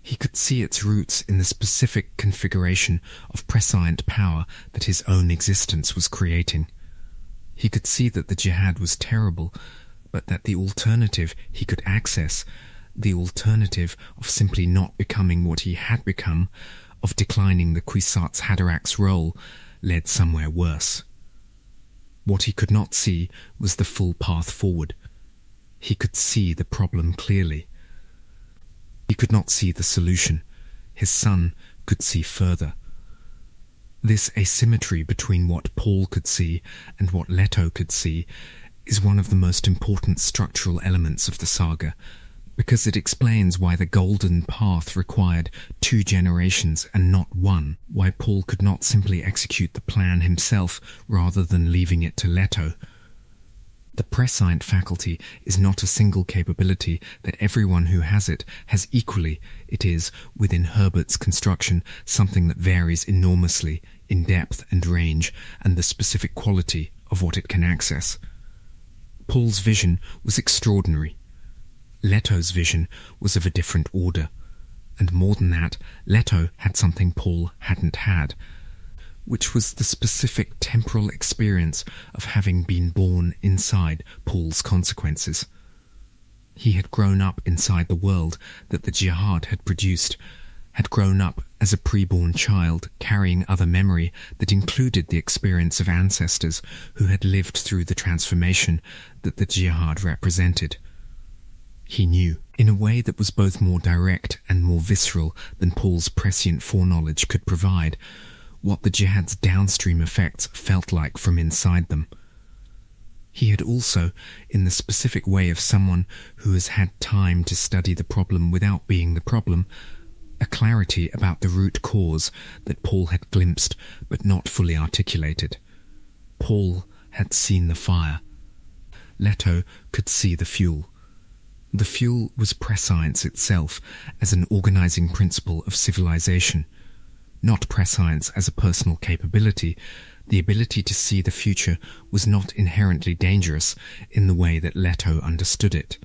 He could see its roots in the specific configuration of prescient power that his own existence was creating. He could see that the jihad was terrible, but that the alternative he could access, the alternative of simply not becoming what he had become, of declining the Kwisatz Haderach's role, led somewhere worse. What he could not see was the full path forward. He could see the problem clearly. He could not see the solution. His son could see further. This asymmetry between what Paul could see and what Leto could see is one of the most important structural elements of the saga, because it explains why the golden path required 2 generations and not one, why Paul could not simply execute the plan himself rather than leaving it to Leto. The prescient faculty is not a single capability that everyone who has it has equally. It is, within Herbert's construction, something that varies enormously in depth and range and the specific quality of what it can access. Paul's vision was extraordinary. Leto's vision was of a different order, and more than that, Leto had something Paul hadn't had, which was the specific temporal experience of having been born inside Paul's consequences. He had grown up inside the world that the jihad had produced, had grown up as a preborn child carrying other memory that included the experience of ancestors who had lived through the transformation that the jihad represented. He knew, in a way that was both more direct and more visceral than Paul's prescient foreknowledge could provide, what the jihad's downstream effects felt like from inside them. He had also, in the specific way of someone who has had time to study the problem without being the problem, a clarity about the root cause that Paul had glimpsed but not fully articulated. Paul had seen the fire. Leto could see the fuel. The fuel was prescience itself as an organizing principle of civilization, not prescience as a personal capability. The ability to see the future was not inherently dangerous in the way that Leto understood it.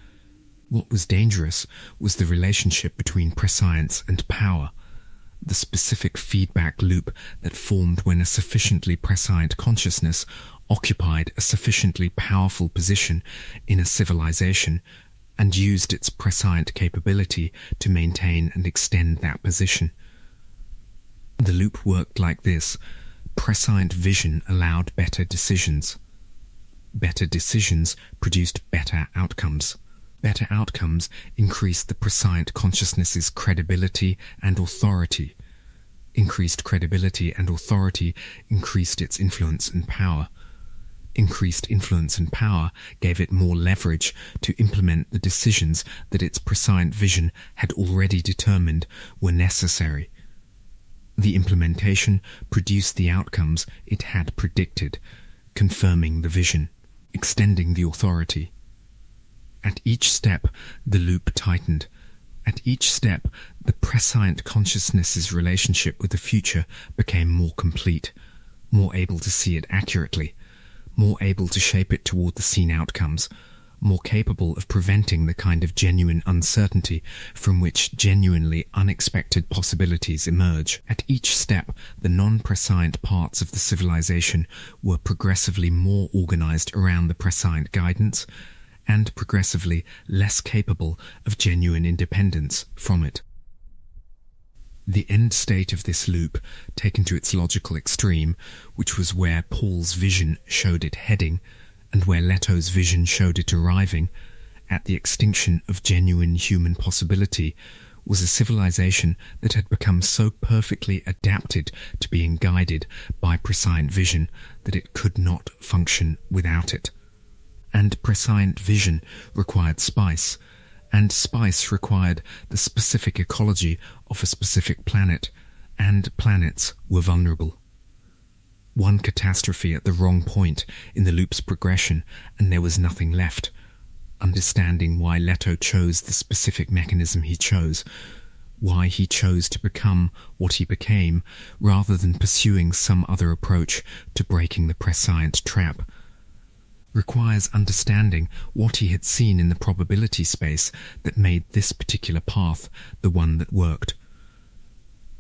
What was dangerous was the relationship between prescience and power, the specific feedback loop that formed when a sufficiently prescient consciousness occupied a sufficiently powerful position in a civilization and used its prescient capability to maintain and extend that position. The loop worked like this. Prescient vision allowed better decisions. Better decisions produced better outcomes. Better outcomes increased the prescient consciousness's credibility and authority. Increased credibility and authority increased its influence and power. Increased influence and power gave it more leverage to implement the decisions that its prescient vision had already determined were necessary. The implementation produced the outcomes it had predicted, confirming the vision, extending the authority. At each step, the loop tightened. At each step, the prescient consciousness's relationship with the future became more complete, more able to see it accurately, more able to shape it toward the seen outcomes, more capable of preventing the kind of genuine uncertainty from which genuinely unexpected possibilities emerge. At each step, the non-prescient parts of the civilization were progressively more organized around the prescient guidance, and progressively less capable of genuine independence from it. The end state of this loop, taken to its logical extreme, which was where Paul's vision showed it heading, and where Leto's vision showed it arriving, at the extinction of genuine human possibility, was a civilization that had become so perfectly adapted to being guided by prescient vision that it could not function without it. And prescient vision required spice, and spice required the specific ecology of a specific planet, and planets were vulnerable. One catastrophe at the wrong point in the loop's progression, and there was nothing left. Understanding why Leto chose the specific mechanism he chose, why he chose to become what he became, rather than pursuing some other approach to breaking the prescient trap, requires understanding what he had seen in the probability space that made this particular path the one that worked.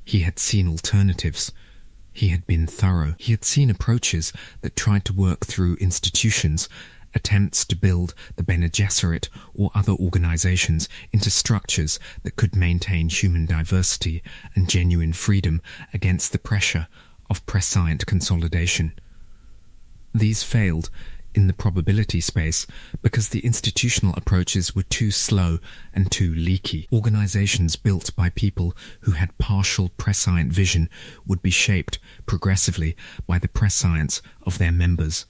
He had seen alternatives. He had been thorough. He had seen approaches that tried to work through institutions, attempts to build the Bene Gesserit or other organizations into structures that could maintain human diversity and genuine freedom against the pressure of prescient consolidation. These failed in the probability space because the institutional approaches were too slow and too leaky. Organizations built by people who had partial prescient vision would be shaped progressively by the prescience of their members.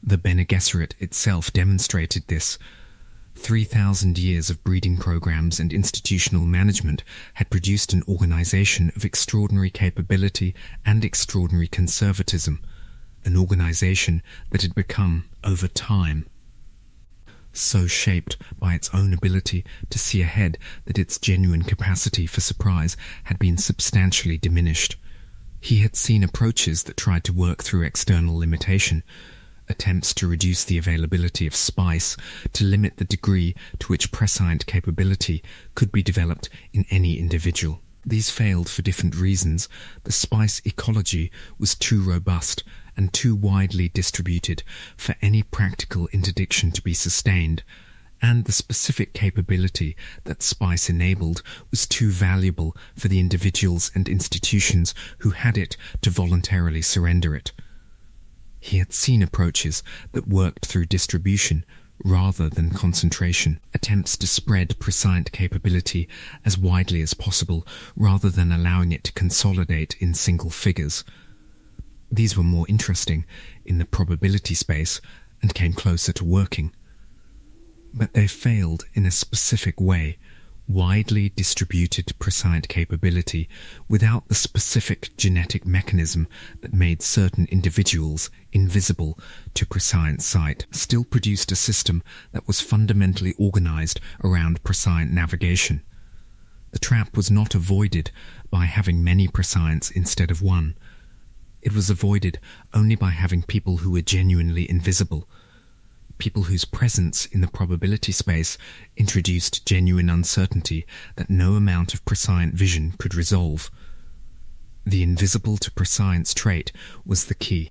The Bene Gesserit itself demonstrated this. 3,000 years of breeding programs and institutional management had produced an organization of extraordinary capability and extraordinary conservatism, an organization that had become, over time, so shaped by its own ability to see ahead that its genuine capacity for surprise had been substantially diminished. He had seen approaches that tried to work through external limitation, attempts to reduce the availability of spice, to limit the degree to which prescient capability could be developed in any individual. These failed for different reasons. The spice ecology was too robust and too widely distributed for any practical interdiction to be sustained, and the specific capability that spice enabled was too valuable for the individuals and institutions who had it to voluntarily surrender it. He had seen approaches that worked through distribution rather than concentration, attempts to spread prescient capability as widely as possible rather than allowing it to consolidate in single figures. These were more interesting in the probability space and came closer to working. But they failed in a specific way. Widely distributed prescient capability without the specific genetic mechanism that made certain individuals invisible to prescient sight still produced a system that was fundamentally organized around prescient navigation. The trap was not avoided by having many prescients instead of one. It was avoided only by having people who were genuinely invisible, people whose presence in the probability space introduced genuine uncertainty that no amount of prescient vision could resolve. The invisible to prescience trait was the key,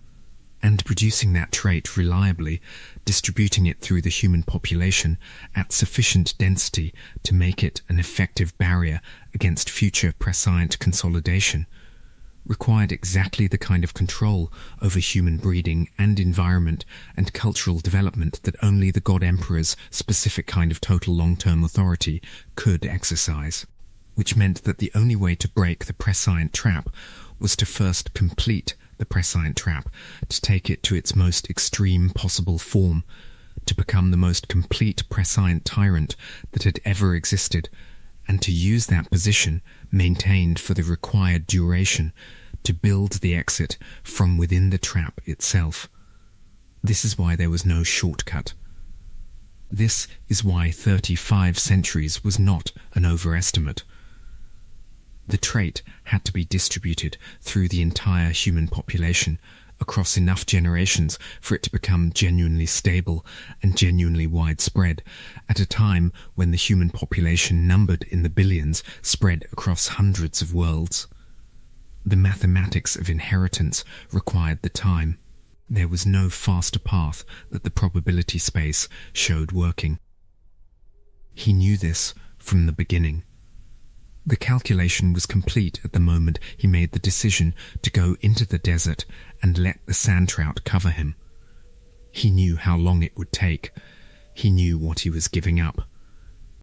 and producing that trait reliably, distributing it through the human population at sufficient density to make it an effective barrier against future prescient consolidation, required exactly the kind of control over human breeding and environment and cultural development that only the God Emperor's specific kind of total long-term authority could exercise, which meant that the only way to break the prescient trap was to first complete the prescient trap, to take it to its most extreme possible form, to become the most complete prescient tyrant that had ever existed, and to use that position, maintained for the required duration, to build the exit from within the trap itself. This is why there was no shortcut. This is why 35 centuries was not an overestimate. The trait had to be distributed through the entire human population across enough generations for it to become genuinely stable and genuinely widespread, at a time when the human population numbered in the billions spread across hundreds of worlds. The mathematics of inheritance required the time. There was no faster path that the probability space showed working. He knew this from the beginning. The calculation was complete at the moment he made the decision to go into the desert and let the sand trout cover him. He knew how long it would take. He knew what he was giving up.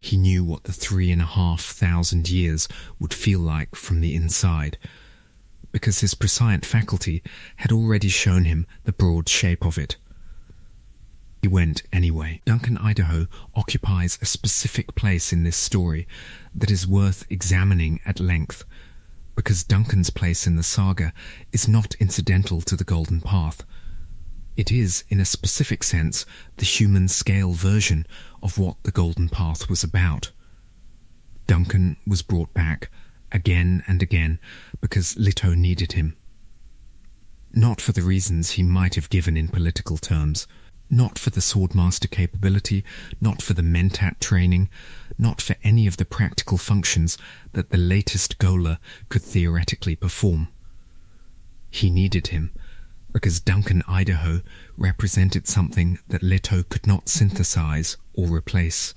He knew what the 3,500 years would feel like from the inside, because his prescient faculty had already shown him the broad shape of it. He went anyway. Duncan, Idaho occupies a specific place in this story that is worth examining at length, because Duncan's place in the saga is not incidental to the Golden Path. It is, in a specific sense, the human-scale version of what the Golden Path was about. Duncan was brought back again and again because Leto needed him. Not for the reasons he might have given in political terms, not for the swordmaster capability, not for the mentat training, not for any of the practical functions that the latest Gola could theoretically perform. He needed him because Duncan, Idaho represented something that Leto could not synthesize or replace.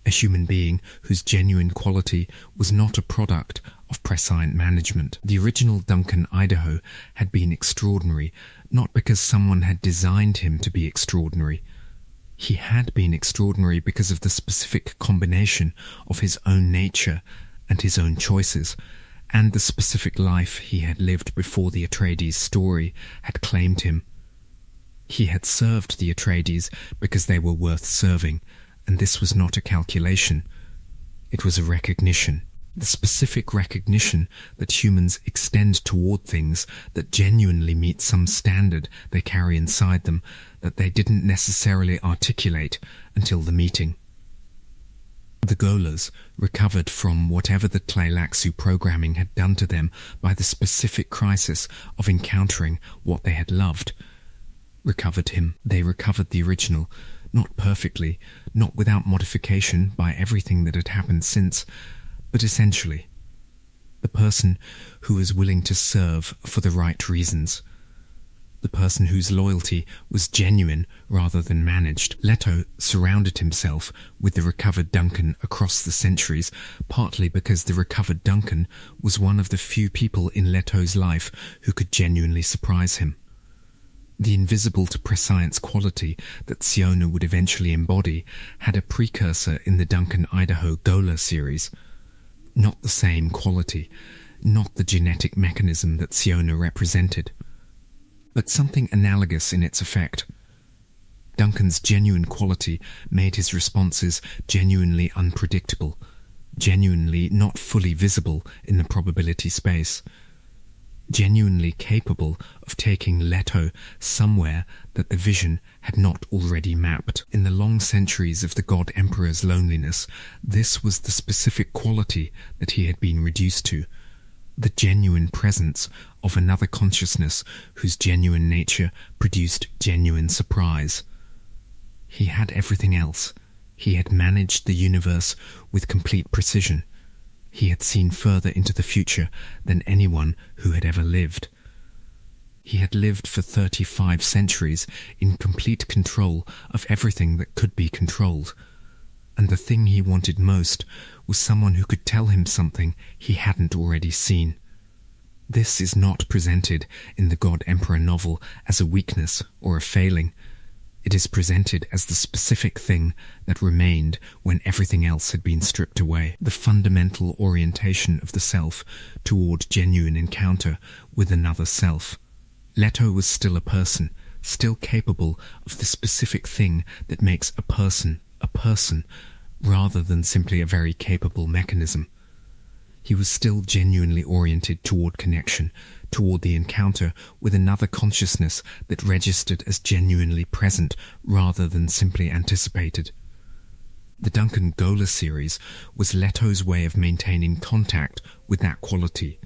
a human being whose genuine quality was not a product of prescient management. The original Duncan Idaho had been extraordinary, not because someone had designed him to be extraordinary. He had been extraordinary because of the specific combination of his own nature and his own choices, and the specific life he had lived before the Atreides story had claimed him. He had served the Atreides because they were worth serving, and this was not a calculation. It was a recognition. The specific recognition that humans extend toward things that genuinely meet some standard they carry inside them that they didn't necessarily articulate until the meeting. The Golas recovered from whatever the Tleilaxu programming had done to them by the specific crisis of encountering what they had loved. Recovered him. They recovered the original, not perfectly, not without modification by everything that had happened since, but essentially, the person who was willing to serve for the right reasons. The person whose loyalty was genuine rather than managed. Leto surrounded himself with the recovered Duncan across the centuries, partly because the recovered Duncan was one of the few people in Leto's life who could genuinely surprise him. The invisible to prescience quality that Siona would eventually embody had a precursor in the Duncan Idaho Gola series. Not the same quality, not the genetic mechanism that Siona represented, but something analogous in its effect. Duncan's genuine quality made his responses genuinely unpredictable, genuinely not fully visible in the probability space, genuinely capable of taking Leto somewhere that the vision had not already mapped. In the long centuries of the God Emperor's loneliness, this was the specific quality that he had been reduced to, the genuine presence of another consciousness whose genuine nature produced genuine surprise. He had everything else. He had managed the universe with complete precision. He had seen further into the future than anyone who had ever lived. He had lived for 35 centuries in complete control of everything that could be controlled, and the thing he wanted most was someone who could tell him something he hadn't already seen. This is not presented in the God Emperor novel as a weakness or a failing. It is presented as the specific thing that remained when everything else had been stripped away, the fundamental orientation of the self toward genuine encounter with another self. Leto was still a person, still capable of the specific thing that makes a person, rather than simply a very capable mechanism. He was still genuinely oriented toward connection, toward the encounter with another consciousness that registered as genuinely present rather than simply anticipated. The Duncan Gola series was Leto's way of maintaining contact with that quality.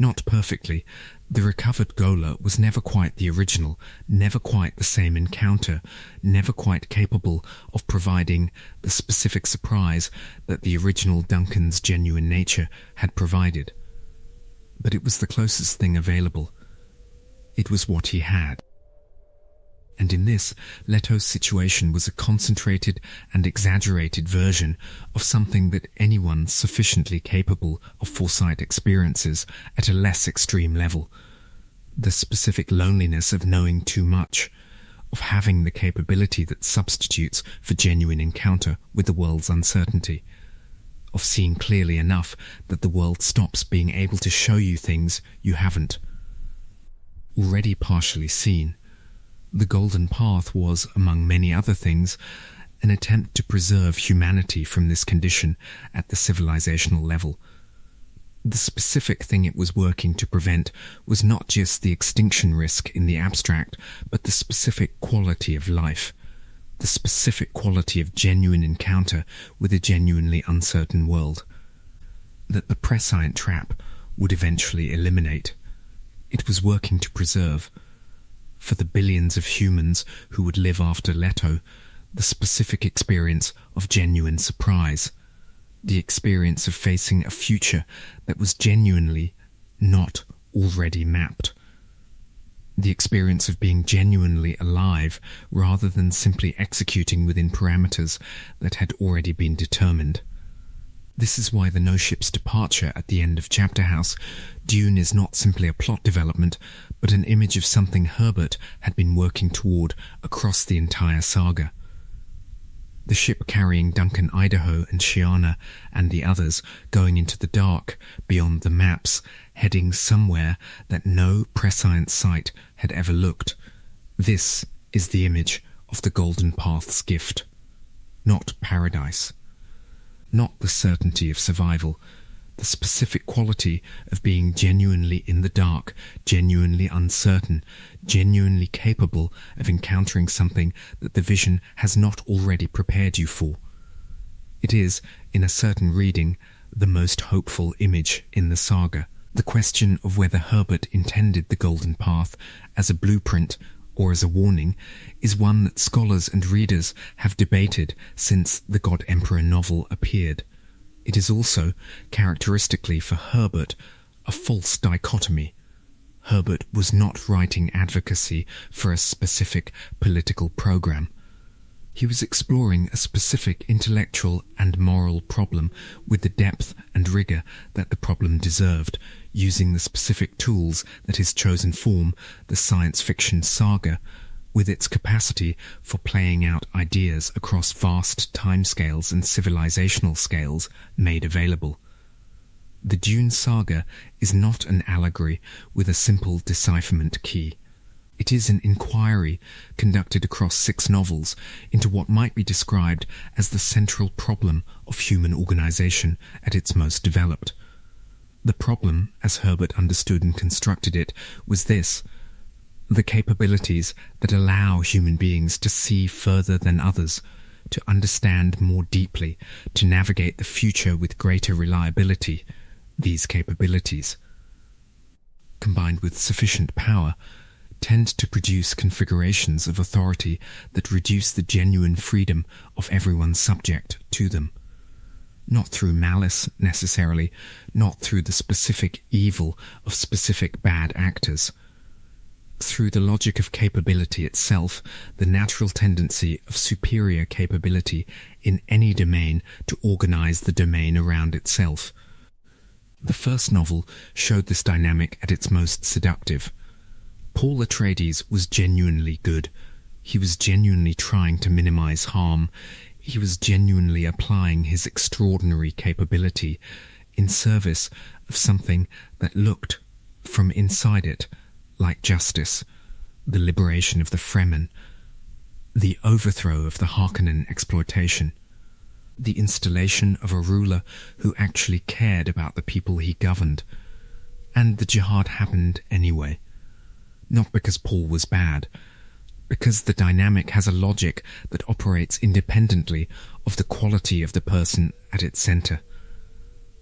Not perfectly. The recovered Gola was never quite the original, never quite the same encounter, never quite capable of providing the specific surprise that the original Duncan's genuine nature had provided. But it was the closest thing available. It was what he had. And in this, Leto's situation was a concentrated and exaggerated version of something that anyone sufficiently capable of foresight experiences at a less extreme level. The specific loneliness of knowing too much, of having the capability that substitutes for genuine encounter with the world's uncertainty, of seeing clearly enough that the world stops being able to show you things you haven't already partially seen. The Golden Path was, among many other things, an attempt to preserve humanity from this condition at the civilizational level. The specific thing it was working to prevent was not just the extinction risk in the abstract, but the specific quality of life, the specific quality of genuine encounter with a genuinely uncertain world, that the prescient trap would eventually eliminate. It was working to preserve, for the billions of humans who would live after Leto, the specific experience of genuine surprise, the experience of facing a future that was genuinely not already mapped. the experience of being genuinely alive rather than simply executing within parameters that had already been determined. This is why the no-ship's departure at the end of Chapter House, Dune is not simply a plot development, but an image of something Herbert had been working toward across the entire saga. The ship carrying Duncan Idaho and Shiana and the others going into the dark beyond the maps, heading somewhere that no prescient sight had ever looked. This is the image of the Golden Path's gift. Not paradise. Not the certainty of survival. The specific quality of being genuinely in the dark, genuinely uncertain, genuinely capable of encountering something that the vision has not already prepared you for. It is, in a certain reading, the most hopeful image in the saga. The question of whether Herbert intended the Golden Path as a blueprint or as a warning is one that scholars and readers have debated since the God Emperor novel appeared. It is also, characteristically for Herbert, a false dichotomy. Herbert was not writing advocacy for a specific political program. He was exploring a specific intellectual and moral problem with the depth and rigor that the problem deserved, using the specific tools that his chosen form, the science fiction saga, with its capacity for playing out ideas across vast timescales and civilizational scales, made available. The Dune saga is not an allegory with a simple decipherment key. It is an inquiry conducted across 6 novels into what might be described as the central problem of human organization at its most developed. The problem, as Herbert understood and constructed it, was this: the capabilities that allow human beings to see further than others, to understand more deeply, to navigate the future with greater reliability. These capabilities, combined with sufficient power, tend to produce configurations of authority that reduce the genuine freedom of everyone subject to them. Not through malice, necessarily, not through the specific evil of specific bad actors. Through the logic of capability itself, the natural tendency of superior capability in any domain to organize the domain around itself. The first novel showed this dynamic at its most seductive. Paul Atreides was genuinely good. He was genuinely trying to minimize harm. He was genuinely applying his extraordinary capability in service of something that looked, from inside it, like justice, the liberation of the Fremen, the overthrow of the Harkonnen exploitation, the installation of a ruler who actually cared about the people he governed. And the jihad happened anyway. Not because Paul was bad, because the dynamic has a logic that operates independently of the quality of the person at its center.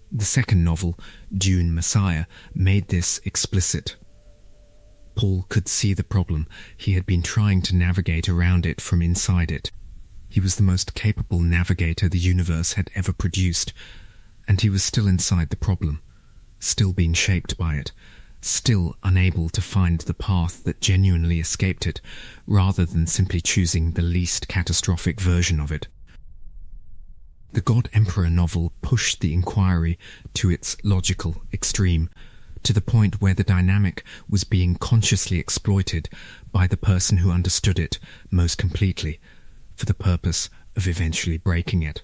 The second novel, Dune Messiah, made this explicit. Paul could see the problem. He had been trying to navigate around it from inside it. He was the most capable navigator the universe had ever produced, and he was still inside the problem, still being shaped by it, still unable to find the path that genuinely escaped it, rather than simply choosing the least catastrophic version of it. The God Emperor novel pushed the inquiry to its logical extreme, to the point where the dynamic was being consciously exploited by the person who understood it most completely, for the purpose of eventually breaking it.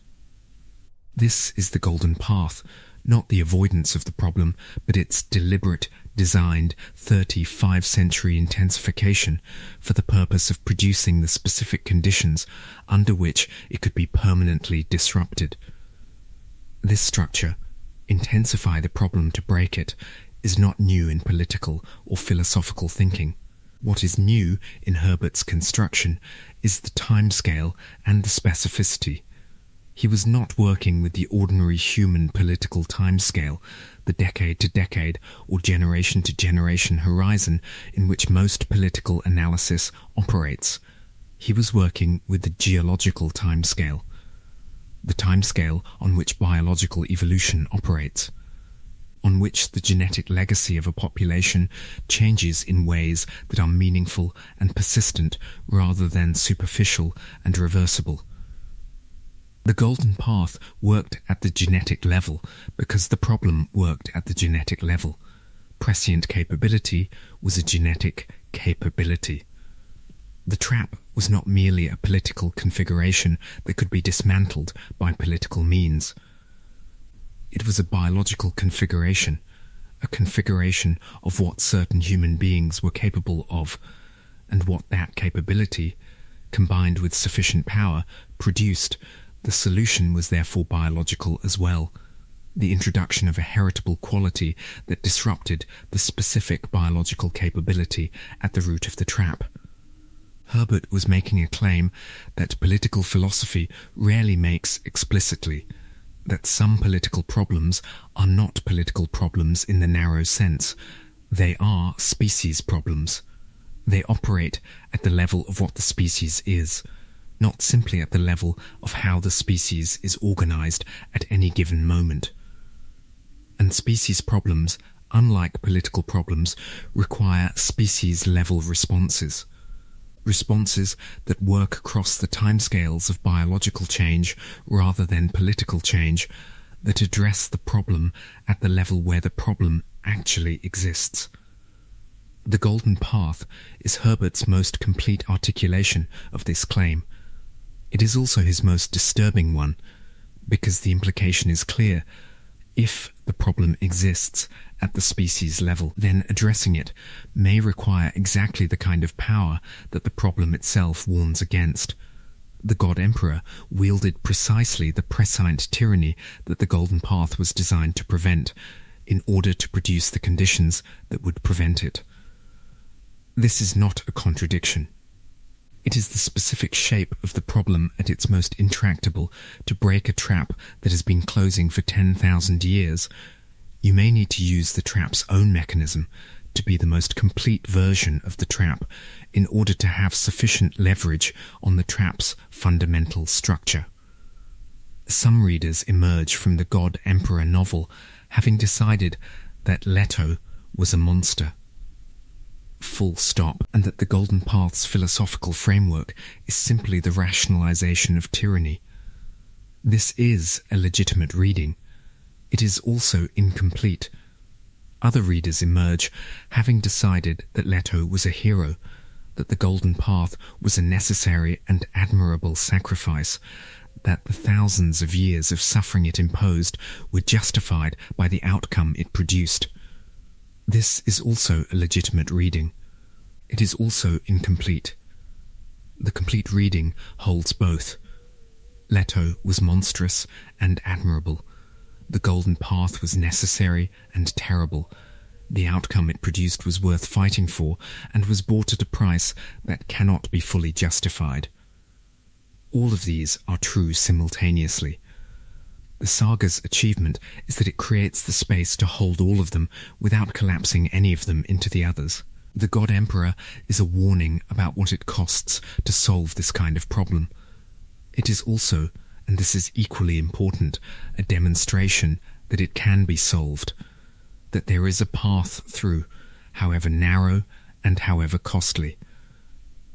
This is the Golden Path, not the avoidance of the problem, but its deliberate, designed 35th-century intensification for the purpose of producing the specific conditions under which it could be permanently disrupted. This structure, intensify the problem to break it, is not new in political or philosophical thinking. What is new in Herbert's construction is the timescale and the specificity. He was not working with the ordinary human political timescale, the decade-to-decade or generation-to-generation horizon in which most political analysis operates. He was working with the geological timescale, the timescale on which biological evolution operates. on which the genetic legacy of a population changes in ways that are meaningful and persistent rather than superficial and reversible. The Golden Path worked at the genetic level because the problem worked at the genetic level. Prescient capability was a genetic capability. The trap was not merely a political configuration that could be dismantled by political means. It was a biological configuration, a configuration of what certain human beings were capable of, and what that capability, combined with sufficient power, produced. The solution was therefore biological as well, the introduction of a heritable quality that disrupted the specific biological capability at the root of the trap. Herbert was making a claim that political philosophy rarely makes explicitly, that some political problems are not political problems in the narrow sense. They are species problems. They operate at the level of what the species is, not simply at the level of how the species is organized at any given moment. And species problems, unlike political problems, require species-level responses. Responses that work across the timescales of biological change rather than political change, that address the problem at the level where the problem actually exists. The Golden Path is Herbert's most complete articulation of this claim. It is also his most disturbing one, because the implication is clear. If the problem exists at the species level, then addressing it may require exactly the kind of power that the problem itself warns against. The God Emperor wielded precisely the prescient tyranny that the Golden Path was designed to prevent, in order to produce the conditions that would prevent it. This is not a contradiction. It is the specific shape of the problem at its most intractable to break a trap that has been closing for 10,000 years. You may need to use the trap's own mechanism to be the most complete version of the trap in order to have sufficient leverage on the trap's fundamental structure. Some readers emerge from the God Emperor novel having decided that Leto was a monster. Full stop, and that the Golden Path's philosophical framework is simply the rationalization of tyranny. This is a legitimate reading. It is also incomplete. Other readers emerge having decided that Leto was a hero, that the Golden Path was a necessary and admirable sacrifice, that the thousands of years of suffering it imposed were justified by the outcome it produced. This is also a legitimate reading. It is also incomplete. The complete reading holds both. Leto was monstrous and admirable. The Golden Path was necessary and terrible. The outcome it produced was worth fighting for and was bought at a price that cannot be fully justified. All of these are true simultaneously. The saga's achievement is that it creates the space to hold all of them without collapsing any of them into the others. The God Emperor is a warning about what it costs to solve this kind of problem. It is also, and this is equally important, a demonstration that it can be solved, that there is a path through, however narrow and however costly,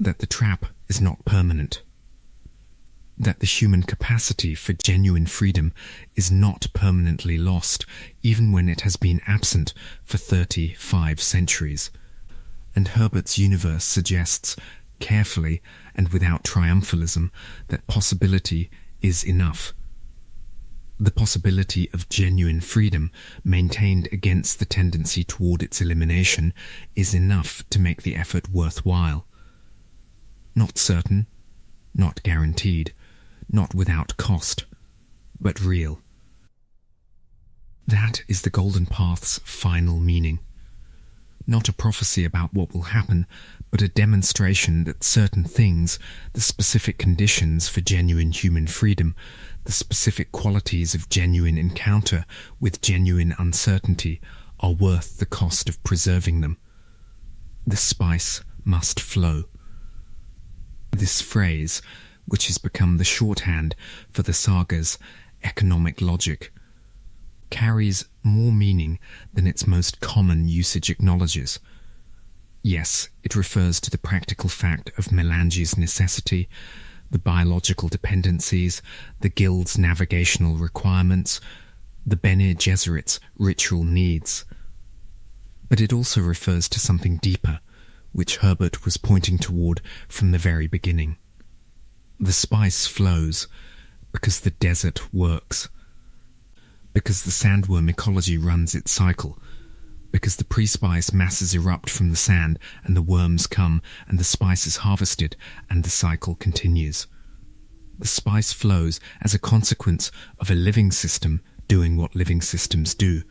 that the trap is not permanent, that the human capacity for genuine freedom is not permanently lost, even when it has been absent for 35 centuries. And Herbert's universe suggests, carefully and without triumphalism, that possibility is enough. The possibility of genuine freedom, maintained against the tendency toward its elimination, is enough to make the effort worthwhile. Not certain, not guaranteed, not without cost, but real. That is the Golden Path's final meaning. Not a prophecy about what will happen, but a demonstration that certain things, the specific conditions for genuine human freedom, the specific qualities of genuine encounter with genuine uncertainty, are worth the cost of preserving them. The spice must flow. This phrase, which has become the shorthand for the saga's economic logic, carries more meaning than its most common usage acknowledges. Yes, it refers to the practical fact of melange's necessity, the biological dependencies, the guild's navigational requirements, the Bene Gesserit's ritual needs. But it also refers to something deeper, which Herbert was pointing toward from the very beginning. The spice flows because the desert works, because the sandworm ecology runs its cycle, because the pre-spice masses erupt from the sand and the worms come and the spice is harvested and the cycle continues. The spice flows as a consequence of a living system doing what living systems do,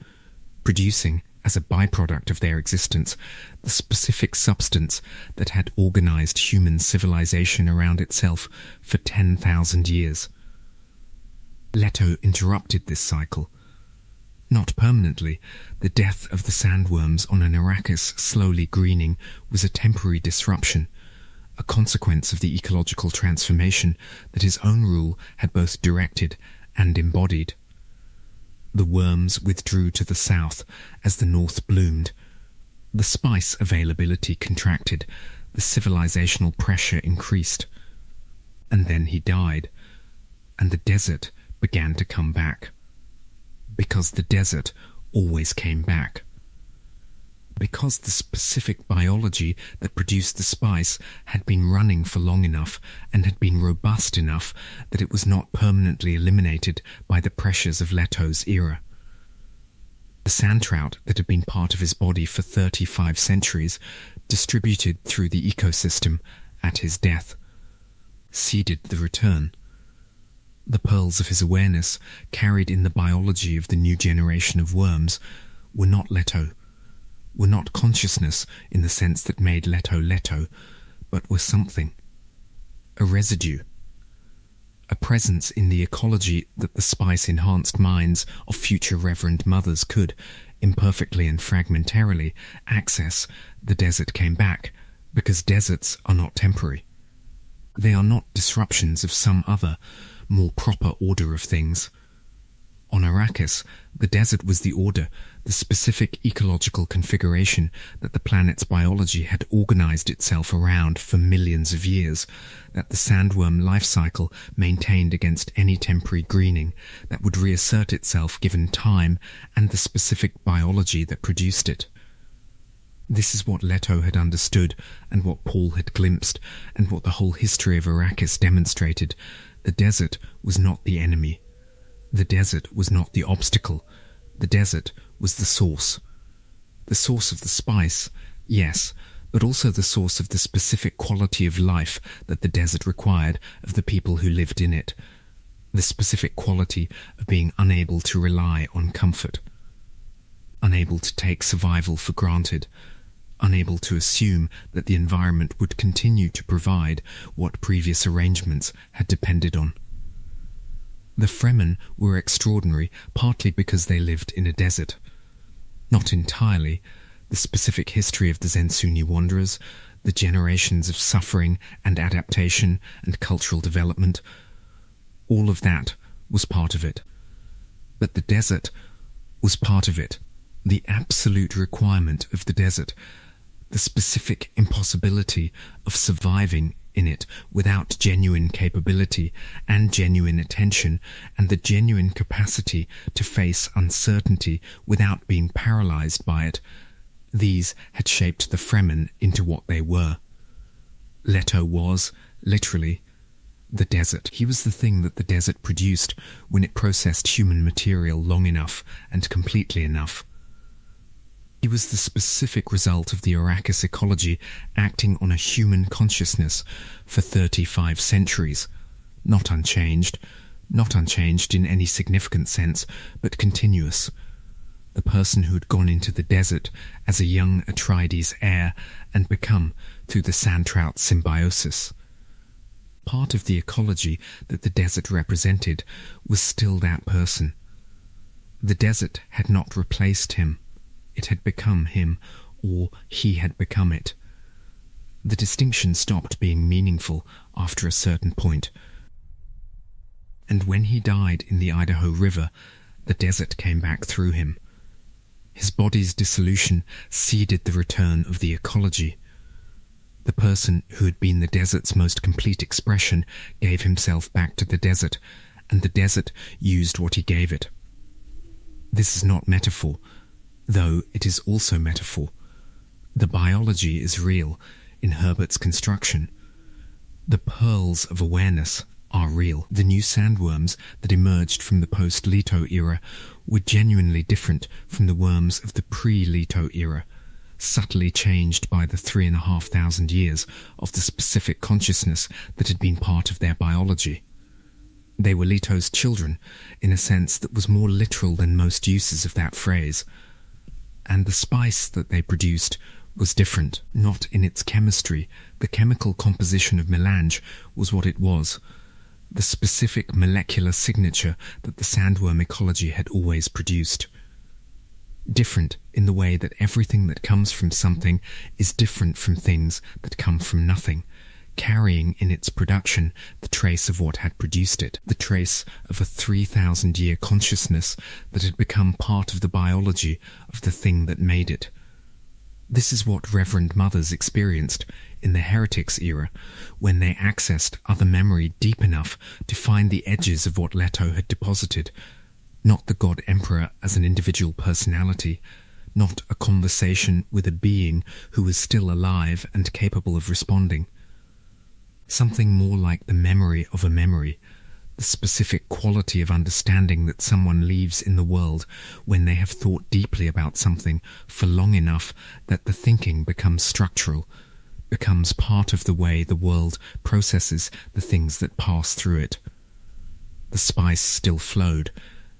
producing, as a byproduct of their existence, the specific substance that had organized human civilization around itself for 10,000 years. Leto interrupted this cycle. Not permanently. The death of the sandworms on an Arrakis slowly greening was a temporary disruption, a consequence of the ecological transformation that his own rule had both directed and embodied. The worms withdrew to the south as the north bloomed. The spice availability contracted, the civilizational pressure increased. And then he died, and the desert began to come back. Because the desert always came back. Because the specific biology that produced the spice had been running for long enough and had been robust enough that it was not permanently eliminated by the pressures of Leto's era. The sand trout that had been part of his body for 35 centuries, distributed through the ecosystem at his death, seeded the return. The pearls of his awareness, carried in the biology of the new generation of worms, were not Leto, were not consciousness in the sense that made Leto Leto, but were something. A residue. A presence in the ecology that the spice-enhanced minds of future Reverend Mothers could, imperfectly and fragmentarily, access. The desert came back, because deserts are not temporary. They are not disruptions of some other, more proper order of things. On Arrakis, the desert was the order, the specific ecological configuration that the planet's biology had organized itself around for millions of years, that the sandworm life cycle maintained against any temporary greening, that would reassert itself given time and the specific biology that produced it. This is what Leto had understood, and what Paul had glimpsed, and what the whole history of Arrakis demonstrated. The desert was not the enemy. The desert was not the obstacle. The desert was the source. The source of the spice, yes, but also the source of the specific quality of life that the desert required of the people who lived in it. The specific quality of being unable to rely on comfort. Unable to take survival for granted. Unable to assume that the environment would continue to provide what previous arrangements had depended on. The Fremen were extraordinary partly because they lived in a desert. Not entirely. The specific history of the Zensuni wanderers, the generations of suffering and adaptation and cultural development, all of that was part of it. But the desert was part of it. The absolute requirement of the desert, the specific impossibility of surviving in it without genuine capability and genuine attention, and the genuine capacity to face uncertainty without being paralyzed by it. These had shaped the Fremen into what they were. Leto was, literally, the desert. He was the thing that the desert produced when it processed human material long enough and completely enough. He was the specific result of the Arrakis ecology acting on a human consciousness for 35 centuries, not unchanged in any significant sense, but continuous. The person who had gone into the desert as a young Atreides heir and become, through the sand-trout symbiosis. Part of the ecology that the desert represented was still that person. The desert had not replaced him. It had become him, or he had become it. The distinction stopped being meaningful after a certain point. And when he died in the Idaho River, the desert came back through him. His body's dissolution seeded the return of the ecology. The person who had been the desert's most complete expression gave himself back to the desert, and the desert used what he gave it. This is not metaphor, though it is also metaphor. The biology is real in Herbert's construction. The pearls of awareness are real. The new sandworms that emerged from the post-Leto era were genuinely different from the worms of the pre-Leto era, subtly changed by the 3,500 years of the specific consciousness that had been part of their biology. They were Leto's children, in a sense that was more literal than most uses of that phrase. And the spice that they produced was different, not in its chemistry. The chemical composition of melange was what it was, the specific molecular signature that the sandworm ecology had always produced. Different in the way that everything that comes from something is different from things that come from nothing, carrying in its production the trace of what had produced it, the trace of a 3,000-year consciousness that had become part of the biology of the thing that made it. This is what Reverend Mothers experienced in the Heretics era, when they accessed other memory deep enough to find the edges of what Leto had deposited, not the God Emperor as an individual personality, not a conversation with a being who was still alive and capable of responding. Something more like the memory of a memory, the specific quality of understanding that someone leaves in the world when they have thought deeply about something for long enough that the thinking becomes structural, becomes part of the way the world processes the things that pass through it. The spice still flowed,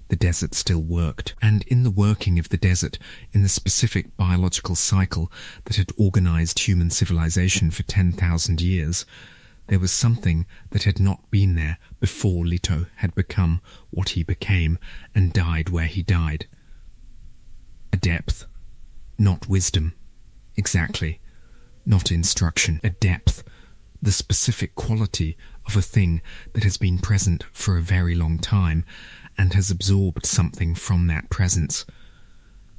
the desert still worked, and in the working of the desert, in the specific biological cycle that had organized human civilization for 10,000 years, there was something that had not been there before Leto had become what he became and died where he died. A depth, not wisdom, exactly, not instruction, a depth, the specific quality of a thing that has been present for a very long time and has absorbed something from that presence,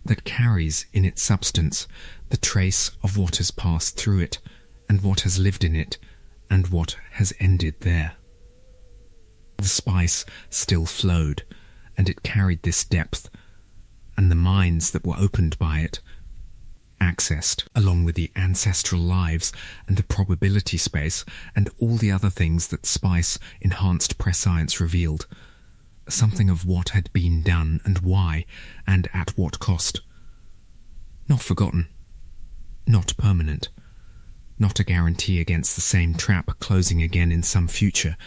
that carries in its substance the trace of what has passed through it and what has lived in it and what has ended there. The spice still flowed, and it carried this depth, and the minds that were opened by it, accessed, along with the ancestral lives and the probability space and all the other things that spice-enhanced prescience revealed, something of what had been done and why, and at what cost. Not forgotten, not permanent, not a guarantee against the same trap closing again in some future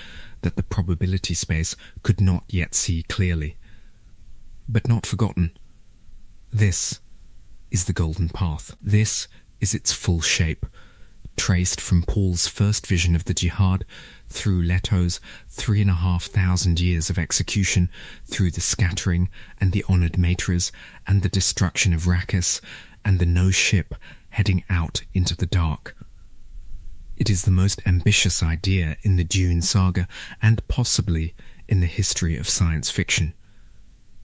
that the probability space could not yet see clearly. But not forgotten. This is the golden path. This is its full shape, traced from Paul's first vision of the jihad, through Leto's 3,500 years of execution, through the scattering and the honoured matras and the destruction of Arrakis and the no ship heading out into the dark. It is the most ambitious idea in the Dune saga and possibly in the history of science fiction.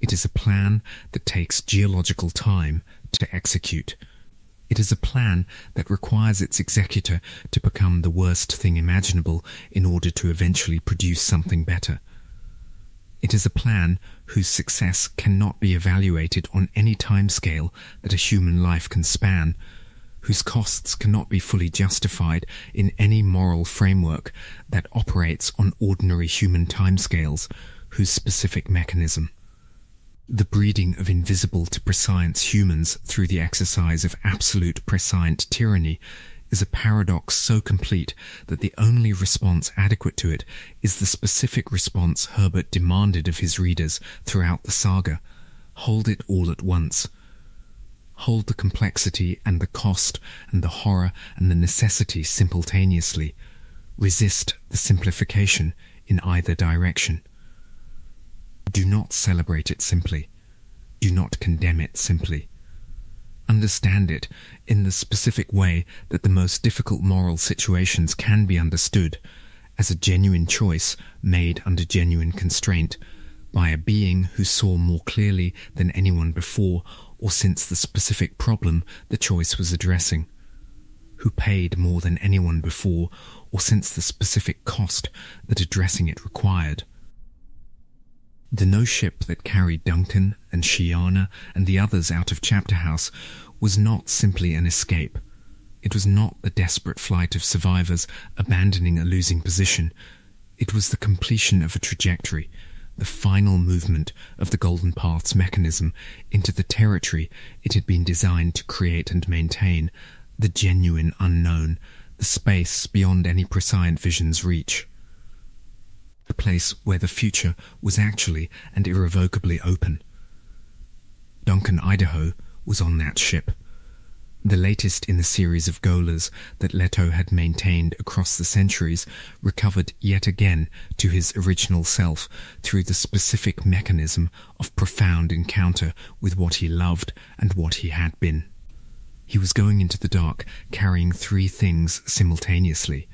It is a plan that takes geological time to execute. It is a plan that requires its executor to become the worst thing imaginable in order to eventually produce something better. It is a plan whose success cannot be evaluated on any timescale that a human life can span, whose costs cannot be fully justified in any moral framework that operates on ordinary human timescales, whose specific mechanism, the breeding of invisible to prescience humans through the exercise of absolute prescient tyranny, is a paradox so complete that the only response adequate to it is the specific response Herbert demanded of his readers throughout the saga: hold it all at once. Hold the complexity and the cost and the horror and the necessity simultaneously. Resist the simplification in either direction. Do not celebrate it simply. Do not condemn it simply. Understand it in the specific way that the most difficult moral situations can be understood, as a genuine choice made under genuine constraint, by a being who saw more clearly than anyone before or since the specific problem the choice was addressing, who paid more than anyone before or since the specific cost that addressing it required. The no ship that carried Duncan and Shiana and the others out of Chapter House was not simply an escape. It was not the desperate flight of survivors abandoning a losing position. It was the completion of a trajectory, the final movement of the Golden Path's mechanism into the territory it had been designed to create and maintain, the genuine unknown, the space beyond any prescient vision's reach. The place where the future was actually and irrevocably open. Duncan Idaho was on that ship, the latest in the series of Golas that Leto had maintained across the centuries, recovered yet again to his original self through the specific mechanism of profound encounter with what he loved and what he had been. He was going into the dark carrying three things simultaneously: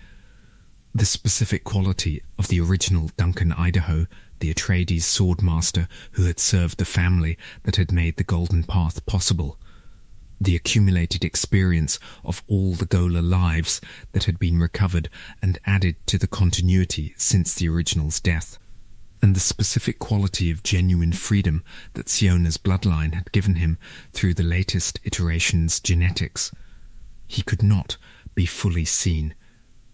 the specific quality of the original Duncan Idaho, the Atreides swordmaster who had served the family that had made the Golden Path possible, the accumulated experience of all the Gola lives that had been recovered and added to the continuity since the original's death, and the specific quality of genuine freedom that Siona's bloodline had given him through the latest iteration's genetics. He could not be fully seen.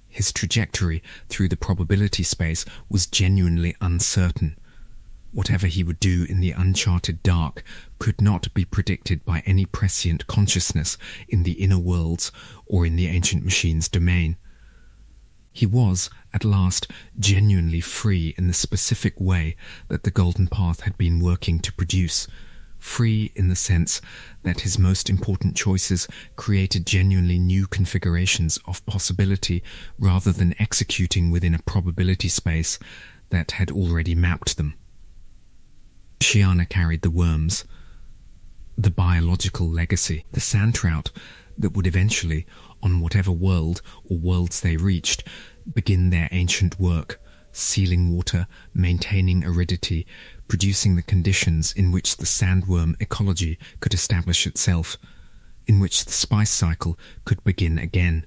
His trajectory through the probability space was genuinely uncertain. Whatever he would do in the uncharted dark could not be predicted by any prescient consciousness in the inner worlds or in the ancient machine's domain. He was, at last, genuinely free in the specific way that the Golden Path had been working to produce, free in the sense that his most important choices created genuinely new configurations of possibility rather than executing within a probability space that had already mapped them. Shiana carried the worms, the biological legacy, the sand trout that would eventually, on whatever world or worlds they reached, begin their ancient work, sealing water, maintaining aridity, producing the conditions in which the sandworm ecology could establish itself, in which the spice cycle could begin again,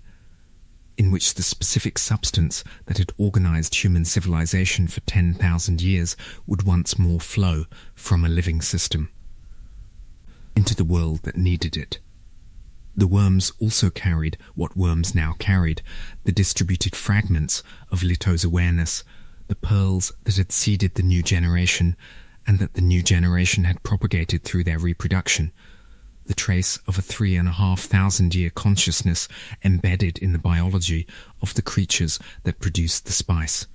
in which the specific substance that had organized human civilization for 10,000 years would once more flow from a living system into the world that needed it. The worms also carried what worms now carried, the distributed fragments of Leto's awareness, the pearls that had seeded the new generation, and that the new generation had propagated through their reproduction, the trace of a 3,500-year consciousness embedded in the biology of the creatures that produced the spice.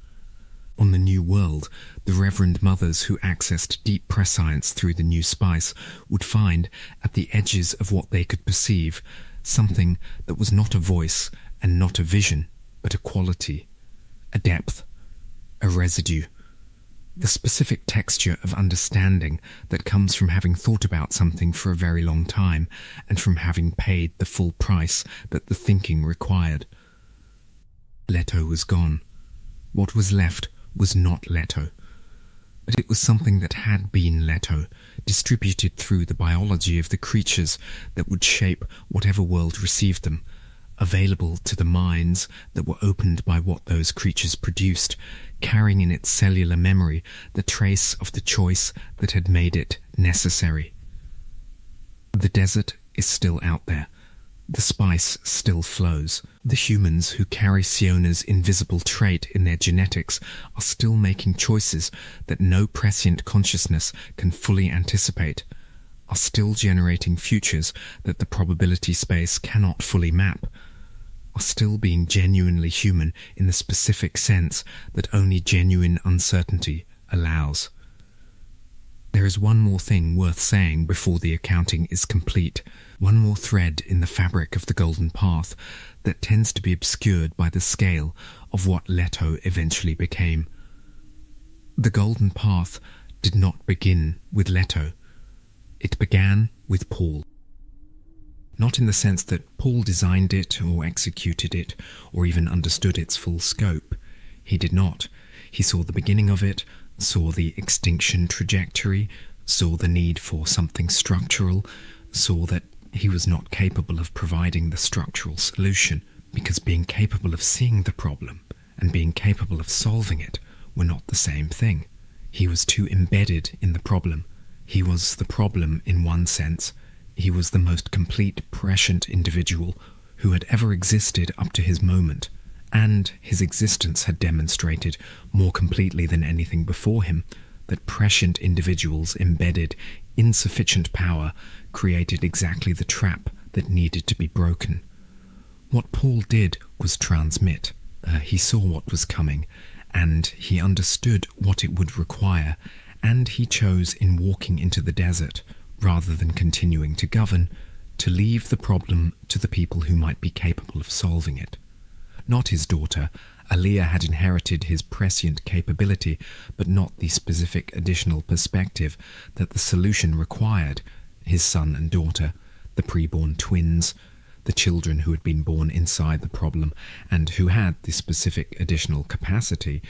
On the new world, the Reverend Mothers who accessed deep prescience through the new spice would find, at the edges of what they could perceive, something that was not a voice and not a vision, but a quality, a depth, a residue, the specific texture of understanding that comes from having thought about something for a very long time and from having paid the full price that the thinking required. Leto was gone. What was left was not Leto, but it was something that had been Leto, distributed through the biology of the creatures that would shape whatever world received them, available to the minds that were opened by what those creatures produced, carrying in its cellular memory the trace of the choice that had made it necessary. The desert is still out there. The spice still flows. The humans who carry Siona's invisible trait in their genetics are still making choices that no prescient consciousness can fully anticipate, are still generating futures that the probability space cannot fully map, are still being genuinely human in the specific sense that only genuine uncertainty allows. There is one more thing worth saying before the accounting is complete, one more thread in the fabric of the Golden Path that tends to be obscured by the scale of what Leto eventually became. The Golden Path did not begin with Leto. It began with Paul. Not in the sense that Paul designed it or executed it or even understood its full scope. He did not. He saw the beginning of it, saw the extinction trajectory, saw the need for something structural, saw that he was not capable of providing the structural solution, because being capable of seeing the problem and being capable of solving it were not the same thing. He was too embedded in the problem. He was the problem in one sense. He was the most complete, prescient individual who had ever existed up to his moment, and his existence had demonstrated more completely than anything before him that prescient individuals embedded insufficient power created exactly the trap that needed to be broken. What Paul did was transmit. He saw what was coming, and he understood what it would require, and he chose, in walking into the desert, rather than continuing to govern, to leave the problem to the people who might be capable of solving it. Not his daughter. Aliyah had inherited his prescient capability, but not the specific additional perspective that the solution required. His son and daughter, the preborn twins, the children who had been born inside the problem and who had the specific additional capacity,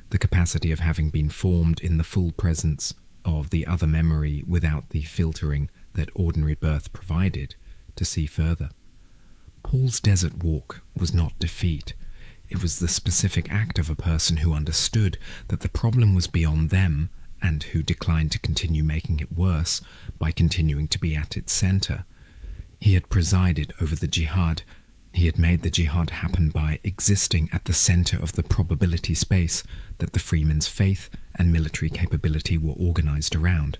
the capacity of having been formed in the full presence of the other memory without the filtering that ordinary birth provided, to see further. Paul's desert walk was not defeat. It was the specific act of a person who understood that the problem was beyond them and who declined to continue making it worse by continuing to be at its center. He had presided over the jihad. He had made the jihad happen by existing at the center of the probability space that the freemen's faith and military capability were organized around.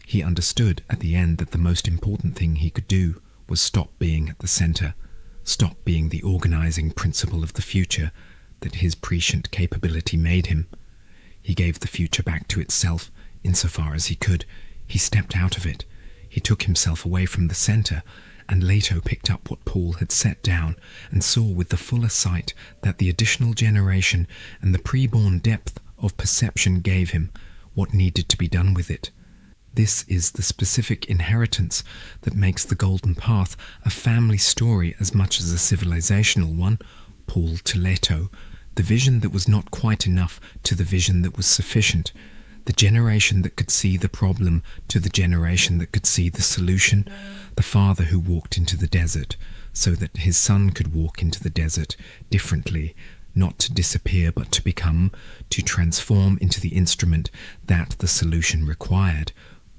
He understood at the end that the most important thing he could do was stop being at the center, stop being the organizing principle of the future that his prescient capability made him. He gave the future back to itself insofar as he could. He stepped out of it. He took himself away from the center, and Leto picked up what Paul had set down and saw with the fuller sight that the additional generation and the preborn depth of perception gave him what needed to be done with it. This is the specific inheritance that makes the Golden Path a family story as much as a civilizational one. Paul to Leto, the vision that was not quite enough to the vision that was sufficient, the generation that could see the problem to the generation that could see the solution, the father who walked into the desert so that his son could walk into the desert differently, not to disappear but to become, to transform into the instrument that the solution required.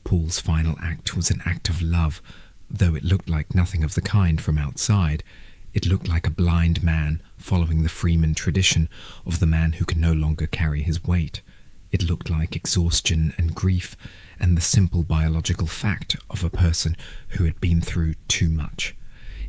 Paul's final act was an act of love, though it looked like nothing of the kind from outside. It looked like a blind man following the freeman tradition of the man who can no longer carry his weight. It looked like exhaustion and grief and the simple biological fact of a person who had been through too much.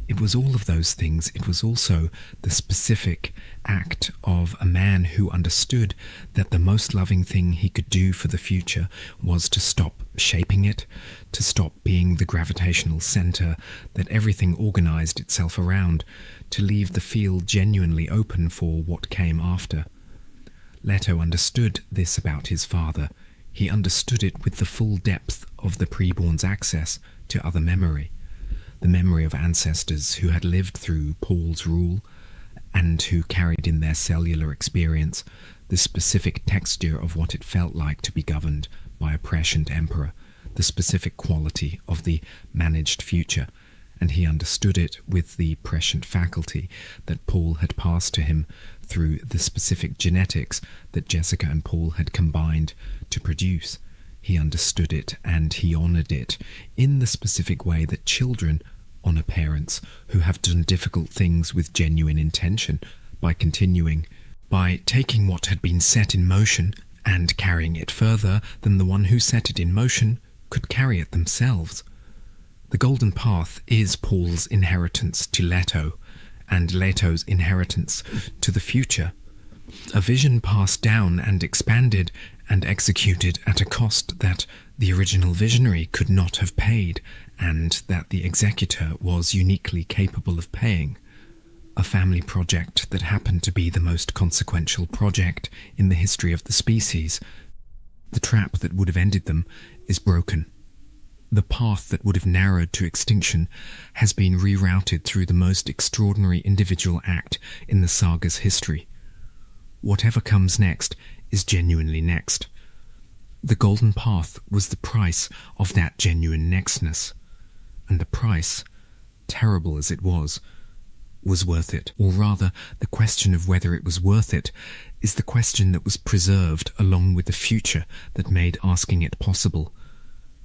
It was all of those things. It was also the specific act of a man who understood that the most loving thing he could do for the future was to stop shaping it, to stop being the gravitational center that everything organized itself around, to leave the field genuinely open for what came after. Leto understood this about his father. He understood it with the full depth of the preborn's access to other memory. The memory of ancestors who had lived through Paul's rule and who carried in their cellular experience the specific texture of what it felt like to be governed by a prescient emperor, the specific quality of the managed future, and he understood it with the prescient faculty that Paul had passed to him through the specific genetics that Jessica and Paul had combined to produce. He understood it and he honored it in the specific way that children honor parents who have done difficult things with genuine intention by continuing, by taking what had been set in motion and carrying it further than the one who set it in motion could carry it themselves. The Golden Path is Paul's inheritance to Leto, and Leto's inheritance to the future. A vision passed down and expanded and executed at a cost that the original visionary could not have paid, and that the executor was uniquely capable of paying. A family project that happened to be the most consequential project in the history of the species. The trap that would have ended them is broken. The path that would have narrowed to extinction has been rerouted through the most extraordinary individual act in the saga's history. Whatever comes next is genuinely next. The golden path was the price of that genuine nextness, and the price, terrible as it was worth it. Or rather, the question of whether it was worth it is the question that was preserved along with the future that made asking it possible.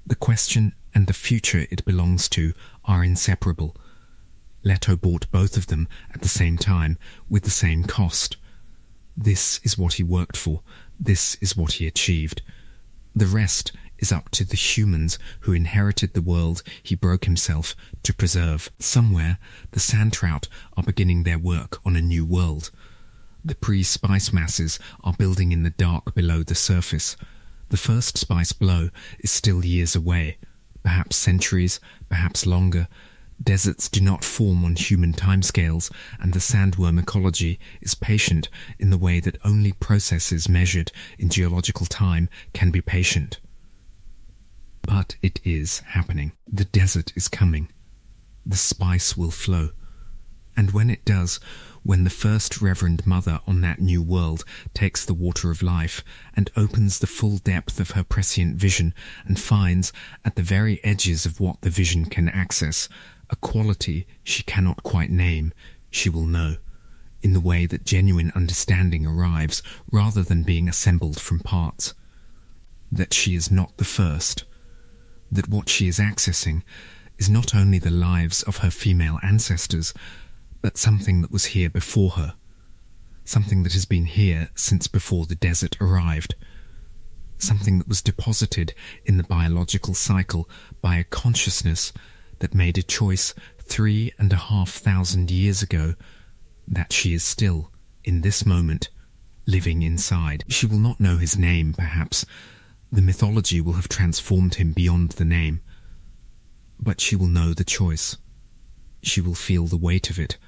The question and the future it belongs to are inseparable. Leto bought both of them at the same time with the same cost. This is what he worked for. This is what he achieved. The rest is up to the humans who inherited the world he broke himself to preserve. Somewhere, the sand trout are beginning their work on a new world. The pre-spice masses are building in the dark below the surface. The first spice blow is still years away, perhaps centuries, perhaps longer. Deserts do not form on human timescales, and the sandworm ecology is patient in the way that only processes measured in geological time can be patient. But it is happening. The desert is coming. The spice will flow. And when it does, when the first Reverend Mother on that new world takes the water of life and opens the full depth of her prescient vision and finds, at the very edges of what the vision can access, a quality she cannot quite name, she will know, in the way that genuine understanding arrives rather than being assembled from parts. That she is not the first. That what she is accessing is not only the lives of her female ancestors, but something that was here before her, something that has been here since before the desert arrived, something that was deposited in the biological cycle by a consciousness that made a choice 3,500 years ago, that she is still, in this moment, living inside. She will not know his name, perhaps. The mythology will have transformed him beyond the name. But she will know the choice. She will feel the weight of it.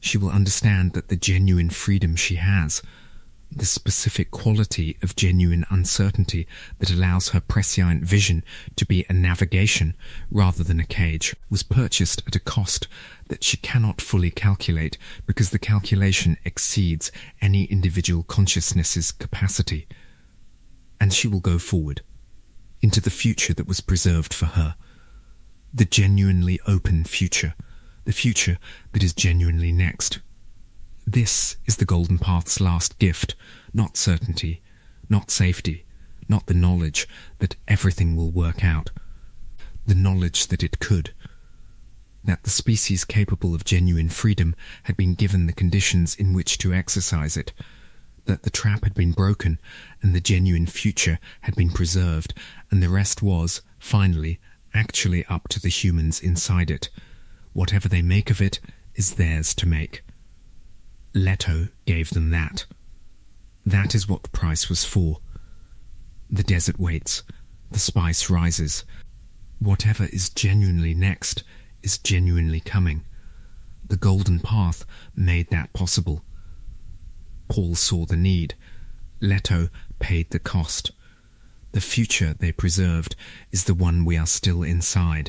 She will understand that the genuine freedom she has, the specific quality of genuine uncertainty that allows her prescient vision to be a navigation rather than a cage, was purchased at a cost that she cannot fully calculate because the calculation exceeds any individual consciousness's capacity. And she will go forward, into the future that was preserved for her, the genuinely open future, the future that is genuinely next. This is the Golden Path's last gift, not certainty, not safety, not the knowledge that everything will work out, the knowledge that it could, that the species capable of genuine freedom had been given the conditions in which to exercise it, that the trap had been broken and the genuine future had been preserved, and the rest was, finally, actually up to the humans inside it. Whatever they make of it is theirs to make. Leto gave them that. That is what the price was for. The desert waits. The spice rises. Whatever is genuinely next is genuinely coming. The golden path made that possible. Paul saw the need. Leto paid the cost. The future they preserved is the one we are still inside.